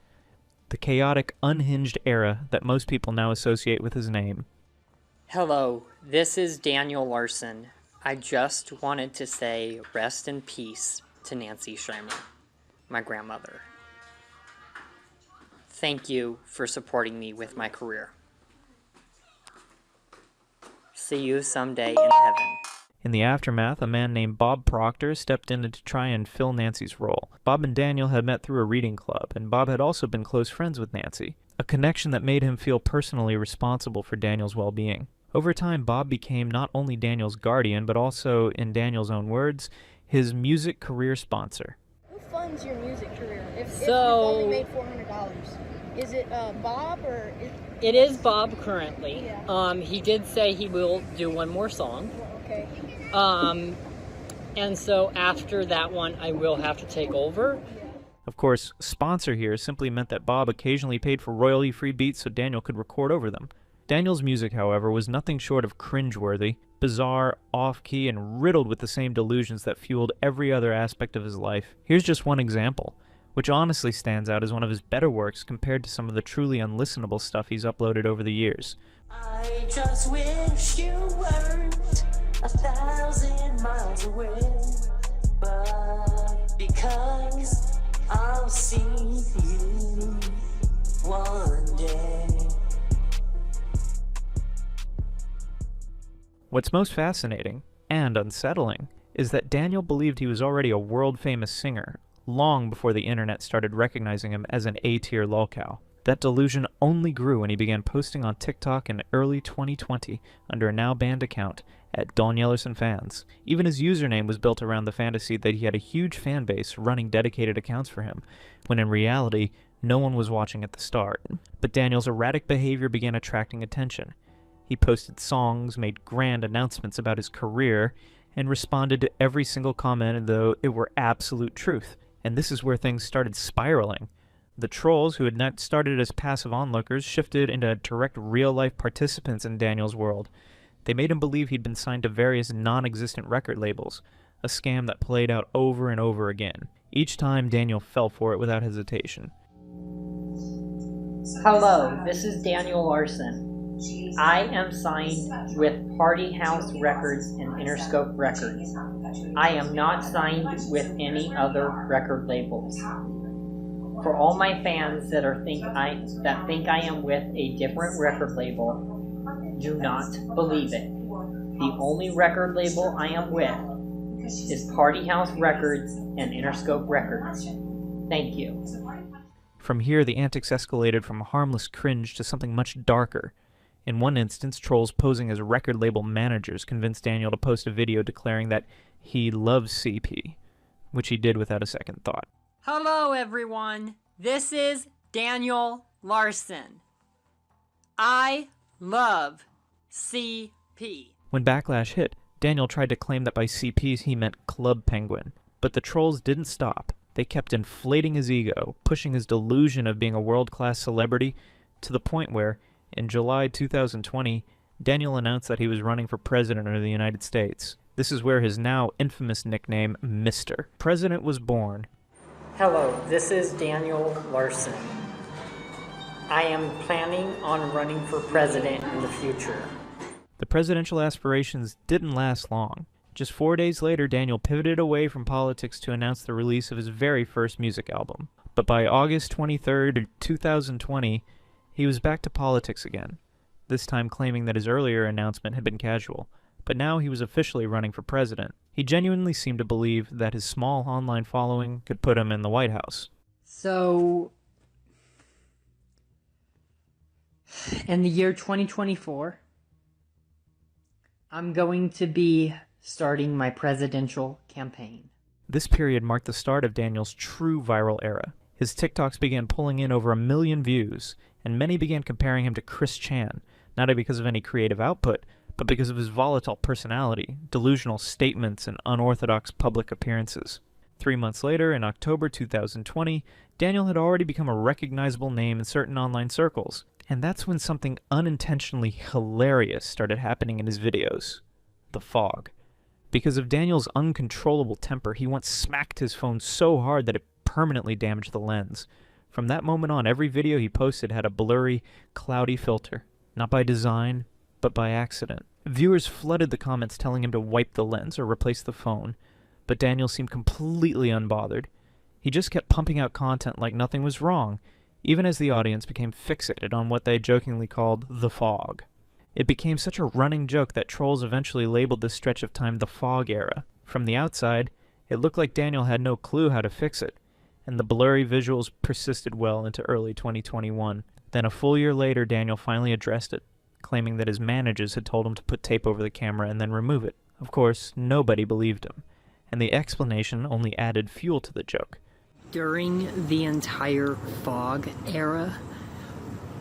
Speaker 10: The chaotic, unhinged era that most people now associate with his name.
Speaker 9: Hello, this is Daniel Larson. I just wanted to say rest in peace to Nancy Scheimer, my grandmother. Thank you for supporting me with my career. See you someday in heaven.
Speaker 10: In the aftermath, a man named Bob Proctor stepped in to try and fill Nancy's role. Bob and Daniel had met through a reading club, and Bob had also been close friends with Nancy, a connection that made him feel personally responsible for Daniel's well-being. Over time, Bob became not only Daniel's guardian, but also, in Daniel's own words, his music career sponsor.
Speaker 23: Who funds your music career? If you've
Speaker 9: So-
Speaker 23: only made $400, is it Bob or?
Speaker 9: It is Bob currently.
Speaker 23: Yeah.
Speaker 9: He did say he will do one more song.
Speaker 23: Okay.
Speaker 9: And so after that one, I will have to take over.
Speaker 10: Of course, sponsor here simply meant that Bob occasionally paid for royalty-free beats so Daniel could record over them. Daniel's music, however, was nothing short of cringeworthy, bizarre, off-key, and riddled with the same delusions that fueled every other aspect of his life. Here's just one example, which honestly stands out as one of his better works compared to some of the truly unlistenable stuff he's uploaded over the years.
Speaker 7: I just wish you weren't 1,000 miles away, but because I'll see you one day.
Speaker 10: What's most fascinating, and unsettling, is that Daniel believed he was already a world-famous singer, long before the internet started recognizing him as an A-tier lolcow. That delusion only grew when he began posting on TikTok in early 2020 under a now-banned account at Don Yellerson Fans. Even his username was built around the fantasy that he had a huge fan base running dedicated accounts for him, when in reality, no one was watching at the start. But Daniel's erratic behavior began attracting attention. He posted songs, made grand announcements about his career, and responded to every single comment as though it were absolute truth. And this is where things started spiraling. The trolls, who had not started as passive onlookers, shifted into direct real-life participants in Daniel's world. They made him believe he'd been signed to various non-existent record labels, a scam that played out over and over again. Each time, Daniel fell for it without hesitation.
Speaker 9: Hello, this is Daniel Larson. I am signed with Party House Records and Interscope Records. I am not signed with any other record labels. For all my fans that think I am with a different record label, do not believe it. The only record label I am with is Party House Records and Interscope Records. Thank you.
Speaker 10: From here, the antics escalated from harmless cringe to something much darker. In one instance, trolls posing as record label managers convinced Daniel to post a video declaring that he loves CP, which he did without a second thought.
Speaker 9: Hello everyone, this is Daniel Larson. I love CP.
Speaker 10: When backlash hit, Daniel tried to claim that by CPs he meant Club Penguin, but the trolls didn't stop. They kept inflating his ego, pushing his delusion of being a world-class celebrity to the point where, in July 2020, Daniel announced that he was running for president of the United States. This is where his now infamous nickname, Mr. President, was born.
Speaker 9: Hello, this is Daniel Larson. I am planning on running for president in the future.
Speaker 10: The presidential aspirations didn't last long. Just 4 days later, Daniel pivoted away from politics to announce the release of his very first music album. But by August 23rd, 2020, he was back to politics again, this time claiming that his earlier announcement had been casual. But now he was officially running for president. He genuinely seemed to believe that his small online following could put him in the White House.
Speaker 9: So, in the year 2024, I'm going to be starting my presidential campaign.
Speaker 10: This period marked the start of Daniel's true viral era. His TikToks began pulling in over 1 million views, and many began comparing him to Chris Chan, not because of any creative output, but because of his volatile personality, delusional statements, and unorthodox public appearances. 3 months later, in October 2020, Daniel had already become a recognizable name in certain online circles, and that's when something unintentionally hilarious started happening in his videos. The fog. Because of Daniel's uncontrollable temper, he once smacked his phone so hard that it permanently damaged the lens. From that moment on, every video he posted had a blurry, cloudy filter. Not by design, but by accident. Viewers flooded the comments telling him to wipe the lens or replace the phone, but Daniel seemed completely unbothered. He just kept pumping out content like nothing was wrong, even as the audience became fixated on what they jokingly called the fog. It became such a running joke that trolls eventually labeled this stretch of time the fog era. From the outside, it looked like Daniel had no clue how to fix it, and the blurry visuals persisted well into early 2021. Then a full year later, Daniel finally addressed it, claiming that his managers had told him to put tape over the camera and then remove it. Of course, nobody believed him, and the explanation only added fuel to the joke.
Speaker 11: During the entire fog era,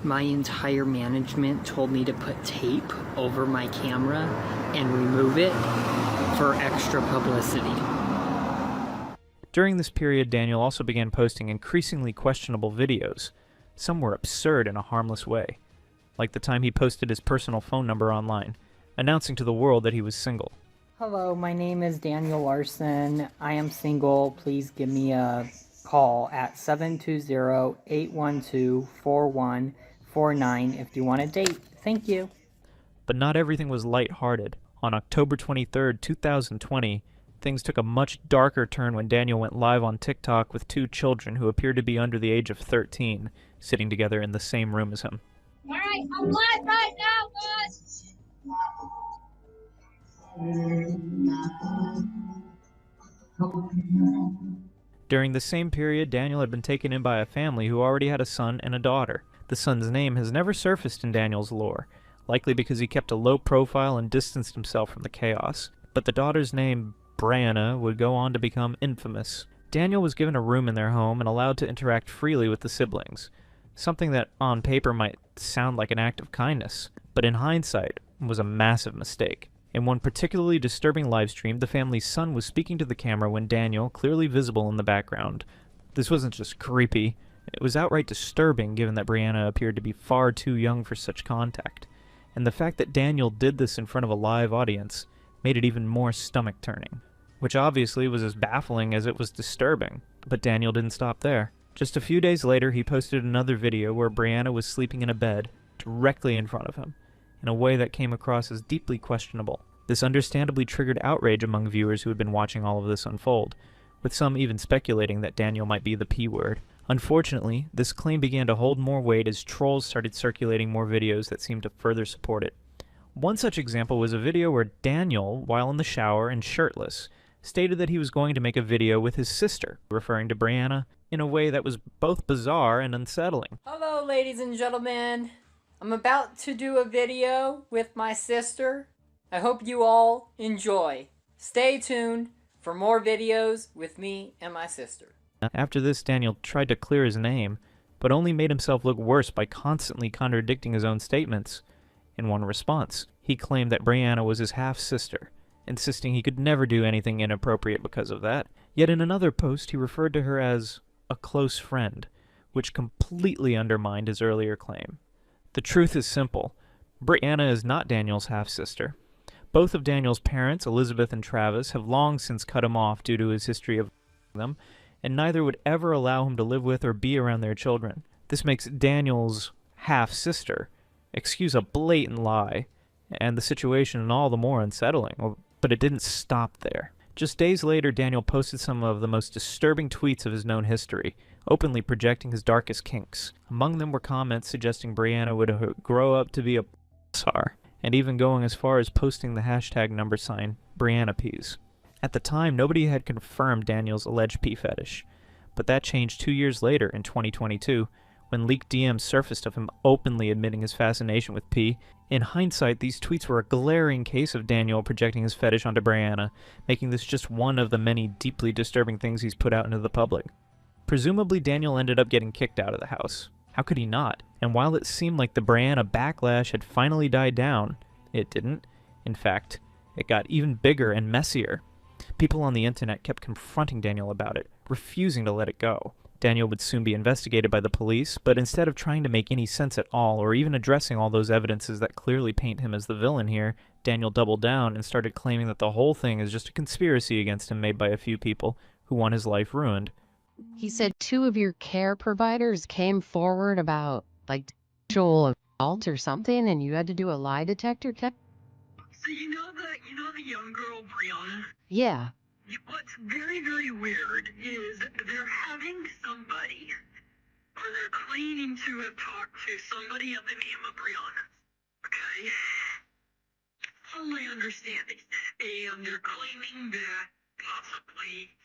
Speaker 11: my entire management told me to put tape over my camera and remove it for extra publicity.
Speaker 10: During this period, Daniel also began posting increasingly questionable videos. Some were absurd in a harmless way, like the time he posted his personal phone number online, announcing to the world that he was single.
Speaker 11: Hello, my name is Daniel Larson. I am single. Please give me a call at 720-812-4149 if you want a date. Thank you.
Speaker 10: But not everything was lighthearted. On October 23rd, 2020, things took a much darker turn when Daniel went live on TikTok with 2 children who appeared to be under the age of 13, sitting together in the same room as him.
Speaker 17: Alright, I'm live right now, guys!
Speaker 10: During the same period, Daniel had been taken in by a family who already had a son and a daughter. The son's name has never surfaced in Daniel's lore, likely because he kept a low profile and distanced himself from the chaos. But the daughter's name, Brianna, would go on to become infamous. Daniel was given a room in their home and allowed to interact freely with the siblings, something that on paper might sound like an act of kindness, but in hindsight was a massive mistake. In one particularly disturbing livestream, the family's son was speaking to the camera when Daniel, clearly visible in the background. This wasn't just creepy, it was outright disturbing given that Brianna appeared to be far too young for such contact. And the fact that Daniel did this in front of a live audience made it even more stomach-turning, which obviously was as baffling as it was disturbing. But Daniel didn't stop there. Just a few days later, he posted another video where Brianna was sleeping in a bed directly in front of him, in a way that came across as deeply questionable. This understandably triggered outrage among viewers who had been watching all of this unfold, with some even speculating that Daniel might be the P-word. Unfortunately, this claim began to hold more weight as trolls started circulating more videos that seemed to further support it. One such example was a video where Daniel, while in the shower and shirtless, stated that he was going to make a video with his sister, referring to Brianna in a way that was both bizarre and unsettling.
Speaker 9: Hello, ladies and gentlemen. I'm about to do a video with my sister. I hope you all enjoy. Stay tuned for more videos with me and my sister.
Speaker 10: After this, Daniel tried to clear his name, but only made himself look worse by constantly contradicting his own statements. In one response, he claimed that Brianna was his half-sister, insisting he could never do anything inappropriate because of that. Yet in another post, he referred to her as a close friend, which completely undermined his earlier claim. The truth is simple. Brianna is not Daniel's half-sister. Both of Daniel's parents, Elizabeth and Travis, have long since cut him off due to his history of them, and neither would ever allow him to live with or be around their children. This makes Daniel's half-sister excuse a blatant lie, and the situation all the more unsettling. But it didn't stop there. Just days later, Daniel posted some of the most disturbing tweets of his known history, openly projecting his darkest kinks. Among them were comments suggesting Brianna would grow up to be a star, and even going as far as posting the hashtag #, BriannaPeas. At the time, nobody had confirmed Daniel's alleged pee fetish, but that changed 2 years later in 2022, when leaked DMs surfaced of him openly admitting his fascination with pee. In hindsight, these tweets were a glaring case of Daniel projecting his fetish onto Brianna, making this just one of the many deeply disturbing things he's put out into the public. Presumably, Daniel ended up getting kicked out of the house. How could he not? And while it seemed like the Brianna backlash had finally died down, it didn't. In fact, it got even bigger and messier. People on the internet kept confronting Daniel about it, refusing to let it go. Daniel would soon be investigated by the police, but instead of trying to make any sense at all, or even addressing all those evidences that clearly paint him as the villain here, Daniel doubled down and started claiming that the whole thing is just a conspiracy against him made by a few people who want his life ruined.
Speaker 2: He said 2 of your care providers came forward about, like, sexual assault or something, and you had to do a lie detector test?
Speaker 3: So you know the young girl, Brianna?
Speaker 2: Yeah.
Speaker 3: What's very, very weird is they're having somebody, or they're claiming to have talked to somebody of the name of Brianna. Okay? From my understanding. And they're claiming that possibly,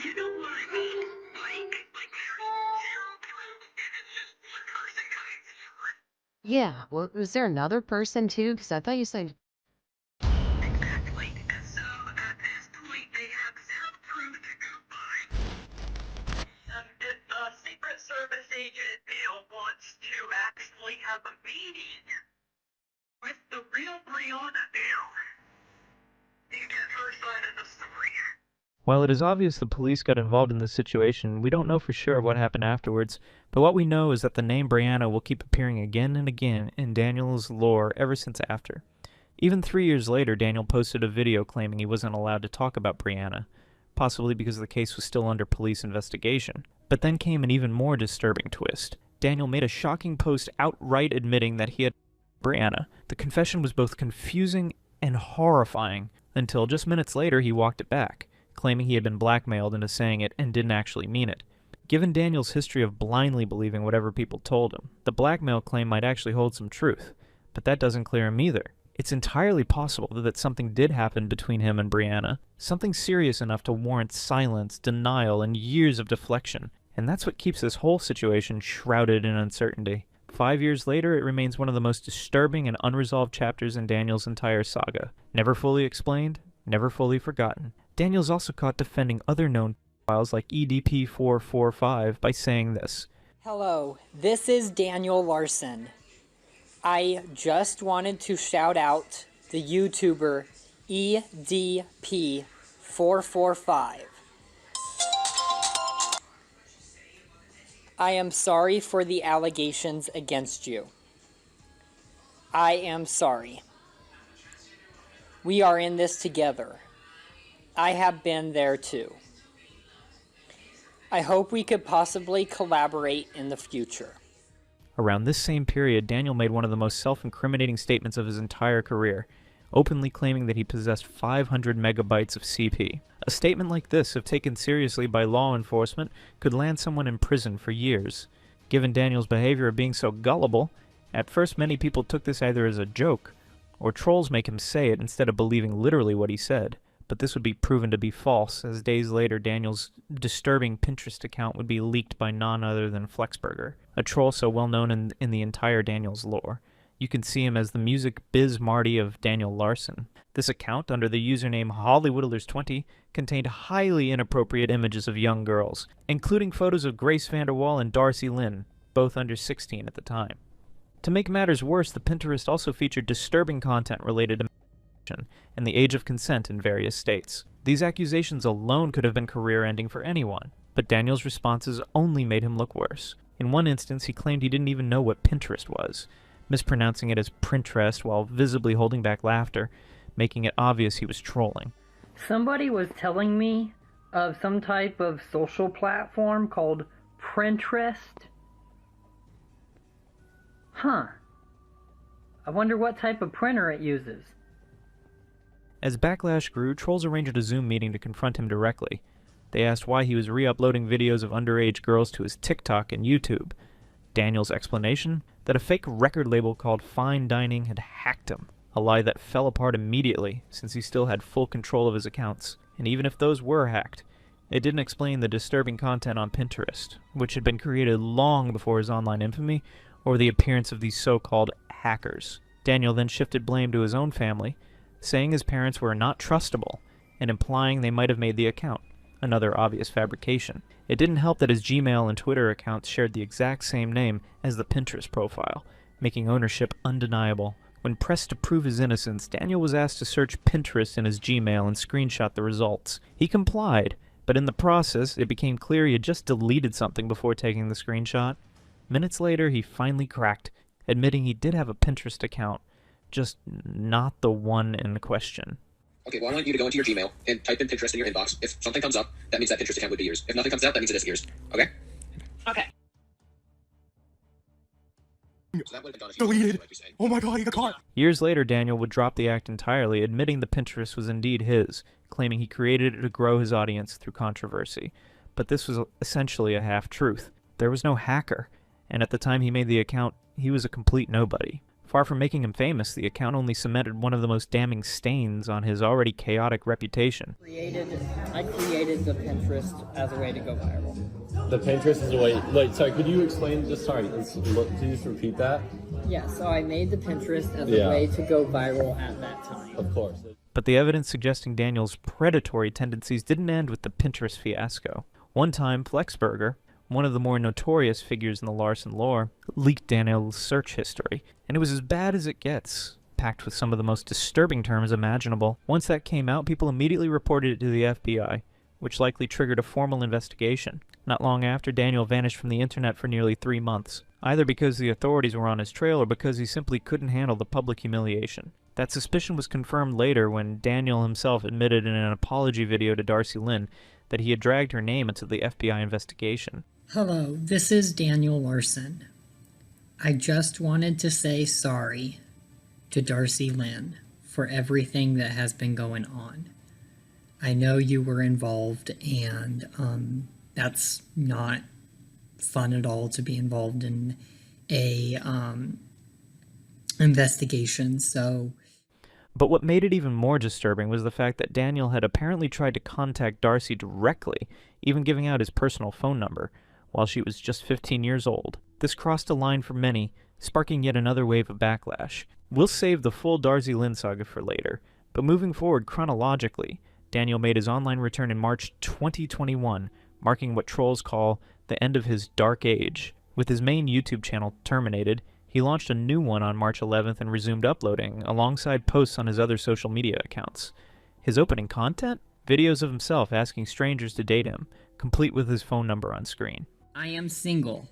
Speaker 3: you know what I mean? Like there's zero proof, and it's just one person coming forward.
Speaker 2: Yeah. Well, was there another person, too? Because I thought you said...
Speaker 3: Exactly. So, at this point, they have zero proof to go by. If the Secret Service agent wants to actually have a meeting with the real Brianna now, you get her side of the story.
Speaker 10: While it is obvious the police got involved in this situation, we don't know for sure what happened afterwards, but what we know is that the name Brianna will keep appearing again and again in Daniel's lore ever since after. Even 3 years later, Daniel posted a video claiming he wasn't allowed to talk about Brianna, possibly because the case was still under police investigation. But then came an even more disturbing twist. Daniel made a shocking post outright admitting that he had Brianna. The confession was both confusing and horrifying, until just minutes later he walked it back, claiming he had been blackmailed into saying it and didn't actually mean it. Given Daniel's history of blindly believing whatever people told him, the blackmail claim might actually hold some truth, but that doesn't clear him either. It's entirely possible that something did happen between him and Brianna, something serious enough to warrant silence, denial, and years of deflection, and that's what keeps this whole situation shrouded in uncertainty. 5 years later, it remains one of the most disturbing and unresolved chapters in Daniel's entire saga. Never fully explained, never fully forgotten. Daniel's also caught defending other known files like EDP-445 by saying this.
Speaker 9: Hello, this is Daniel Larson. I just wanted to shout out the YouTuber EDP445. I am sorry for the allegations against you. I am sorry. We are in this together. I have been there too. I hope we could possibly collaborate in the future.
Speaker 10: Around this same period, Daniel made one of the most self-incriminating statements of his entire career, openly claiming that he possessed 500 megabytes of CP. A statement like this, if taken seriously by law enforcement, could land someone in prison for years. Given Daniel's behavior of being so gullible, at first many people took this either as a joke, or trolls make him say it instead of believing literally what he said. But this would be proven to be false, as days later Daniel's disturbing Pinterest account would be leaked by none other than Flexburger, a troll so well known in the entire Daniel's lore. You can see him as the music biz Marty of Daniel Larson. This account, under the username Hollywoodlers20, contained highly inappropriate images of young girls, including photos of Grace VanderWaal and Darcy Lynn, both under 16 at the time. To make matters worse, the Pinterest also featured disturbing content related to and the age of consent in various states. These accusations alone could have been career-ending for anyone, but Daniel's responses only made him look worse. In one instance, he claimed he didn't even know what Pinterest was, mispronouncing it as Printrest while visibly holding back laughter, making it obvious he was trolling.
Speaker 11: Somebody was telling me of some type of social platform called Pinterest. Huh. I wonder what type of printer it uses.
Speaker 10: As backlash grew, trolls arranged a Zoom meeting to confront him directly. They asked why he was re-uploading videos of underage girls to his TikTok and YouTube. Daniel's explanation? That a fake record label called Fine Dining had hacked him, a lie that fell apart immediately since he still had full control of his accounts. And even if those were hacked, it didn't explain the disturbing content on Pinterest, which had been created long before his online infamy or the appearance of these so-called hackers. Daniel then shifted blame to his own family, saying his parents were not trustable, and implying they might have made the account, another obvious fabrication. It didn't help that his Gmail and Twitter accounts shared the exact same name as the Pinterest profile, making ownership undeniable. When pressed to prove his innocence, Daniel was asked to search Pinterest in his Gmail and screenshot the results. He complied, but in the process, it became clear he had just deleted something before taking the screenshot. Minutes later, he finally cracked, admitting he did have a Pinterest account, just not the one in question.
Speaker 12: Okay, well, I want you to go into your Gmail and type in Pinterest in your inbox. If something comes up, that means that Pinterest account would be yours. If nothing comes out, that means it is yours. Okay?
Speaker 14: Okay.
Speaker 12: So that would have been done if
Speaker 14: Deleted.
Speaker 12: like you say.
Speaker 14: Oh my god, he got caught.
Speaker 10: Years later, Daniel would drop the act entirely, admitting the Pinterest was indeed his, claiming he created it to grow his audience through controversy. But this was essentially a half-truth. There was no hacker, and at the time he made the account, he was a complete nobody. Far from making him famous, the account only cemented one of the most damning stains on his already chaotic reputation.
Speaker 9: I created the Pinterest as a way to go viral.
Speaker 13: The Pinterest is a way. Wait, sorry, could you explain? Could you just repeat that?
Speaker 9: Yeah, so I made the Pinterest as a way to go viral at that time.
Speaker 13: Of course.
Speaker 10: But the evidence suggesting Daniel's predatory tendencies didn't end with the Pinterest fiasco. One time, Flexburger, one of the more notorious figures in the Larson lore, leaked Daniel's search history, and it was as bad as it gets, packed with some of the most disturbing terms imaginable. Once that came out, people immediately reported it to the FBI, which likely triggered a formal investigation. Not long after, Daniel vanished from the internet for nearly 3 months, either because the authorities were on his trail or because he simply couldn't handle the public humiliation. That suspicion was confirmed later when Daniel himself admitted in an apology video to Darcy Lynn that he had dragged her name into the FBI investigation.
Speaker 11: Hello, this is Daniel Larson. I just wanted to say sorry to Darcy Lynn for everything that has been going on. I know you were involved, and that's not fun at all to be involved in a investigation, so...
Speaker 10: But what made it even more disturbing was the fact that Daniel had apparently tried to contact Darcy directly, even giving out his personal phone number, while she was just 15 years old. This crossed a line for many, sparking yet another wave of backlash. We'll save the full Darcy Lynn saga for later, but moving forward chronologically, Daniel made his online return in March 2021, marking what trolls call the end of his dark age. With his main YouTube channel terminated, he launched a new one on March 11th and resumed uploading, alongside posts on his other social media accounts. His opening content? Videos of himself asking strangers to date him, complete with his phone number on screen.
Speaker 9: I am single.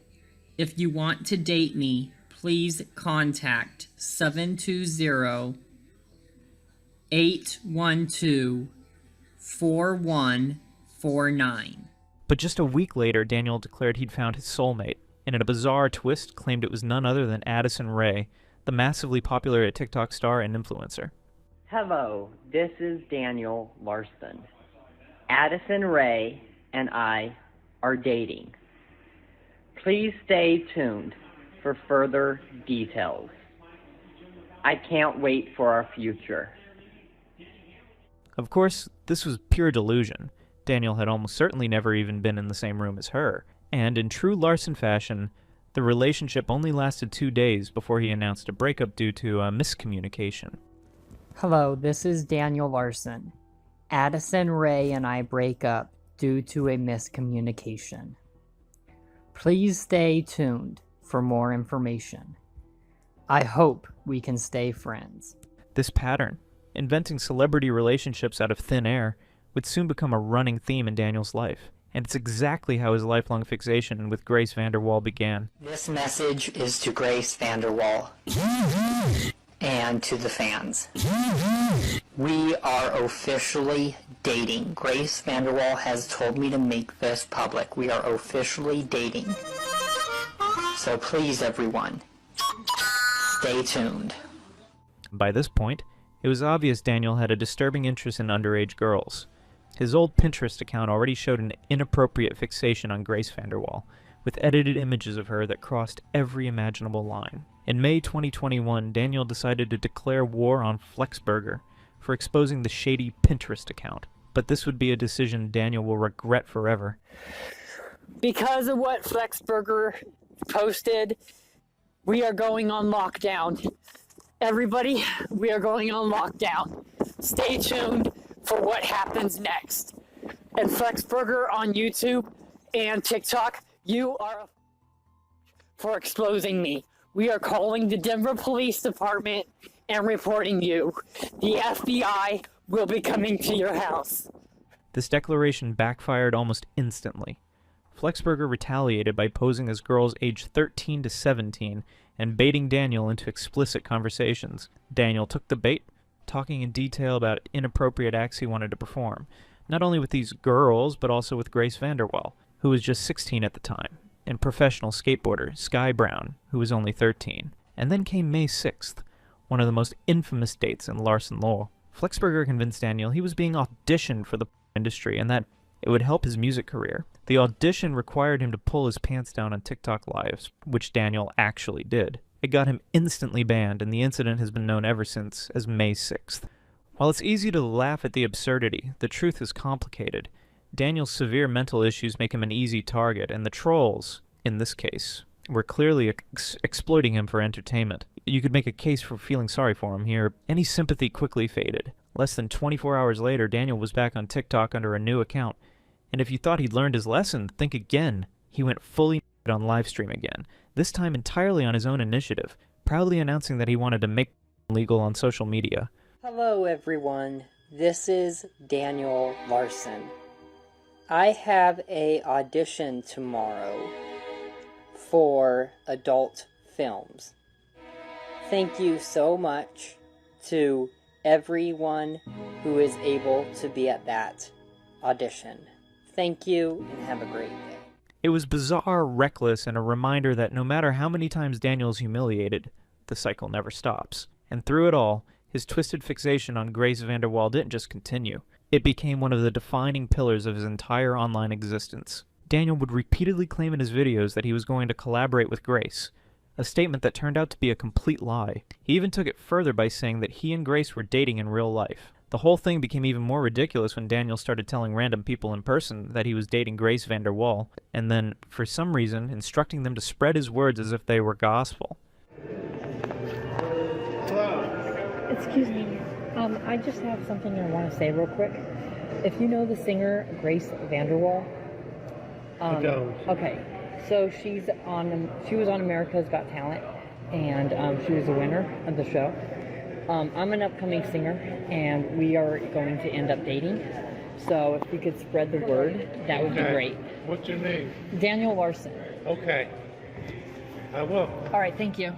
Speaker 9: If you want to date me, please contact 720-812-4149.
Speaker 10: But just a week later, Daniel declared he'd found his soulmate, and in a bizarre twist claimed it was none other than Addison Rae, the massively popular TikTok star and influencer.
Speaker 14: Hello, this is Daniel Larson. Addison Rae and I are dating. Please stay tuned for further details. I can't wait for our future.
Speaker 10: Of course, this was pure delusion. Daniel had almost certainly never even been in the same room as her, and in true Larson fashion, the relationship only lasted 2 days before he announced a breakup due to a miscommunication.
Speaker 9: Hello, this is Daniel Larson. Addison Rae and I break up due to a miscommunication. Please stay tuned for more information. I hope we can stay friends.
Speaker 10: This pattern, inventing celebrity relationships out of thin air, would soon become a running theme in Daniel's life. And it's exactly how his lifelong fixation with Grace VanderWaal began.
Speaker 9: This message is to Grace VanderWaal and to the fans. We are officially dating. Grace VanderWaal has told me to make this public. We are officially dating. So please, everyone, stay tuned.
Speaker 10: By this point, it was obvious Daniel had a disturbing interest in underage girls. His old Pinterest account already showed an inappropriate fixation on Grace VanderWaal, with edited images of her that crossed every imaginable line. In May 2021, Daniel decided to declare war on Flexburger for exposing the shady Pinterest account. But this would be a decision Daniel will regret forever.
Speaker 11: Because of what Flexburger posted, we are going on lockdown. Everybody, we are going on lockdown. Stay tuned for what happens next. And Flexburger on YouTube and TikTok, you are for exposing me. We are calling the Denver Police Department and reporting you. The FBI will be coming to your house.
Speaker 10: This declaration backfired almost instantly. Flexburger retaliated by posing as girls aged 13 to 17 and baiting Daniel into explicit conversations. Daniel took the bait, talking in detail about inappropriate acts he wanted to perform, not only with these girls, but also with Grace VanderWaal, who was just 16 at the time, and professional skateboarder Sky Brown, who was only 13. And then came May 6th, one of the most infamous dates in Larson lore. Flexburger convinced Daniel he was being auditioned for the industry and that it would help his music career. The audition required him to pull his pants down on TikTok lives, which Daniel actually did. It got him instantly banned, and the incident has been known ever since as May 6th. While it's easy to laugh at the absurdity, the truth is complicated. Daniel's severe mental issues make him an easy target, and the trolls, in this case, were clearly exploiting him for entertainment. You could make a case for feeling sorry for him here. Any sympathy quickly faded. Less than 24 hours later, Daniel was back on TikTok under a new account. And if you thought he'd learned his lesson, think again. He went fully on livestream again, this time entirely on his own initiative, proudly announcing that he wanted to make legal on social media.
Speaker 9: Hello everyone, this is Daniel Larson. I have a audition tomorrow for adult films. Thank you so much to everyone who is able to be at that audition. Thank you and have a great day.
Speaker 10: It was bizarre, reckless, and a reminder that no matter how many times Daniel's humiliated, the cycle never stops. And through it all, his twisted fixation on Grace VanderWaal didn't just continue. It became one of the defining pillars of his entire online existence. Daniel would repeatedly claim in his videos that he was going to collaborate with Grace, a statement that turned out to be a complete lie. He even took it further by saying that he and Grace were dating in real life. The whole thing became even more ridiculous when Daniel started telling random people in person that he was dating Grace VanderWaal, and then, for some reason, instructing them to spread his words as if they were gospel.
Speaker 4: Excuse me. I just have something I want to say real quick. If you know the singer Grace VanderWaal,
Speaker 16: I don't.
Speaker 4: Okay, so she was on America's Got Talent, and she was a winner of the show. I'm an upcoming singer, and we are going to end up dating. So if you could spread the word, that would be great.
Speaker 16: What's your name?
Speaker 4: Daniel Larson.
Speaker 16: Okay. I will.
Speaker 4: All right, thank you.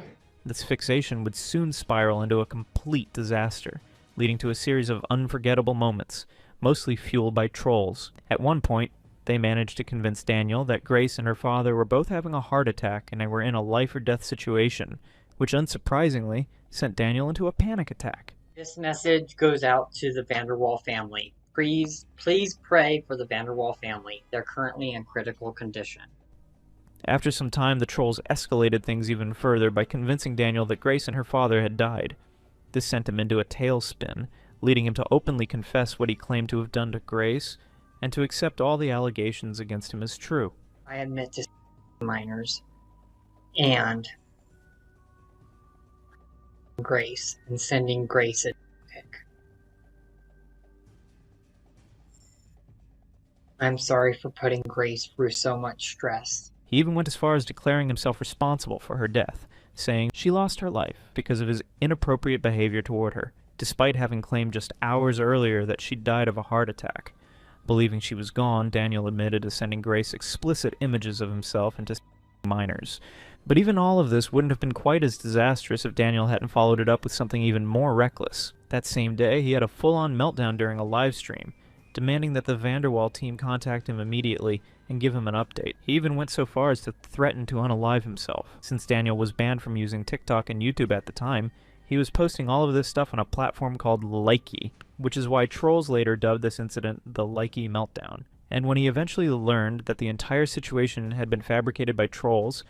Speaker 10: This fixation would soon spiral into a complete disaster, leading to a series of unforgettable moments, mostly fueled by trolls. At one point, they managed to convince Daniel that Grace and her father were both having a heart attack and they were in a life-or-death situation, which unsurprisingly sent Daniel into a panic attack.
Speaker 9: This message goes out to the VanderWaal family. Please pray for the VanderWaal family. They're currently in critical condition.
Speaker 10: After some time, the trolls escalated things even further by convincing Daniel that Grace and her father had died. This sent him into a tailspin, leading him to openly confess what he claimed to have done to Grace, and to accept all the allegations against him as true.
Speaker 9: I admit to minors and Grace and sending Grace a pic. I'm sorry for putting Grace through so much stress.
Speaker 10: He even went as far as declaring himself responsible for her death, saying she lost her life because of his inappropriate behavior toward her, despite having claimed just hours earlier that she died of a heart attack. Believing she was gone, Daniel admitted to sending Grace explicit images of himself into minors. But even all of this wouldn't have been quite as disastrous if Daniel hadn't followed it up with something even more reckless. That same day, he had a full-on meltdown during a live stream, demanding that the VanderWaal team contact him immediately and give him an update. He even went so far as to threaten to unalive himself. Since Daniel was banned from using TikTok and YouTube at the time, he was posting all of this stuff on a platform called Likey, which is why trolls later dubbed this incident the Likey Meltdown. And when he eventually learned that the entire situation had been fabricated by trolls,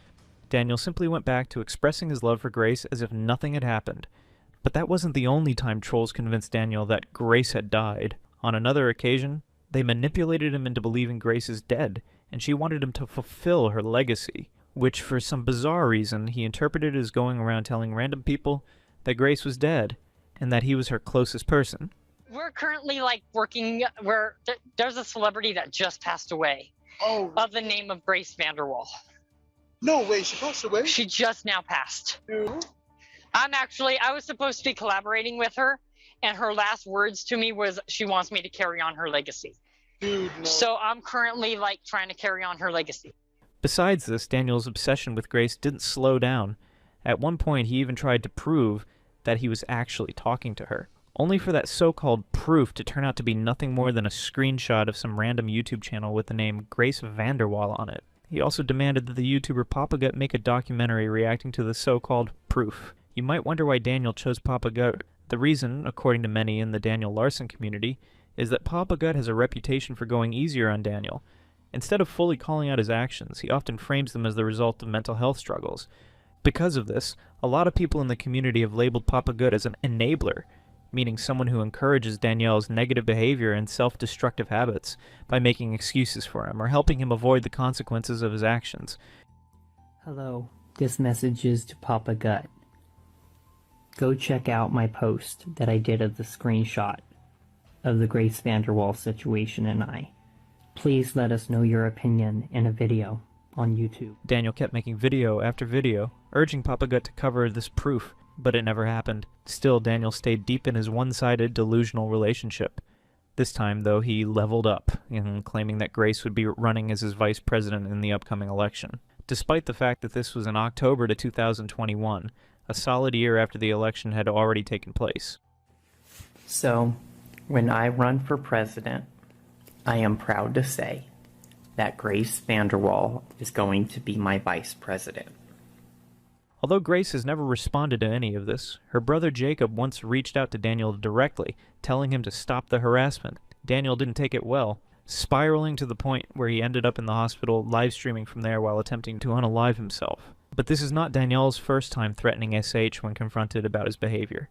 Speaker 10: Daniel simply went back to expressing his love for Grace as if nothing had happened. But that wasn't the only time trolls convinced Daniel that Grace had died. On another occasion, they manipulated him into believing Grace is dead, and she wanted him to fulfill her legacy, which for some bizarre reason he interpreted as going around telling random people that Grace was dead, and that he was her closest person.
Speaker 9: We're currently working where there's a celebrity that just passed away.
Speaker 16: Oh.
Speaker 9: Of the name of Grace VanderWaal.
Speaker 16: No way, she passed away?
Speaker 9: She just now passed.
Speaker 16: Who?
Speaker 9: I was supposed to be collaborating with her, and her last words to me was she wants me to carry on her legacy.
Speaker 16: Dude, no.
Speaker 9: So I'm currently trying to carry on her legacy.
Speaker 10: Besides this, Daniel's obsession with Grace didn't slow down. At one point, he even tried to prove that he was actually talking to her, only for that so-called proof to turn out to be nothing more than a screenshot of some random YouTube channel with the name Grace VanderWaal on it. He also demanded that the YouTuber Papa Gut make a documentary reacting to the so-called proof. You might wonder why Daniel chose Papa Gut. The reason, according to many in the Daniel Larson community, is that Papa Gut has a reputation for going easier on Daniel. Instead of fully calling out his actions, he often frames them as the result of mental health struggles. Because of this, a lot of people in the community have labeled Papa Gut as an enabler, meaning someone who encourages Daniel's negative behavior and self-destructive habits by making excuses for him or helping him avoid the consequences of his actions.
Speaker 11: Hello, this message is to Papa Gut. Go check out my post that I did of the screenshot of the Grace VanderWaal situation and I. Please let us know your opinion in a video on YouTube.
Speaker 10: Daniel kept making video after video, urging Papa Gut to cover this proof, but it never happened. Still, Daniel stayed deep in his one-sided, delusional relationship. This time, though, he leveled up, in claiming that Grace would be running as his vice president in the upcoming election. Despite the fact that this was in October to 2021, a solid year after the election had already taken place.
Speaker 11: So, when I run for president, I am proud to say that Grace VanderWaal is going to be my vice president.
Speaker 10: Although Grace has never responded to any of this, her brother Jacob once reached out to Daniel directly, telling him to stop the harassment. Daniel didn't take it well, spiraling to the point where he ended up in the hospital live streaming from there while attempting to unalive himself. But this is not Danielle's first time threatening SH when confronted about his behavior.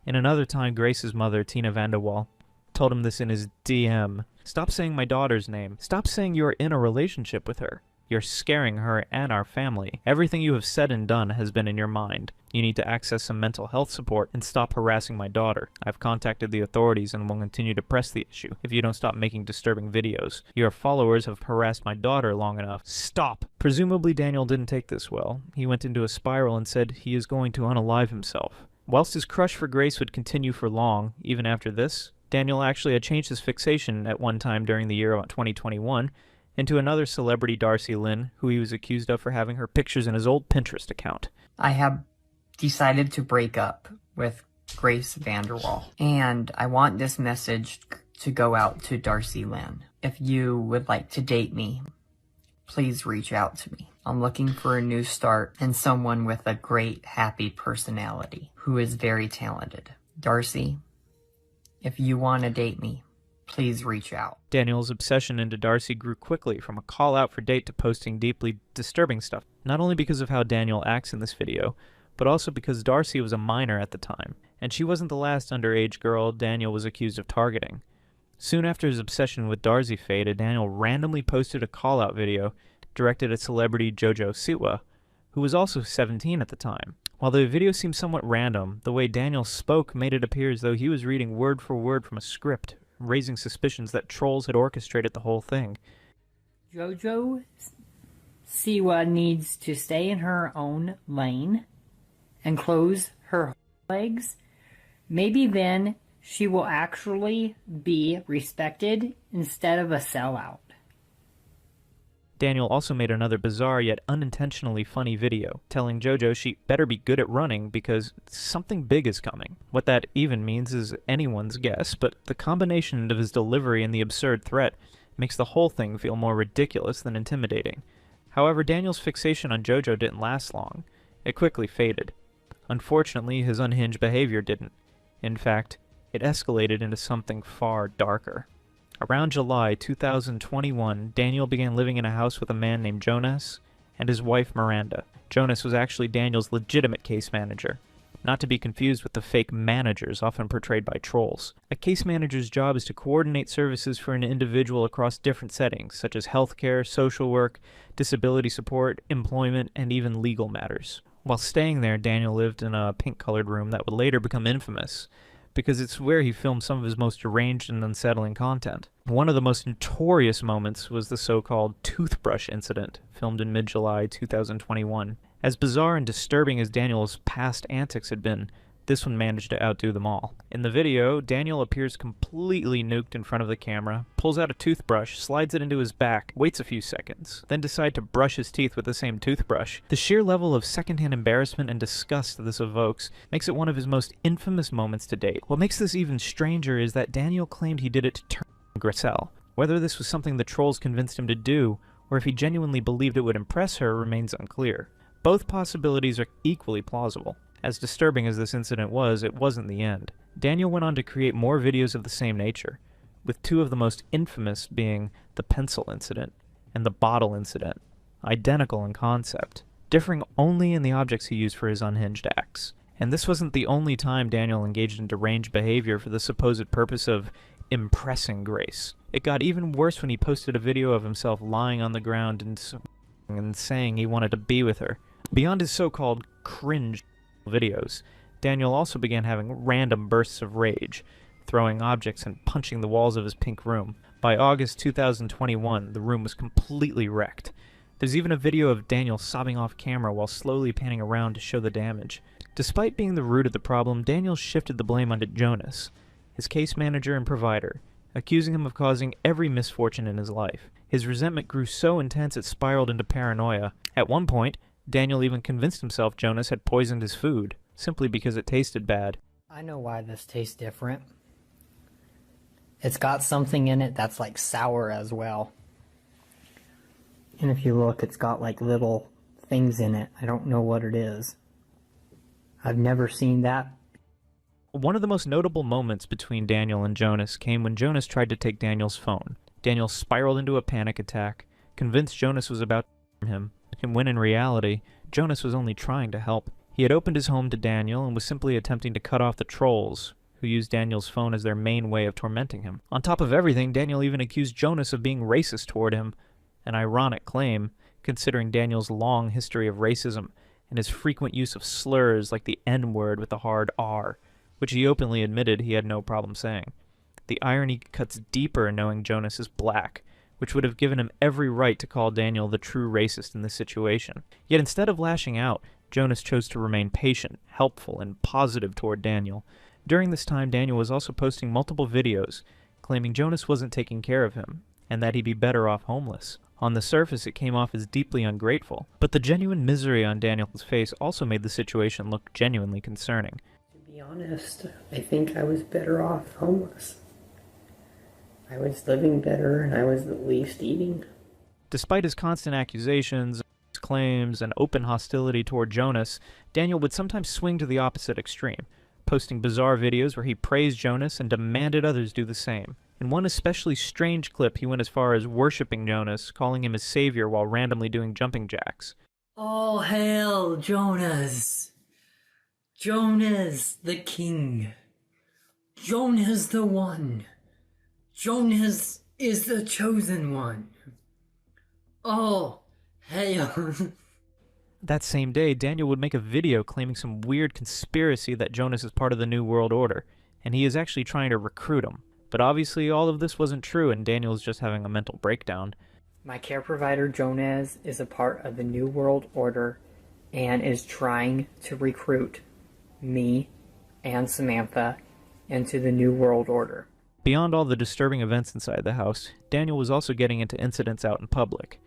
Speaker 10: In another time, Grace's mother, Tina Vanderwall, told him this in his DM. Stop saying my daughter's name. Stop saying you're in a relationship with her. You're scaring her and our family. Everything you have said and done has been in your mind. You need to access some mental health support and stop harassing my daughter. I've contacted the authorities and will continue to press the issue if you don't stop making disturbing videos. Your followers have harassed my daughter long enough. Stop! Presumably Daniel didn't take this well. He went into a spiral and said he is going to unalive himself. Whilst his crush for Grace would continue for long, even after this, Daniel actually had changed his fixation at one time during the year of 2021 into another celebrity, Darcy Lynn, who he was accused of for having her pictures in his old Pinterest account.
Speaker 6: I have decided to break up with Grace Vanderwall, and I want this message to go out to Darcy Lynn. If you would like to date me, please reach out to me. I'm looking for a new start and someone with a great, happy personality who is very talented. Darcy, if you want to date me, please reach out.
Speaker 10: Daniel's obsession into Darcy grew quickly from a call out for date to posting deeply disturbing stuff, not only because of how Daniel acts in this video, but also because Darcy was a minor at the time, and she wasn't the last underage girl Daniel was accused of targeting. Soon after his obsession with Darcy faded, Daniel randomly posted a call-out video directed at celebrity JoJo Siwa, who was also 17 at the time. While the video seemed somewhat random, the way Daniel spoke made it appear as though he was reading word for word from a script, raising suspicions that trolls had orchestrated the whole thing.
Speaker 11: JoJo Siwa needs to stay in her own lane and close her legs. Maybe then she will actually be respected instead of a sellout.
Speaker 10: Daniel also made another bizarre yet unintentionally funny video, telling JoJo she better be good at running because something big is coming. What that even means is anyone's guess, but the combination of his delivery and the absurd threat makes the whole thing feel more ridiculous than intimidating. However, Daniel's fixation on JoJo didn't last long. It quickly faded. Unfortunately, his unhinged behavior didn't. In fact, it escalated into something far darker. Around July 2021, Daniel began living in a house with a man named Jonas and his wife Miranda. Jonas was actually Daniel's legitimate case manager, not to be confused with the fake managers often portrayed by trolls. A case manager's job is to coordinate services for an individual across different settings, such as healthcare, social work, disability support, employment, and even legal matters. While staying there, Daniel lived in a pink-colored room that would later become infamous, because it's where he filmed some of his most deranged and unsettling content. One of the most notorious moments was the so-called toothbrush incident, filmed in mid-July 2021. As bizarre and disturbing as Daniel's past antics had been, this one managed to outdo them all. In the video, Daniel appears completely nuked in front of the camera, pulls out a toothbrush, slides it into his back, waits a few seconds, then decides to brush his teeth with the same toothbrush. The sheer level of secondhand embarrassment and disgust this evokes makes it one of his most infamous moments to date. What makes this even stranger is that Daniel claimed he did it to turn Gracelle. Whether this was something the trolls convinced him to do, or if he genuinely believed it would impress her, remains unclear. Both possibilities are equally plausible. As disturbing as this incident was, it wasn't the end. Daniel went on to create more videos of the same nature, with two of the most infamous being the pencil incident and the bottle incident, identical in concept, differing only in the objects he used for his unhinged acts. And this wasn't the only time Daniel engaged in deranged behavior for the supposed purpose of impressing Grace. It got even worse when he posted a video of himself lying on the ground and saying he wanted to be with her. Beyond his so-called cringe videos, Daniel also began having random bursts of rage, throwing objects and punching the walls of his pink room. By August 2021, the room was completely wrecked. There's even a video of Daniel sobbing off camera while slowly panning around to show the damage. Despite being the root of the problem, Daniel shifted the blame onto Jonas, his case manager and provider, accusing him of causing every misfortune in his life. His resentment grew so intense it spiraled into paranoia. At one point, Daniel even convinced himself Jonas had poisoned his food, simply because it tasted bad.
Speaker 11: I know why this tastes different. It's got something in it that's like sour as well. And if you look, it's got like little things in it. I don't know what it is. I've never seen that.
Speaker 10: One of the most notable moments between Daniel and Jonas came when Jonas tried to take Daniel's phone. Daniel spiraled into a panic attack, convinced Jonas was about to harm him, and when in reality, Jonas was only trying to help. He had opened his home to Daniel and was simply attempting to cut off the trolls, who used Daniel's phone as their main way of tormenting him. On top of everything, Daniel even accused Jonas of being racist toward him, an ironic claim, considering Daniel's long history of racism and his frequent use of slurs like the N-word with the hard R, which he openly admitted he had no problem saying. The irony cuts deeper knowing Jonas is black, which would have given him every right to call Daniel the true racist in this situation. Yet instead of lashing out, Jonas chose to remain patient, helpful, and positive toward Daniel. During this time, Daniel was also posting multiple videos, claiming Jonas wasn't taking care of him, and that he'd be better off homeless. On the surface, it came off as deeply ungrateful, but the genuine misery on Daniel's face also made the situation look genuinely concerning.
Speaker 6: To be honest, I think I was better off homeless. I was living better and I was at least eating.
Speaker 10: Despite his constant accusations, claims, and open hostility toward Jonas, Daniel would sometimes swing to the opposite extreme, posting bizarre videos where he praised Jonas and demanded others do the same. In one especially strange clip, he went as far as worshipping Jonas, calling him his savior while randomly doing jumping jacks.
Speaker 6: All hail Jonas! Jonas the king! Jonas the one! Jonas is the chosen one! All hail!
Speaker 10: That same day, Daniel would make a video claiming some weird conspiracy that Jonas is part of the New World Order, and he is actually trying to recruit him. But obviously all of this wasn't true, and Daniel is just having a mental breakdown.
Speaker 6: My care provider, Jonas, is a part of the New World Order and is trying to recruit me and Samantha into the New World Order.
Speaker 10: Beyond all the disturbing events inside the house, Daniel was also getting into incidents out in public.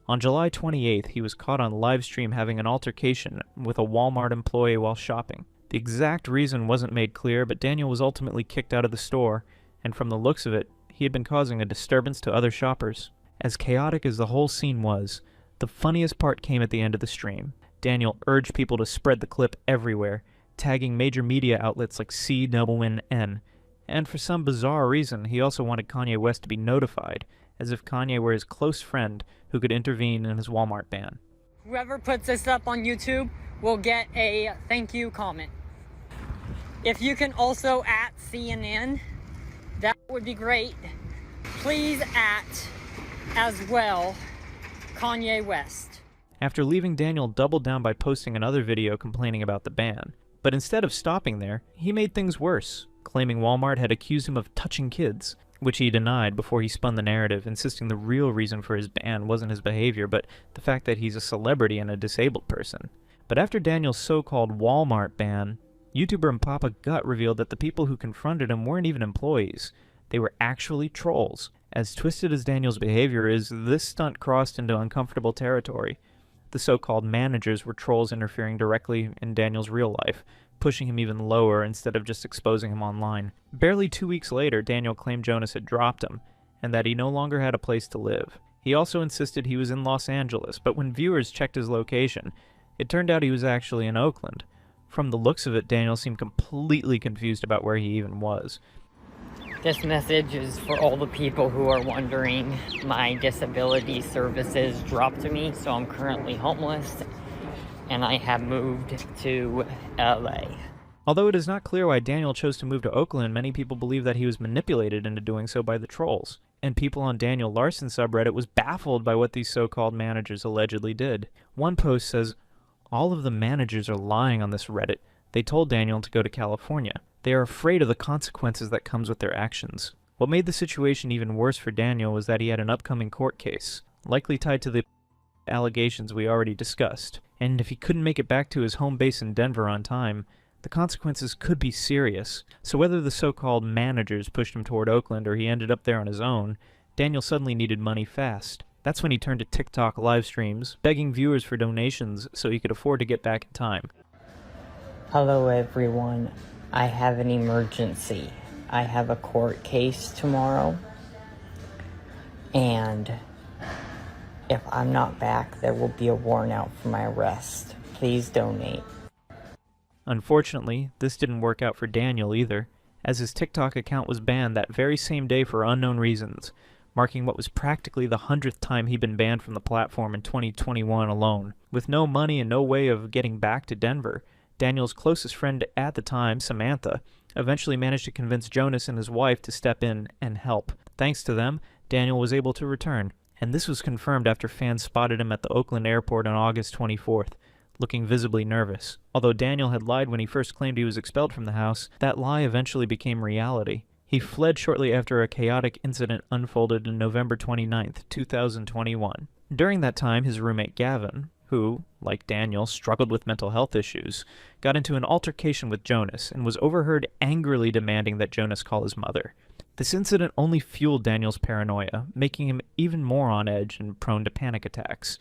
Speaker 10: On July 28th, he was caught on livestream having an altercation with a Walmart employee while shopping. The exact reason wasn't made clear, but Daniel was ultimately kicked out of the store, and from the looks of it, he had been causing a disturbance to other shoppers. As chaotic as the whole scene was, the funniest part came at the end of the stream. Daniel urged people to spread the clip everywhere, tagging major media outlets like CWN, and for some bizarre reason, he also wanted Kanye West to be notified, as if Kanye were his close friend who could intervene in his Walmart ban.
Speaker 9: Whoever puts this up on YouTube will get a thank you comment. If you can also at CNN, that would be great. Please at, as well, Kanye West.
Speaker 10: After leaving, Daniel doubled down by posting another video complaining about the ban. But instead of stopping there, he made things worse, claiming Walmart had accused him of touching kids, which he denied before he spun the narrative, insisting the real reason for his ban wasn't his behavior, but the fact that he's a celebrity and a disabled person. But after Daniel's so-called Walmart ban, YouTuber Papa Gut revealed that the people who confronted him weren't even employees. They were actually trolls. As twisted as Daniel's behavior is, this stunt crossed into uncomfortable territory. The so-called managers were trolls interfering directly in Daniel's real life, pushing him even lower instead of just exposing him online. Barely 2 weeks later, Daniel claimed Jonas had dropped him, and that he no longer had a place to live. He also insisted he was in Los Angeles, but when viewers checked his location, it turned out he was actually in Oakland. From the looks of it, Daniel seemed completely confused about where he even was.
Speaker 9: This message is for all the people who are wondering. My disability services dropped me, so I'm currently homeless, and I have moved to LA.
Speaker 10: Although it is not clear why Daniel chose to move to Oakland, many people believe that he was manipulated into doing so by the trolls. And people on Daniel Larson's subreddit was baffled by what these so-called managers allegedly did. One post says, "All of the managers are lying on this Reddit. They told Daniel to go to California. They are afraid of the consequences that comes with their actions." What made the situation even worse for Daniel was that he had an upcoming court case, likely tied to the allegations we already discussed. And if he couldn't make it back to his home base in Denver on time, the consequences could be serious. So whether the so-called managers pushed him toward Oakland or he ended up there on his own, Daniel suddenly needed money fast. That's when he turned to TikTok live streams, begging viewers for donations so he could afford to get back in time.
Speaker 6: Hello everyone, I have an emergency. I have a court case tomorrow, and if I'm not back, there will be a warrant out for my arrest. Please donate.
Speaker 10: Unfortunately, this didn't work out for Daniel either, as his TikTok account was banned that very same day for unknown reasons. marking what was practically the 100th time he'd been banned from the platform in 2021 alone. With no money and no way of getting back to Denver, Daniel's closest friend at the time, Samantha, eventually managed to convince Jonas and his wife to step in and help. Thanks to them, Daniel was able to return, and this was confirmed after fans spotted him at the Oakland airport on August 24th, looking visibly nervous. Although Daniel had lied when he first claimed he was expelled from the house, that lie eventually became reality. He fled shortly after a chaotic incident unfolded on November 29th, 2021. During that time, his roommate Gavin, who, like Daniel, struggled with mental health issues, got into an altercation with Jonas and was overheard angrily demanding that Jonas call his mother. This incident only fueled Daniel's paranoia, making him even more on edge and prone to panic attacks.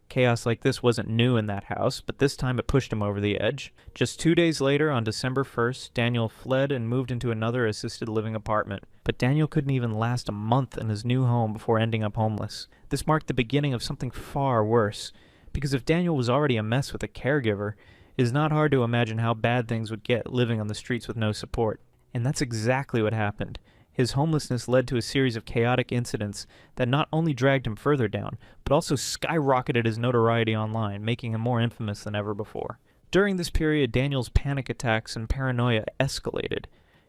Speaker 10: Chaos like this wasn't new in that house, but this time it pushed him over the edge. Just 2 days later, on December 1st, Daniel fled and moved into another assisted living apartment. But Daniel couldn't even last a month in his new home before ending up homeless. This marked the beginning of something far worse. Because if Daniel was already a mess with a caregiver, it is not hard to imagine how bad things would get living on the streets with no support. And that's exactly what happened. His homelessness led to a series of chaotic incidents that not only dragged him further down, but also skyrocketed his notoriety online, making him more infamous than ever before. During this period, Daniel's panic attacks and paranoia escalated.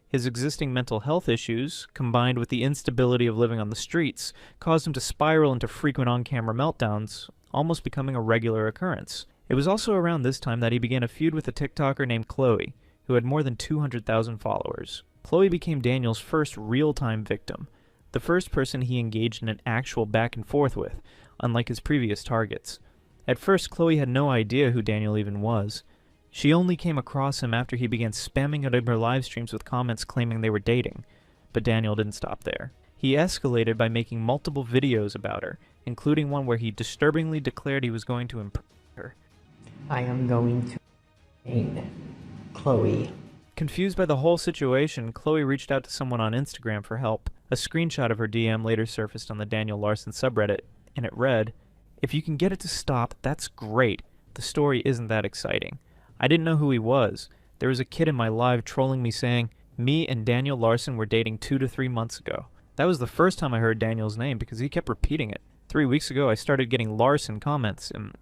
Speaker 10: His existing mental health issues, combined with the instability of living on the streets, caused him to spiral into frequent on-camera meltdowns, almost becoming a regular occurrence. It was also around this time that he began a feud with a TikToker named Chloe, who had more than 200,000 followers. Chloe became Daniel's first real-time victim, the first person he engaged in an actual back and forth with, unlike his previous targets. At first, Chloe had no idea who Daniel even was. She only came across him after he began spamming out of her live streams with comments claiming they were dating. But Daniel didn't stop there. He escalated by making multiple videos about her, including one where he disturbingly declared he was going to imprison her.
Speaker 6: I am going to paint Chloe.
Speaker 10: Confused by the whole situation, Chloe reached out to someone on Instagram for help. A screenshot of her DM later surfaced on the Daniel Larson subreddit, and it read, "If you can get it to stop, that's great. The story isn't that exciting. I didn't know who he was. There was a kid in my live trolling me saying, me and Daniel Larson were dating 2 to 3 months ago. That was the first time I heard Daniel's name because he kept repeating it. 3 weeks ago I started getting Larson comments, and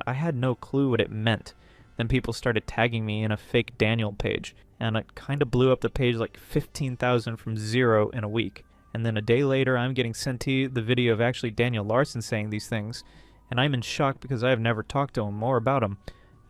Speaker 10: I had no clue what it meant. Then people started tagging me in a fake Daniel page, and it kind of blew up the page like 15,000 from zero in a week. And then a day later, I'm getting sent to the video of actually Daniel Larson saying these things, and I'm in shock because I have never talked to him or about him.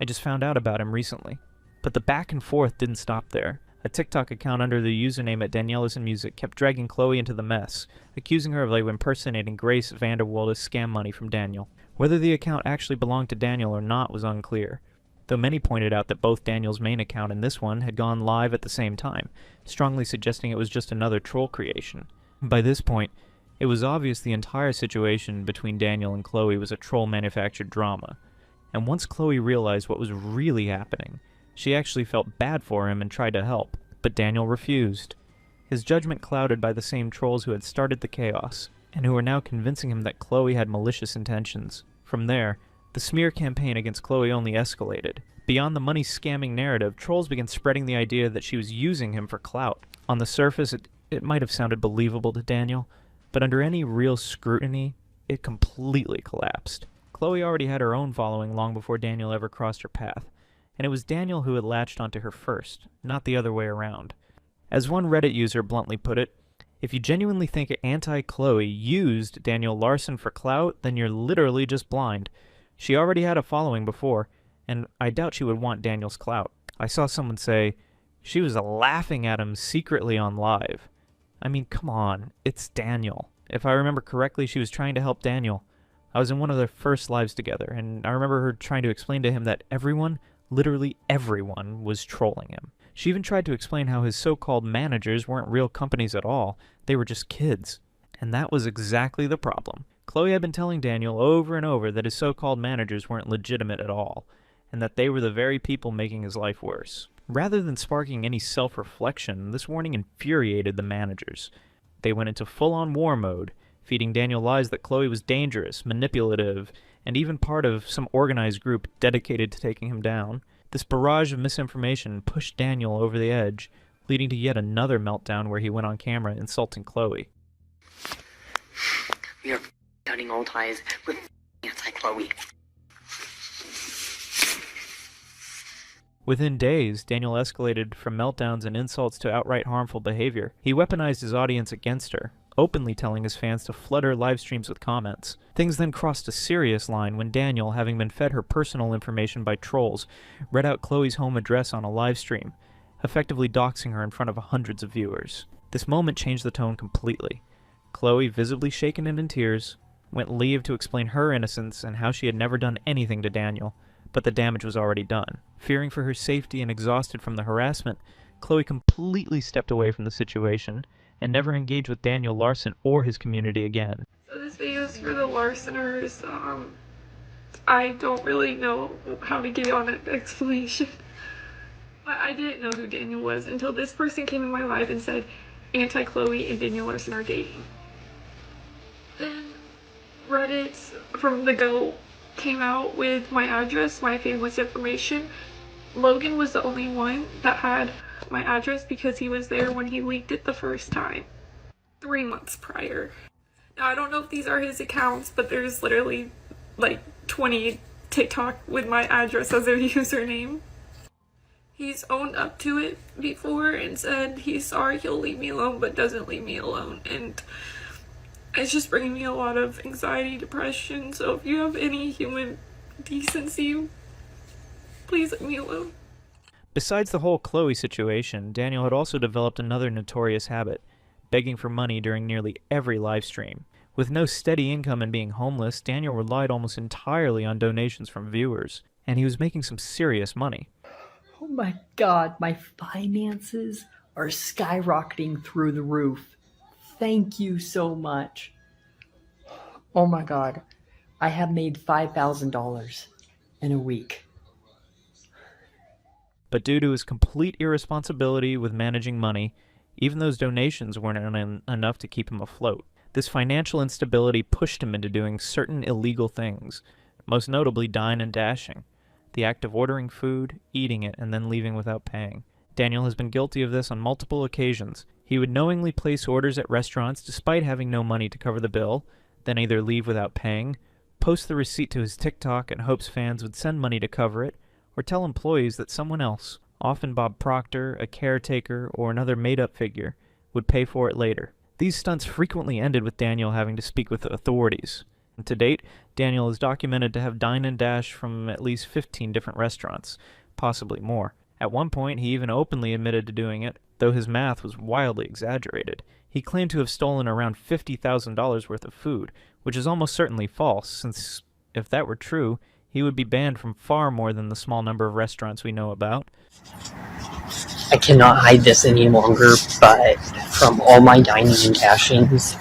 Speaker 10: I just found out about him recently." But the back and forth didn't stop there. A TikTok account under the username at DaniellisonMusic kept dragging Chloe into the mess, accusing her of impersonating Grace Vanderwold as scam money from Daniel. Whether the account actually belonged to Daniel or not was unclear, though many pointed out that both Daniel's main account and this one had gone live at the same time, strongly suggesting it was just another troll creation. By this point, it was obvious the entire situation between Daniel and Chloe was a troll-manufactured drama. And once Chloe realized what was really happening, she actually felt bad for him and tried to help, but Daniel refused. His judgment clouded by the same trolls who had started the chaos, and who were now convincing him that Chloe had malicious intentions. From there, the smear campaign against Chloe only escalated. Beyond the money-scamming narrative, trolls began spreading the idea that she was using him for clout. On the surface, it might have sounded believable to Daniel, but under any real scrutiny, it completely collapsed. Chloe already had her own following long before Daniel ever crossed her path, and it was Daniel who had latched onto her first, not the other way around. As one Reddit user bluntly put it, if you genuinely think anti-Chloe used Daniel Larson for clout, then you're literally just blind. She already had a following before, and I doubt she would want Daniel's clout. I saw someone say, she was laughing at him secretly on live. I mean, come on, it's Daniel. If I remember correctly, she was trying to help Daniel. I was in one of their first lives together, and I remember her trying to explain to him that everyone, literally everyone, was trolling him. She even tried to explain how his so-called managers weren't real companies at all, they were just kids. And that was exactly the problem. Chloe had been telling Daniel over and over that his so-called managers weren't legitimate at all, and that they were the very people making his life worse. Rather than sparking any self-reflection, this warning infuriated the managers. They went into full-on war mode, feeding Daniel lies that Chloe was dangerous, manipulative, and even part of some organized group dedicated to taking him down. This barrage of misinformation pushed Daniel over the edge, leading to yet another meltdown where he went on camera insulting Chloe.
Speaker 6: We are cutting all ties with anti-Chloe.
Speaker 10: Within days, Daniel escalated from meltdowns and insults to outright harmful behavior. He weaponized his audience against her, openly telling his fans to flood her live streams with comments. Things then crossed a serious line when Daniel, having been fed her personal information by trolls, read out Chloe's home address on a live stream, effectively doxing her in front of hundreds of viewers. This moment changed the tone completely. Chloe, visibly shaken and in tears, went live to explain her innocence and how she had never done anything to Daniel, but the damage was already done. Fearing for her safety and exhausted from the harassment, Chloe completely stepped away from the situation and never engaged with Daniel Larson or his community again.
Speaker 8: So this video is for the Larsoners. I don't really know how to give on an explanation. But I didn't know who Daniel was until this person came in my life and said Anti-Chloe and Daniel Larson are dating. Then Reddit from the go came out with my address, my family's information. Logan was the only one that had my address because he was there when he leaked it the first time, 3 months prior. Now I don't know if these are his accounts, but there's literally like 20 TikTok with my address as their username. He's owned up to it before and said he's sorry he'll leave me alone, but doesn't leave me alone. And it's just bringing me a lot of anxiety, depression. So if you have any human decency, please leave me alone.
Speaker 10: Besides the whole Chloe situation, Daniel had also developed another notorious habit, begging for money during nearly every live stream. With no steady income and being homeless, Daniel relied almost entirely on donations from viewers, and he was making some serious money.
Speaker 11: Oh my god, my finances are skyrocketing through the roof. Thank you so much. Oh my god, I have made $5,000 in a week.
Speaker 10: But due to his complete irresponsibility with managing money, even those donations weren't enough to keep him afloat. This financial instability pushed him into doing certain illegal things, most notably dine and dashing, the act of ordering food, eating it, and then leaving without paying. Daniel has been guilty of this on multiple occasions. He would knowingly place orders at restaurants despite having no money to cover the bill, then either leave without paying, post the receipt to his TikTok in hopes fans would send money to cover it, or tell employees that someone else, often Bob Proctor, a caretaker, or another made-up figure, would pay for it later. These stunts frequently ended with Daniel having to speak with the authorities. And to date, Daniel is documented to have dined and dashed from at least 15 different restaurants, possibly more. At one point, he even openly admitted to doing it, though his math was wildly exaggerated. He claimed to have stolen around $50,000 worth of food, which is almost certainly false, since if that were true, he would be banned from far more than the small number of restaurants we know about.
Speaker 6: I cannot hide this any longer, but from all my dining and dashings,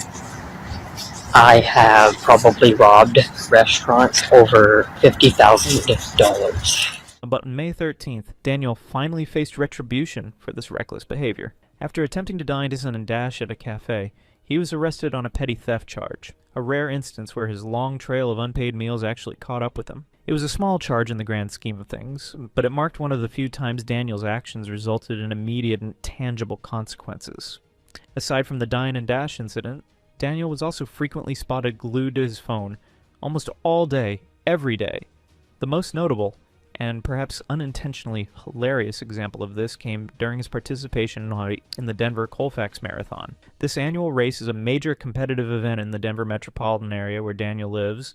Speaker 6: I have probably robbed restaurants over $50,000.
Speaker 10: But on May 13th, Daniel finally faced retribution for this reckless behavior. After attempting to dine and dash at a cafe, he was arrested on a petty theft charge, a rare instance where his long trail of unpaid meals actually caught up with him. It was a small charge in the grand scheme of things, but it marked one of the few times Daniel's actions resulted in immediate and tangible consequences. Aside from the dine and dash incident, Daniel was also frequently spotted glued to his phone, almost all day, every day. The most notable, and perhaps unintentionally hilarious example of this came during his participation in the Denver Colfax Marathon. This annual race is a major competitive event in the Denver metropolitan area where Daniel lives,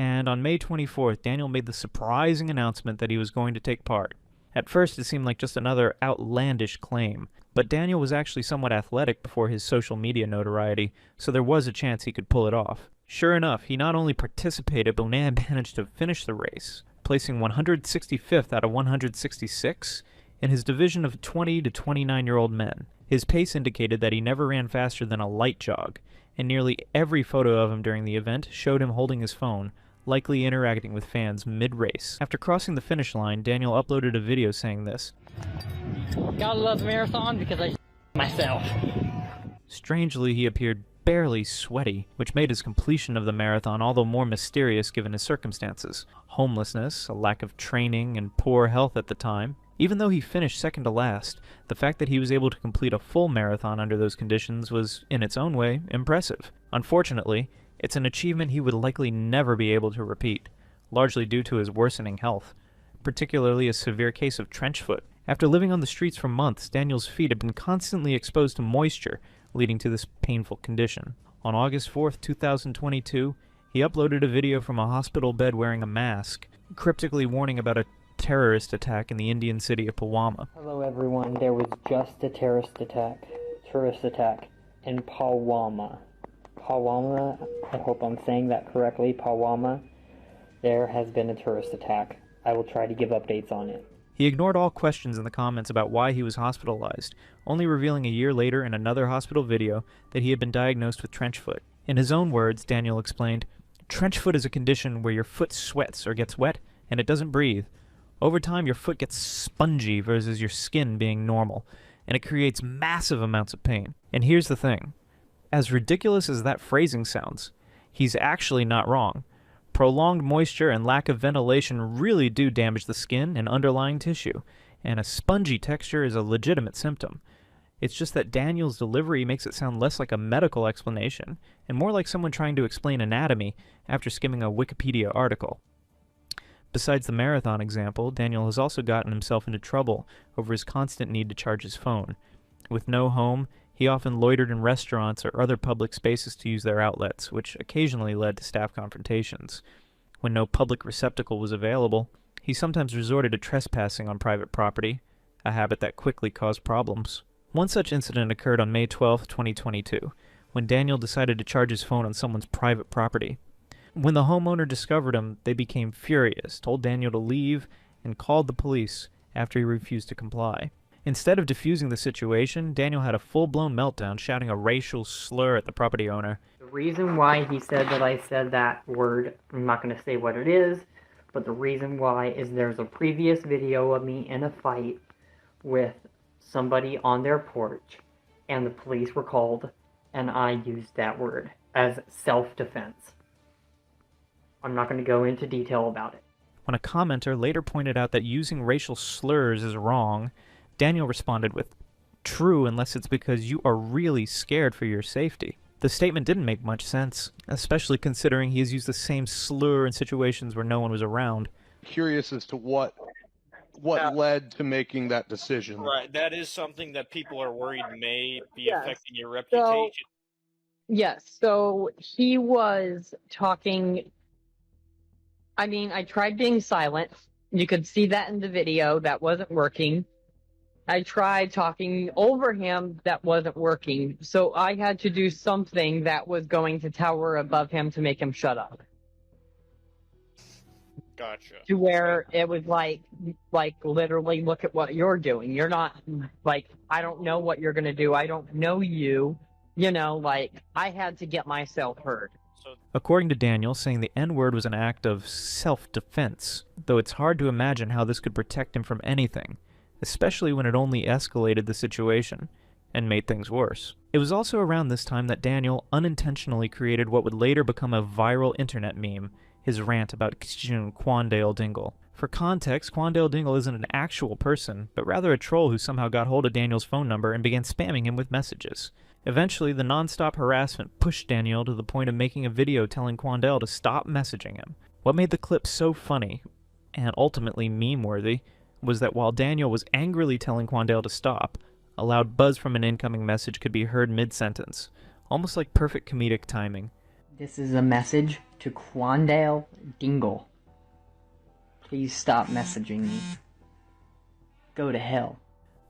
Speaker 10: and on May 24th, Daniel made the surprising announcement that he was going to take part. At first, it seemed like just another outlandish claim, but Daniel was actually somewhat athletic before his social media notoriety, so there was a chance he could pull it off. Sure enough, he not only participated, but managed to finish the race, placing 165th out of 166 in his division of 20 to 29-year-old men. His pace indicated that he never ran faster than a light jog, and nearly every photo of him during the event showed him holding his phone, likely interacting with fans mid-race. After crossing the finish line, Daniel uploaded a video saying this.
Speaker 9: Gotta love the marathon because I myself.
Speaker 10: Strangely, he appeared barely sweaty, which made his completion of the marathon all the more mysterious given his circumstances. Homelessness, a lack of training, and poor health at the time. Even though he finished second to last, the fact that he was able to complete a full marathon under those conditions was, in its own way, impressive. Unfortunately, it's an achievement he would likely never be able to repeat, largely due to his worsening health, particularly a severe case of trench foot. After living on the streets for months, Daniel's feet had been constantly exposed to moisture, leading to this painful condition. On August 4th, 2022, he uploaded a video from a hospital bed wearing a mask, cryptically warning about a terrorist attack in the Indian city of Pulwama.
Speaker 4: Hello everyone, there was just a tourist attack in Pulwama. Pulwama, I hope I'm saying that correctly, Pulwama. There has been a tourist attack. I will try to give updates on it.
Speaker 10: He ignored all questions in the comments about why he was hospitalized, only revealing a year later in another hospital video that he had been diagnosed with trench foot. In his own words, Daniel explained, "Trench foot is a condition where your foot sweats or gets wet, and it doesn't breathe. Over time, your foot gets spongy versus your skin being normal, and it creates massive amounts of pain. And here's the thing. As ridiculous as that phrasing sounds, he's actually not wrong. Prolonged moisture and lack of ventilation really do damage the skin and underlying tissue, and a spongy texture is a legitimate symptom. It's just that Daniel's delivery makes it sound less like a medical explanation, and more like someone trying to explain anatomy after skimming a Wikipedia article." Besides the marathon example, Daniel has also gotten himself into trouble over his constant need to charge his phone. With no home, he often loitered in restaurants or other public spaces to use their outlets, which occasionally led to staff confrontations. When no public receptacle was available, he sometimes resorted to trespassing on private property, a habit that quickly caused problems. One such incident occurred on May 12, 2022, when Daniel decided to charge his phone on someone's private property. When the homeowner discovered him, they became furious, told Daniel to leave, and called the police after he refused to comply. Instead of diffusing the situation, Daniel had a full-blown meltdown, shouting a racial slur at the property owner.
Speaker 4: The reason why he said that I said that word, I'm not going to say what it is, but the reason why is there's a previous video of me in a fight with somebody on their porch, and the police were called, and I used that word as self-defense. I'm not going to go into detail about it.
Speaker 10: When a commenter later pointed out that using racial slurs is wrong, Daniel responded with, "True, unless it's because you are really scared for your safety." The statement didn't make much sense, especially considering he has used the same slur in situations where no one was around.
Speaker 16: Curious as to what led to making that decision.
Speaker 18: Right, that is something that people are worried may be affecting your reputation.
Speaker 4: So he was talking. I mean, I tried being silent. You could see that in the video. That wasn't working. I tried talking over him. That wasn't working. So I had to do something that was going to tower above him to make him shut up.
Speaker 18: Gotcha.
Speaker 4: To where it was like literally, look at what you're doing. You're not, like, I don't know what you're going to do. I don't know you. You know, like, I had to get myself heard.
Speaker 10: According to Daniel, saying the N-word was an act of self-defense, though it's hard to imagine how this could protect him from anything, especially when it only escalated the situation and made things worse. It was also around this time that Daniel unintentionally created what would later become a viral internet meme, his rant about Quandale Dingle. For context, Quandale Dingle isn't an actual person, but rather a troll who somehow got hold of Daniel's phone number and began spamming him with messages. Eventually, the non-stop harassment pushed Daniel to the point of making a video telling Quandale to stop messaging him. What made the clip so funny, and ultimately meme-worthy, was that while Daniel was angrily telling Quandale to stop, a loud buzz from an incoming message could be heard mid-sentence, almost like perfect comedic timing.
Speaker 4: This is a message to Quandale Dingle. Please stop messaging me. Go to hell.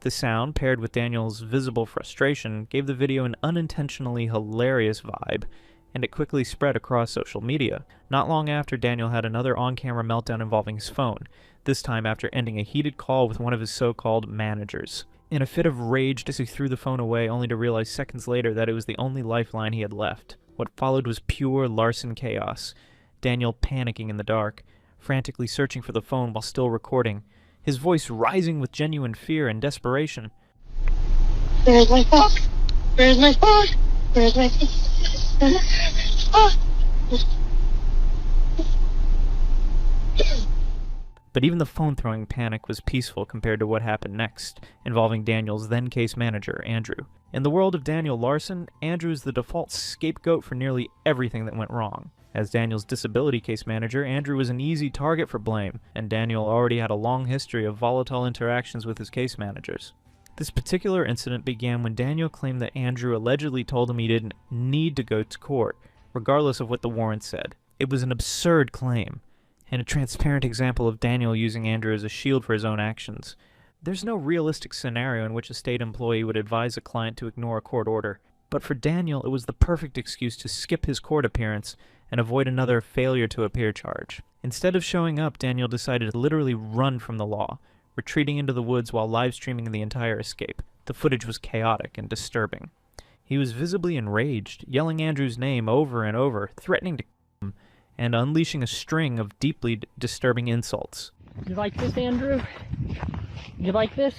Speaker 10: The sound, paired with Daniel's visible frustration, gave the video an unintentionally hilarious vibe, and it quickly spread across social media. Not long after, Daniel had another on-camera meltdown involving his phone, this time after ending a heated call with one of his so-called managers. In a fit of rage, he threw the phone away, only to realize seconds later that it was the only lifeline he had left. What followed was pure Larson chaos. Daniel panicking in the dark, frantically searching for the phone while still recording, his voice rising with genuine fear and desperation.
Speaker 17: Where's my phone? Where's my phone? Where's my phone?
Speaker 10: But even the phone-throwing panic was peaceful compared to what happened next, involving Daniel's then-case manager, Andrew. In the world of Daniel Larson, Andrew is the default scapegoat for nearly everything that went wrong. As Daniel's disability case manager, Andrew was an easy target for blame, and Daniel already had a long history of volatile interactions with his case managers. This particular incident began when Daniel claimed that Andrew allegedly told him he didn't need to go to court, regardless of what the warrant said. It was an absurd claim, and a transparent example of Daniel using Andrew as a shield for his own actions. There's no realistic scenario in which a state employee would advise a client to ignore a court order, but for Daniel it was the perfect excuse to skip his court appearance and avoid another failure to appear charge. Instead of showing up, Daniel decided to literally run from the law, retreating into the woods while live-streaming the entire escape. The footage was chaotic and disturbing. He was visibly enraged, yelling Andrew's name over and over, threatening to kill him, and unleashing a string of deeply disturbing insults.
Speaker 11: You like this, Andrew? You like this?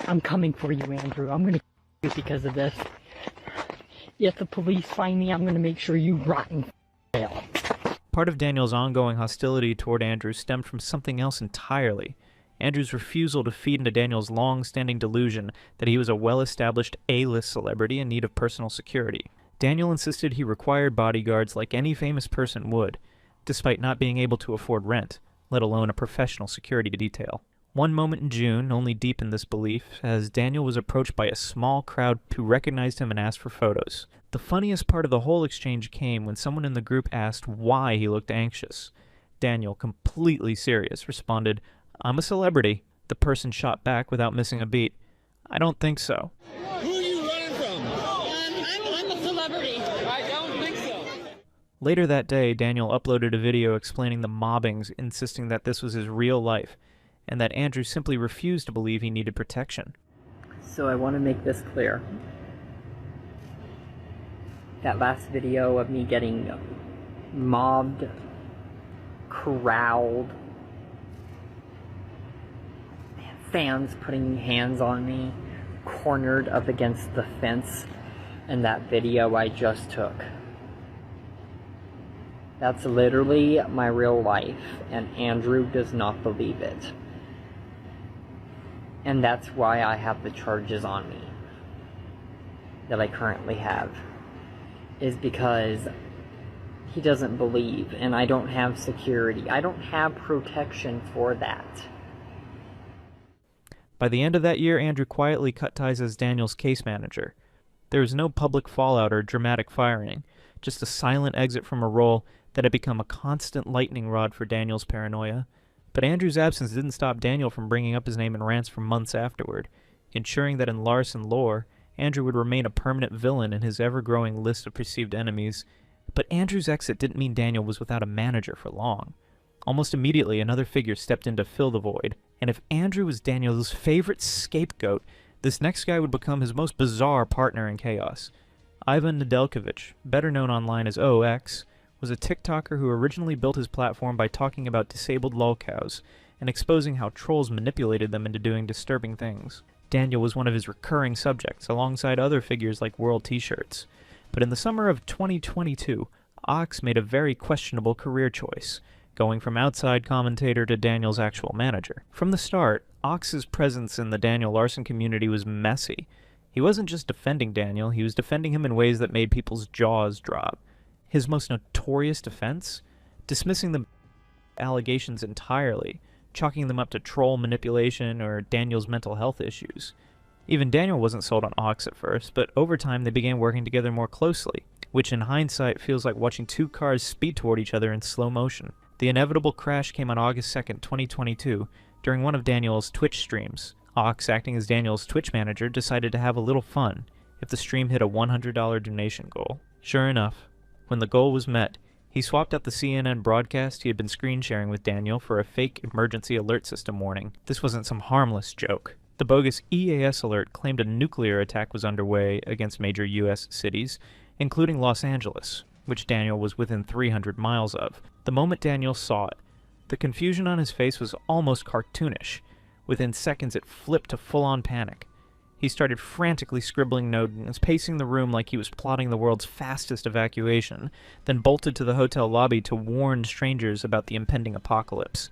Speaker 11: I'm coming for you, Andrew. I'm gonna kill you because of this. If the police find me, I'm gonna make sure you rot in jail.
Speaker 10: Part of Daniel's ongoing hostility toward Andrew stemmed from something else entirely. Andrew's refusal to feed into Daniel's long-standing delusion that he was a well-established A-list celebrity in need of personal security. Daniel insisted he required bodyguards like any famous person would, despite not being able to afford rent, let alone a professional security detail. One moment in June only deepened this belief, as Daniel was approached by a small crowd who recognized him and asked for photos. The funniest part of the whole exchange came when someone in the group asked why he looked anxious. Daniel, completely serious, responded, "I'm a celebrity." The person shot back without missing a beat, "I don't think so."
Speaker 17: Who are you running from? I'm a celebrity. I don't think so.
Speaker 10: Later that day, Daniel uploaded a video explaining the mobbings, insisting that this was his real life, and that Andrew simply refused to believe he needed protection.
Speaker 6: So I want to make this clear. That last video of me getting mobbed, corralled, fans putting hands on me, cornered up against the fence, and that video I just took. That's literally my real life, and Andrew does not believe it. And that's why I have the charges on me that I currently have, is because he doesn't believe, and I don't have security. I don't have protection for that.
Speaker 10: By the end of that year, Andrew quietly cut ties as Daniel's case manager. There was no public fallout or dramatic firing, just a silent exit from a role that had become a constant lightning rod for Daniel's paranoia. But Andrew's absence didn't stop Daniel from bringing up his name in rants for months afterward, ensuring that in Larson lore, Andrew would remain a permanent villain in his ever-growing list of perceived enemies. But Andrew's exit didn't mean Daniel was without a manager for long. Almost immediately, another figure stepped in to fill the void, and if Andrew was Daniel's favorite scapegoat, this next guy would become his most bizarre partner in chaos. Ivan Nedeljkovic, better known online as OX, was a TikToker who originally built his platform by talking about disabled lolcows and exposing how trolls manipulated them into doing disturbing things. Daniel was one of his recurring subjects, alongside other figures like World T-shirts. But in the summer of 2022, Ox made a very questionable career choice, going from outside commentator to Daniel's actual manager. From the start, Ox's presence in the Daniel Larson community was messy. He wasn't just defending Daniel, he was defending him in ways that made people's jaws drop. His most notorious defense? Dismissing the allegations entirely, chalking them up to troll manipulation or Daniel's mental health issues. Even Daniel wasn't sold on Ox at first, but over time they began working together more closely, which in hindsight feels like watching two cars speed toward each other in slow motion. The inevitable crash came on August 2nd, 2022, during one of Daniel's Twitch streams. Ox, acting as Daniel's Twitch manager, decided to have a little fun if the stream hit a $100 donation goal. Sure enough, when the goal was met, he swapped out the CNN broadcast he had been screen sharing with Daniel for a fake emergency alert system warning. This wasn't some harmless joke. The bogus EAS alert claimed a nuclear attack was underway against major U.S. cities, including Los Angeles, which Daniel was within 300 miles of. The moment Daniel saw it, the confusion on his face was almost cartoonish. Within seconds it flipped to full-on panic. He started frantically scribbling notes, pacing the room like he was plotting the world's fastest evacuation, then bolted to the hotel lobby to warn strangers about the impending apocalypse.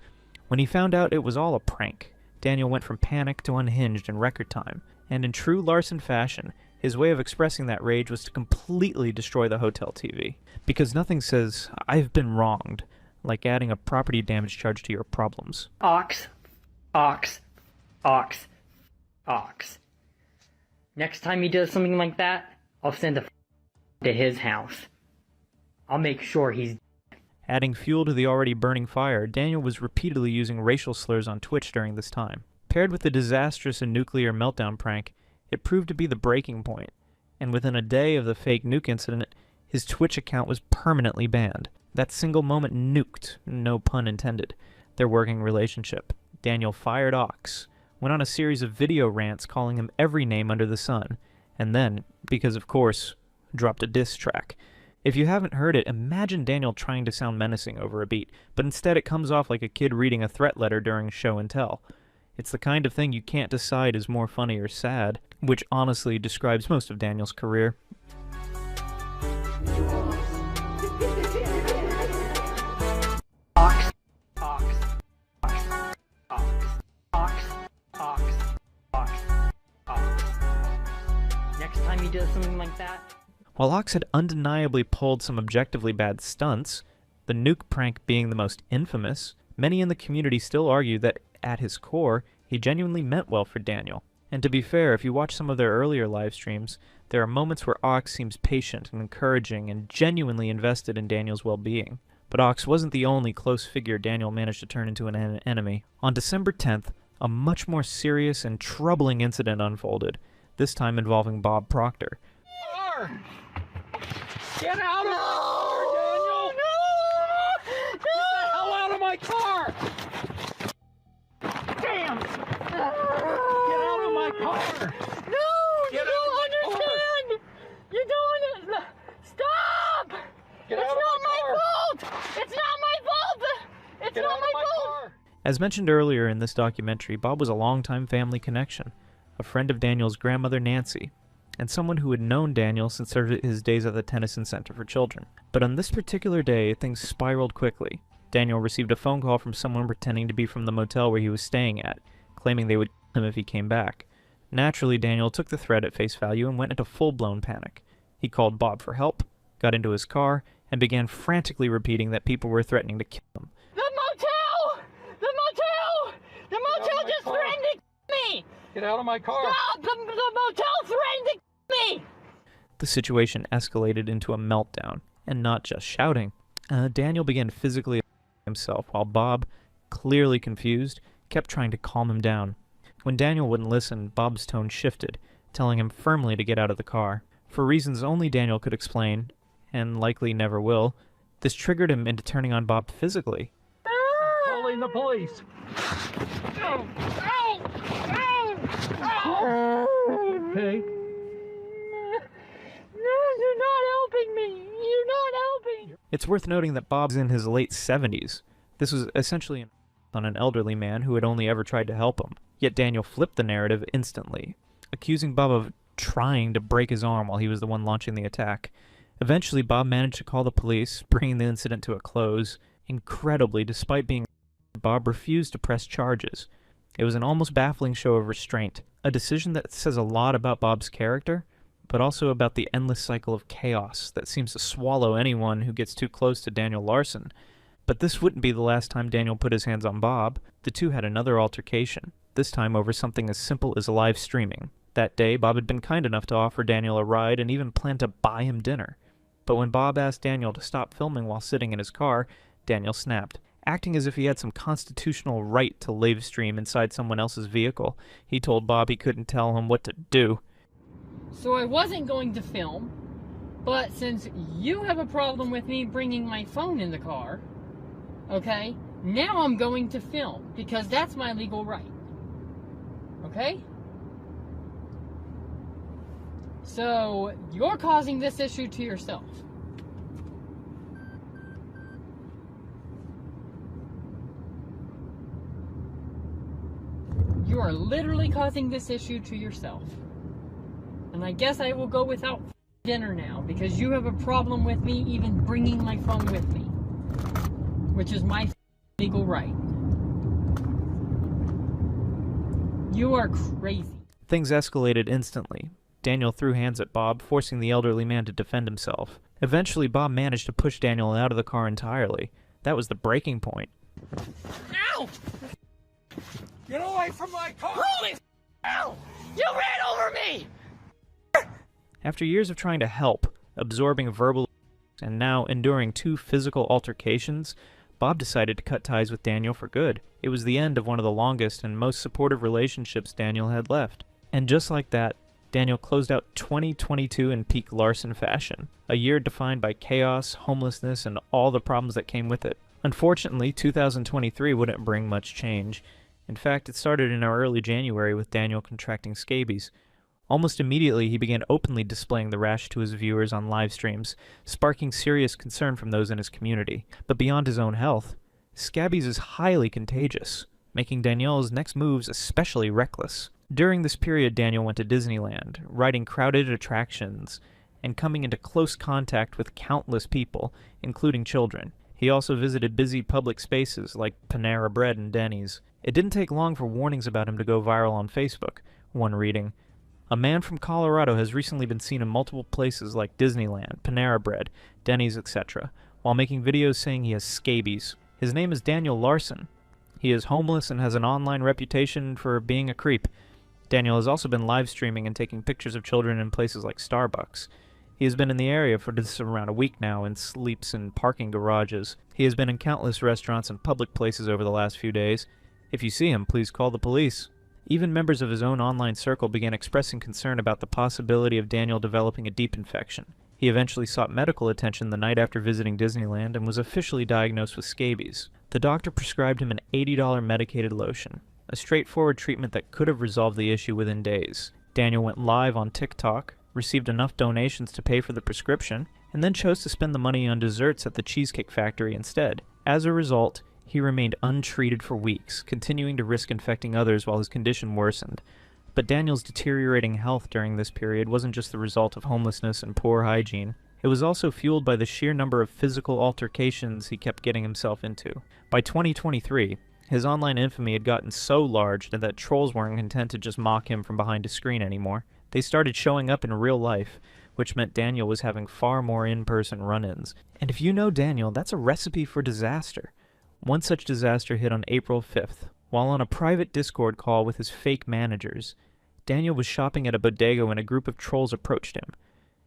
Speaker 10: When he found out it was all a prank, Daniel went from panic to unhinged in record time, and in true Larson fashion, his way of expressing that rage was to completely destroy the hotel TV. Because nothing says, "I've been wronged," like adding a property damage charge to your problems.
Speaker 11: Ox. Next time he does something like that, I'll send a to his house. I'll make sure he's...
Speaker 10: Adding fuel to the already burning fire, Daniel was repeatedly using racial slurs on Twitch during this time. Paired with the disastrous and nuclear meltdown prank, it proved to be the breaking point, and within a day of the fake nuke incident, his Twitch account was permanently banned. That single moment nuked, no pun intended, their working relationship. Daniel fired Ox, went on a series of video rants calling him every name under the sun, and then, because of course, dropped a diss track. If you haven't heard it, imagine Daniel trying to sound menacing over a beat, but instead it comes off like a kid reading a threat letter during show and tell. It's the kind of thing you can't decide is more funny or sad, which honestly describes most of Daniel's career.
Speaker 11: Next time he does something like that...
Speaker 10: While Ox had undeniably pulled some objectively bad stunts, the nuke prank being the most infamous, many in the community still argue that, at his core, he genuinely meant well for Daniel. And to be fair, if you watch some of their earlier live streams, there are moments where Ox seems patient and encouraging and genuinely invested in Daniel's well-being. But Ox wasn't the only close figure Daniel managed to turn into an enemy. On December 10th, a much more serious and troubling incident unfolded, this time involving Bob Proctor.
Speaker 17: Get out of my car, Daniel! No! Get the hell out of my car! Damn! Get out of my car! No! You don't understand! You don't... Stop! It's not my fault! It's not my fault! It's not my fault!
Speaker 10: As mentioned earlier in this documentary, Bob was a longtime family connection, a friend of Daniel's grandmother Nancy, and someone who had known Daniel since his days at the Tennyson Center for Children. But on this particular day, things spiraled quickly. Daniel received a phone call from someone pretending to be from the motel where he was staying at, claiming they would kill him if he came back. Naturally, Daniel took the threat at face value and went into full-blown panic. He called Bob for help, got into his car, and began frantically repeating that people were threatening to kill him.
Speaker 17: The motel! The motel! The motel just threatened to kill me! Get out of my car! Stop! The motel threatened to kill me!
Speaker 10: The situation escalated into a meltdown, and not just shouting. Daniel began physically himself, while Bob, clearly confused, kept trying to calm him down. When Daniel wouldn't listen, Bob's tone shifted, telling him firmly to get out of the car. For reasons only Daniel could explain, and likely never will, this triggered him into turning on Bob physically.
Speaker 17: I'm calling the police! Ow! Ow! Ow! Ow! Okay. No, you're not helping me! You're not helping!
Speaker 10: It's worth noting that Bob's in his late 70s. This was essentially on an elderly man who had only ever tried to help him. Yet Daniel flipped the narrative instantly, accusing Bob of trying to break his arm while he was the one launching the attack. Eventually, Bob managed to call the police, bringing the incident to a close. Incredibly, despite being Bob refused to press charges. It was an almost baffling show of restraint, a decision that says a lot about Bob's character, but also about the endless cycle of chaos that seems to swallow anyone who gets too close to Daniel Larson. But this wouldn't be the last time Daniel put his hands on Bob. The two had another altercation, this time over something as simple as live streaming. That day, Bob had been kind enough to offer Daniel a ride and even planned to buy him dinner. But when Bob asked Daniel to stop filming while sitting in his car, Daniel snapped. Acting as if he had some constitutional right to live stream inside someone else's vehicle, he told Bob he couldn't tell him what to do.
Speaker 4: So I wasn't going to film, but since you have a problem with me bringing my phone in the car, okay, now I'm going to film, because that's my legal right. Okay? So, you're causing this issue to yourself. You are literally causing this issue to yourself. And I guess I will go without dinner now, because you have a problem with me even bringing my phone with me. Which is my legal right. You are crazy.
Speaker 10: Things escalated instantly. Daniel threw hands at Bob, forcing the elderly man to defend himself. Eventually, Bob managed to push Daniel out of the car entirely. That was the breaking point.
Speaker 17: Ow! Get away from my car! Holy hell! You ran over me!
Speaker 10: After years of trying to help, absorbing verbal and now enduring 2 physical altercations, Bob decided to cut ties with Daniel for good. It was the end of one of the longest and most supportive relationships Daniel had left. And just like that, Daniel closed out 2022 in peak Larson fashion, a year defined by chaos, homelessness, and all the problems that came with it. Unfortunately, 2023 wouldn't bring much change. In fact, it started in our early January with Daniel contracting scabies. Almost immediately, he began openly displaying the rash to his viewers on live streams, sparking serious concern from those in his community. But beyond his own health, scabies is highly contagious, making Daniel's next moves especially reckless. During this period, Daniel went to Disneyland, riding crowded attractions, and coming into close contact with countless people, including children. He also visited busy public spaces like Panera Bread and Denny's. It didn't take long for warnings about him to go viral on Facebook, one reading. A man from Colorado has recently been seen in multiple places like Disneyland, Panera Bread, Denny's, etc., while making videos saying he has scabies. His name is Daniel Larson. He is homeless and has an online reputation for being a creep. Daniel has also been live streaming and taking pictures of children in places like Starbucks. He has been in the area for just around a week now and sleeps in parking garages. He has been in countless restaurants and public places over the last few days. If you see him, please call the police. Even members of his own online circle began expressing concern about the possibility of Daniel developing a deep infection. He eventually sought medical attention the night after visiting Disneyland and was officially diagnosed with scabies. The doctor prescribed him an $80 medicated lotion, a straightforward treatment that could have resolved the issue within days. Daniel went live on TikTok, received enough donations to pay for the prescription, and then chose to spend the money on desserts at the Cheesecake Factory instead. As a result, he remained untreated for weeks, continuing to risk infecting others while his condition worsened. But Daniel's deteriorating health during this period wasn't just the result of homelessness and poor hygiene. It was also fueled by the sheer number of physical altercations he kept getting himself into. By 2023, his online infamy had gotten so large that trolls weren't content to just mock him from behind a screen anymore. They started showing up in real life, which meant Daniel was having far more in-person run-ins. And if you know Daniel, that's a recipe for disaster. One such disaster hit on April 5th. While on a private Discord call with his fake managers, Daniel was shopping at a bodega when a group of trolls approached him.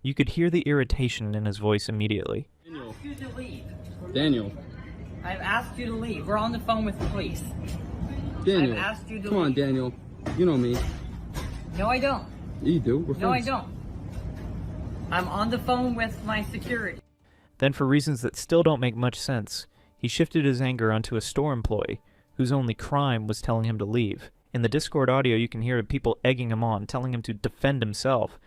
Speaker 10: You could hear the irritation in his voice immediately.
Speaker 11: Daniel. I've asked you to leave.
Speaker 13: Daniel.
Speaker 11: I've asked you to leave. We're on the phone with the police.
Speaker 13: Daniel.
Speaker 11: I've asked you to
Speaker 13: Come on,
Speaker 11: leave.
Speaker 13: Daniel. You know me.
Speaker 11: No, I don't.
Speaker 13: You do. We're
Speaker 11: No, I
Speaker 13: friends.
Speaker 11: don't. I'm on the phone with my security.
Speaker 10: Then, for reasons that still don't make much sense, he shifted his anger onto a store employee, whose only crime was telling him to leave. In the Discord audio, you can hear people egging him on, telling him to defend himself,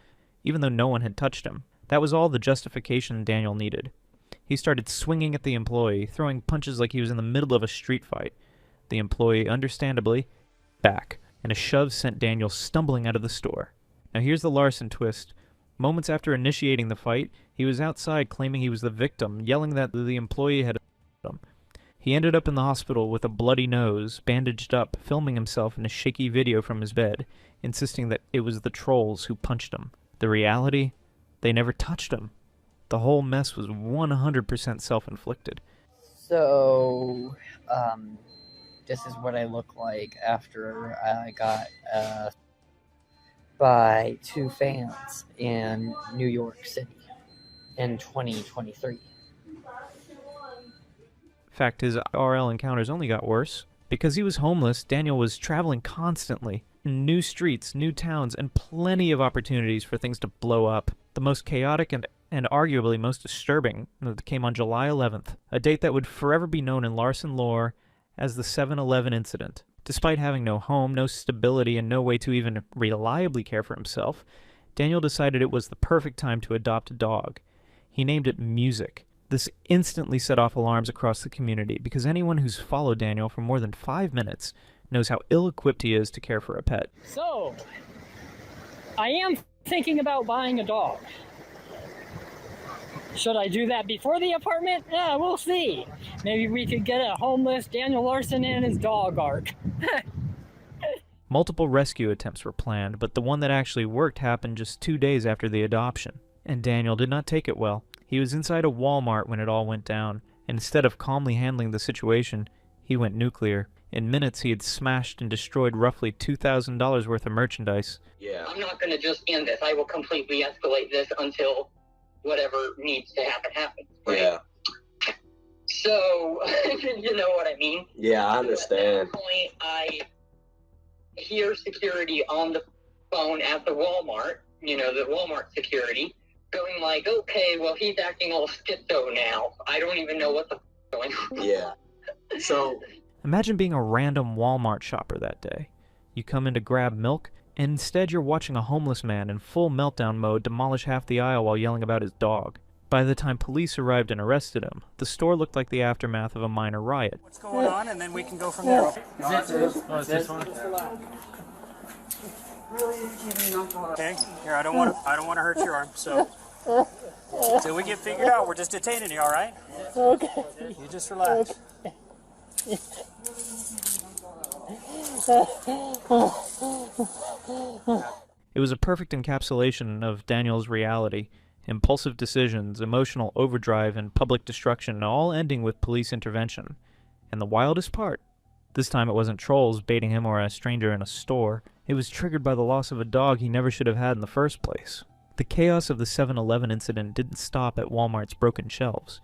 Speaker 10: even though no one had touched him. That was all the justification Daniel needed. He started swinging at the employee, throwing punches like he was in the middle of a street fight. The employee, understandably, back, and a shove sent Daniel stumbling out of the store. Now here's the Larson twist. Moments after initiating the fight, he was outside claiming he was the victim, yelling that the employee had him. He ended up in the hospital with a bloody nose, bandaged up, filming himself in a shaky video from his bed, insisting that it was the trolls who punched him. The reality? They never touched him. The whole mess was 100% self-inflicted.
Speaker 4: So, this is what I look like after I got by 2 fans in New York City in 2023.
Speaker 10: In fact, his IRL encounters only got worse. Because he was homeless, Daniel was traveling constantly. New streets, new towns, and plenty of opportunities for things to blow up. The most chaotic and arguably most disturbing came on July 11th, a date that would forever be known in Larson lore as the 7-Eleven incident. Despite having no home, no stability, and no way to even reliably care for himself, Daniel decided it was the perfect time to adopt a dog. He named it Music. This instantly set off alarms across the community because anyone who's followed Daniel for more than 5 minutes knows how ill-equipped he is to care for a pet.
Speaker 20: So, I am thinking about buying a dog. Should I do that before the apartment? Yeah, we'll see. Maybe we could get a homeless Daniel Larson and his dog arc.
Speaker 10: Multiple rescue attempts were planned, but the one that actually worked happened just 2 days after the adoption. And Daniel did not take it well. He was inside a Walmart when it all went down, and instead of calmly handling the situation, he went nuclear. In minutes, he had smashed and destroyed roughly $2,000 worth of merchandise.
Speaker 15: Yeah. I'm not going to just end this. I will completely escalate this until whatever needs to happen happens. Right?
Speaker 21: Yeah.
Speaker 15: So, you know what I mean?
Speaker 21: Yeah, I understand.
Speaker 15: At that point, I hear security on the phone at the Walmart, you know, the Walmart security, going like, okay, well, he's acting all schizo now. I don't even know what the going on.
Speaker 21: Yeah. So...
Speaker 10: Imagine being a random Walmart shopper that day. You come in to grab milk, and instead you're watching a homeless man in full meltdown mode demolish half the aisle while yelling about his dog. By the time police arrived and arrested him, the store looked like the aftermath of a minor riot.
Speaker 22: What's going on, and then we can go from there.
Speaker 10: Is this one?
Speaker 22: Okay, here, I don't want to hurt your arm, so until we get figured out, we're just detaining you, all right?
Speaker 17: Okay.
Speaker 22: You just relax.
Speaker 10: It was a perfect encapsulation of Daniel's reality. Impulsive decisions, emotional overdrive, and public destruction, all ending with police intervention. And the wildest part, this time it wasn't trolls baiting him or a stranger in a store. It was triggered by the loss of a dog he never should have had in the first place. The chaos of the 7-Eleven incident didn't stop at Walmart's broken shelves.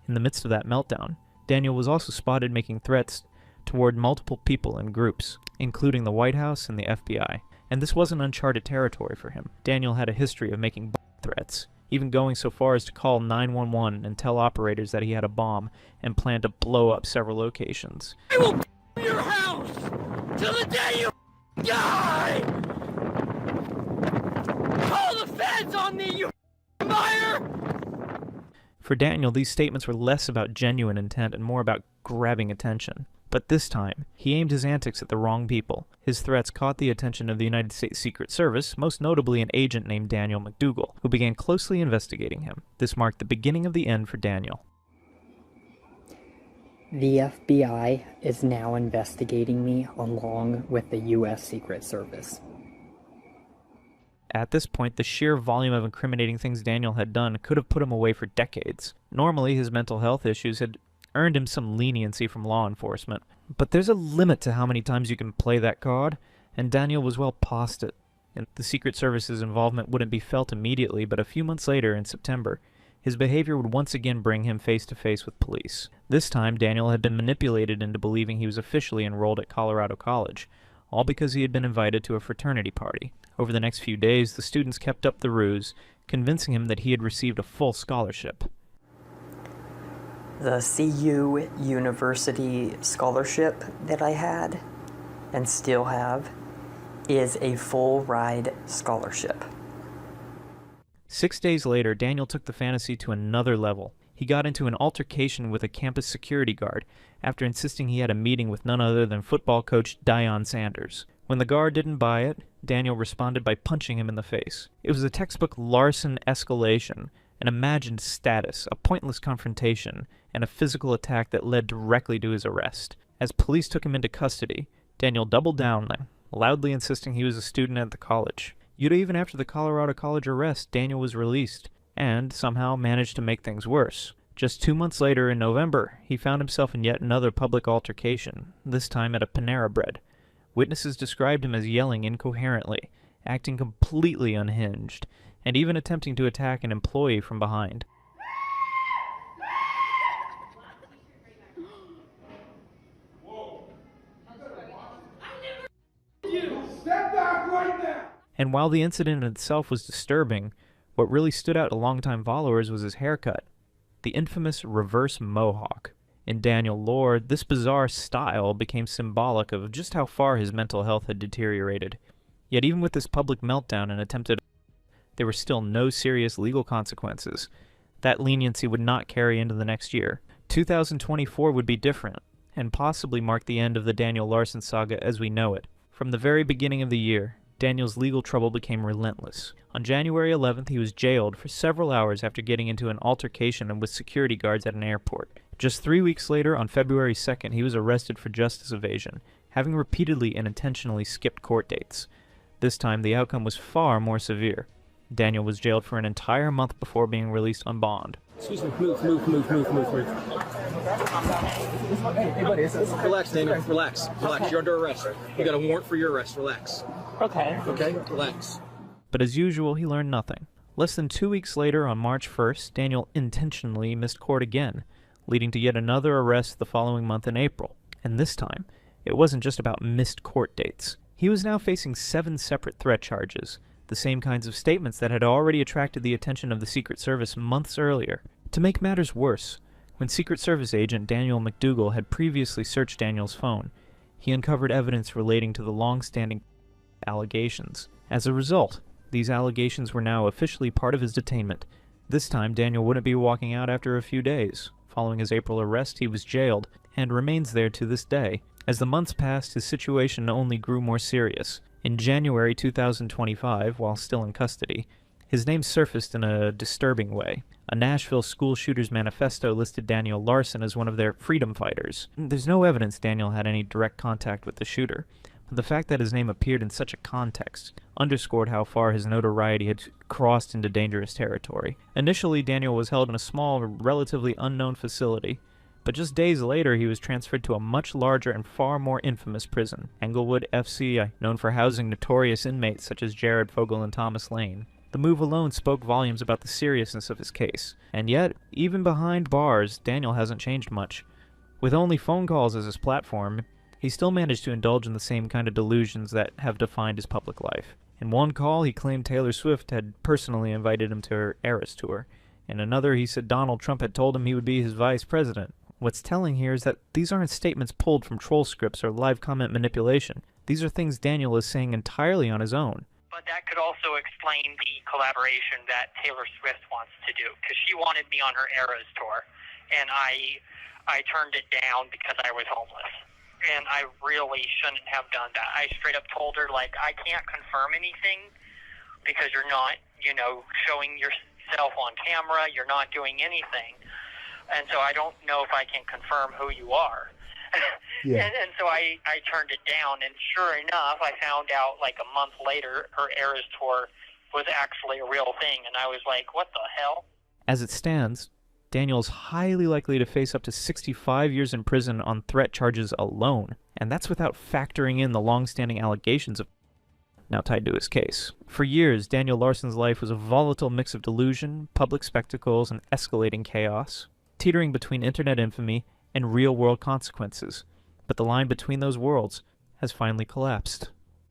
Speaker 10: In the midst of that meltdown, Daniel was also spotted making threats toward multiple people and groups, including the White House and the FBI. And this wasn't uncharted territory for him. Daniel had a history of making threats, even going so far as to call 911 and tell operators that he had a bomb and planned to blow up several locations.
Speaker 17: I will your house till the day you die! Call the feds on me, you liar!
Speaker 10: For Daniel, these statements were less about genuine intent and more about grabbing attention. But this time, he aimed his antics at the wrong people. His threats caught the attention of the United States Secret Service, most notably an agent named Daniel McDougal, who began closely investigating him. This marked the beginning of the end for Daniel.
Speaker 11: The FBI is now investigating me along with the U.S. Secret Service.
Speaker 10: At this point, the sheer volume of incriminating things Daniel had done could have put him away for decades. Normally, his mental health issues had earned him some leniency from law enforcement. But there's a limit to how many times you can play that card, and Daniel was well past it. And the Secret Service's involvement wouldn't be felt immediately, but a few months later, in September, his behavior would once again bring him face to face with police. This time, Daniel had been manipulated into believing he was officially enrolled at Colorado College, all because he had been invited to a fraternity party. Over the next few days, the students kept up the ruse, convincing him that he had received a full scholarship.
Speaker 6: The CU University scholarship that I had, and still have, is a full ride scholarship.
Speaker 10: 6 days later, Daniel took the fantasy to another level. He got into an altercation with a campus security guard after insisting he had a meeting with none other than football coach Deion Sanders. When the guard didn't buy it, Daniel responded by punching him in the face. It was a textbook Larson escalation, an imagined status, a pointless confrontation, and a physical attack that led directly to his arrest. As police took him into custody, Daniel doubled down, loudly insisting he was a student at the college. Yet even after the Colorado College arrest, Daniel was released, and somehow managed to make things worse. Just 2 months later, in November, he found himself in yet another public altercation, this time at a Panera Bread. Witnesses described him as yelling incoherently, acting completely unhinged, and even attempting to attack an employee from behind.
Speaker 17: Step back right now!
Speaker 10: And while the incident in itself was disturbing, what really stood out to longtime followers was his haircut, the infamous reverse mohawk. In Daniel lore, this bizarre style became symbolic of just how far his mental health had deteriorated. Yet even with this public meltdown and attempted, there were still no serious legal consequences. That leniency would not carry into the next year. 2024 would be different, and possibly mark the end of the Daniel Larson saga as we know it. From the very beginning of the year, Daniel's legal trouble became relentless. On January 11th, he was jailed for several hours after getting into an altercation with security guards at an airport. Just 3 weeks later, on February 2nd, he was arrested for justice evasion, having repeatedly and intentionally skipped court dates. This time, the outcome was far more severe. Daniel was jailed for an entire month before being released on bond.
Speaker 1: Excuse me, move. Hey, buddy, relax, Daniel, relax. You're under arrest. You got a warrant for your arrest, relax.
Speaker 9: Okay.
Speaker 1: Okay, relax.
Speaker 10: But as usual, he learned nothing. Less than 2 weeks later, on March 1st, Daniel intentionally missed court again, leading to yet another arrest the following month in April. And this time, it wasn't just about missed court dates. He was now facing 7 separate threat charges, the same kinds of statements that had already attracted the attention of the Secret Service months earlier. To make matters worse, when Secret Service agent Daniel McDougal had previously searched Daniel's phone, he uncovered evidence relating to the long-standing allegations. As a result, these allegations were now officially part of his detainment. This time, Daniel wouldn't be walking out after a few days. Following his April arrest, he was jailed, and remains there to this day. As the months passed, his situation only grew more serious. In January 2025, while still in custody, his name surfaced in a disturbing way. A Nashville school shooter's manifesto listed Daniel Larson as one of their freedom fighters. There's no evidence Daniel had any direct contact with the shooter, but the fact that his name appeared in such a context underscored how far his notoriety had crossed into dangerous territory. Initially, Daniel was held in a small, relatively unknown facility, but just days later he was transferred to a much larger and far more infamous prison, Englewood FC, known for housing notorious inmates such as Jared Fogle and Thomas Lane. The move alone spoke volumes about the seriousness of his case, and yet, even behind bars, Daniel hasn't changed much. With only phone calls as his platform, he still managed to indulge in the same kind of delusions that have defined his public life. In one call, he claimed Taylor Swift had personally invited him to her Eras tour. In another, he said Donald Trump had told him he would be his vice president. What's telling here is that these aren't statements pulled from troll scripts or live comment manipulation. These are things Daniel is saying entirely on his own.
Speaker 5: But that could also explain the collaboration that Taylor Swift wants to do, because she wanted me on her Eras tour, and I turned it down because I was homeless. And I really shouldn't have done that. I straight up told her, like, I can't confirm anything because you're not, showing yourself on camera, you're not doing anything. And so I don't know if I can confirm who you are.
Speaker 19: Yeah.
Speaker 5: And so I turned it down, and sure enough, I found out like a month later her Eras tour was actually a real thing, and I was like, what the hell?
Speaker 10: As it stands, Daniel is highly likely to face up to 65 years in prison on threat charges alone, and that's without factoring in the long-standing allegations of now tied to his case. For years, Daniel Larson's life was a volatile mix of delusion, public spectacles, and escalating chaos, teetering between internet infamy and real-world consequences. But the line between those worlds has finally collapsed.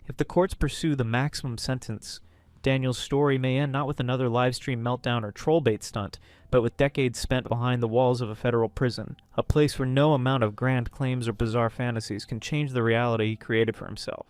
Speaker 10: If the courts pursue the maximum sentence, Daniel's story may end not with another livestream meltdown or trollbait stunt, but with decades spent behind the walls of a federal prison, a place where no amount of grand claims or bizarre fantasies can change the reality he created for himself.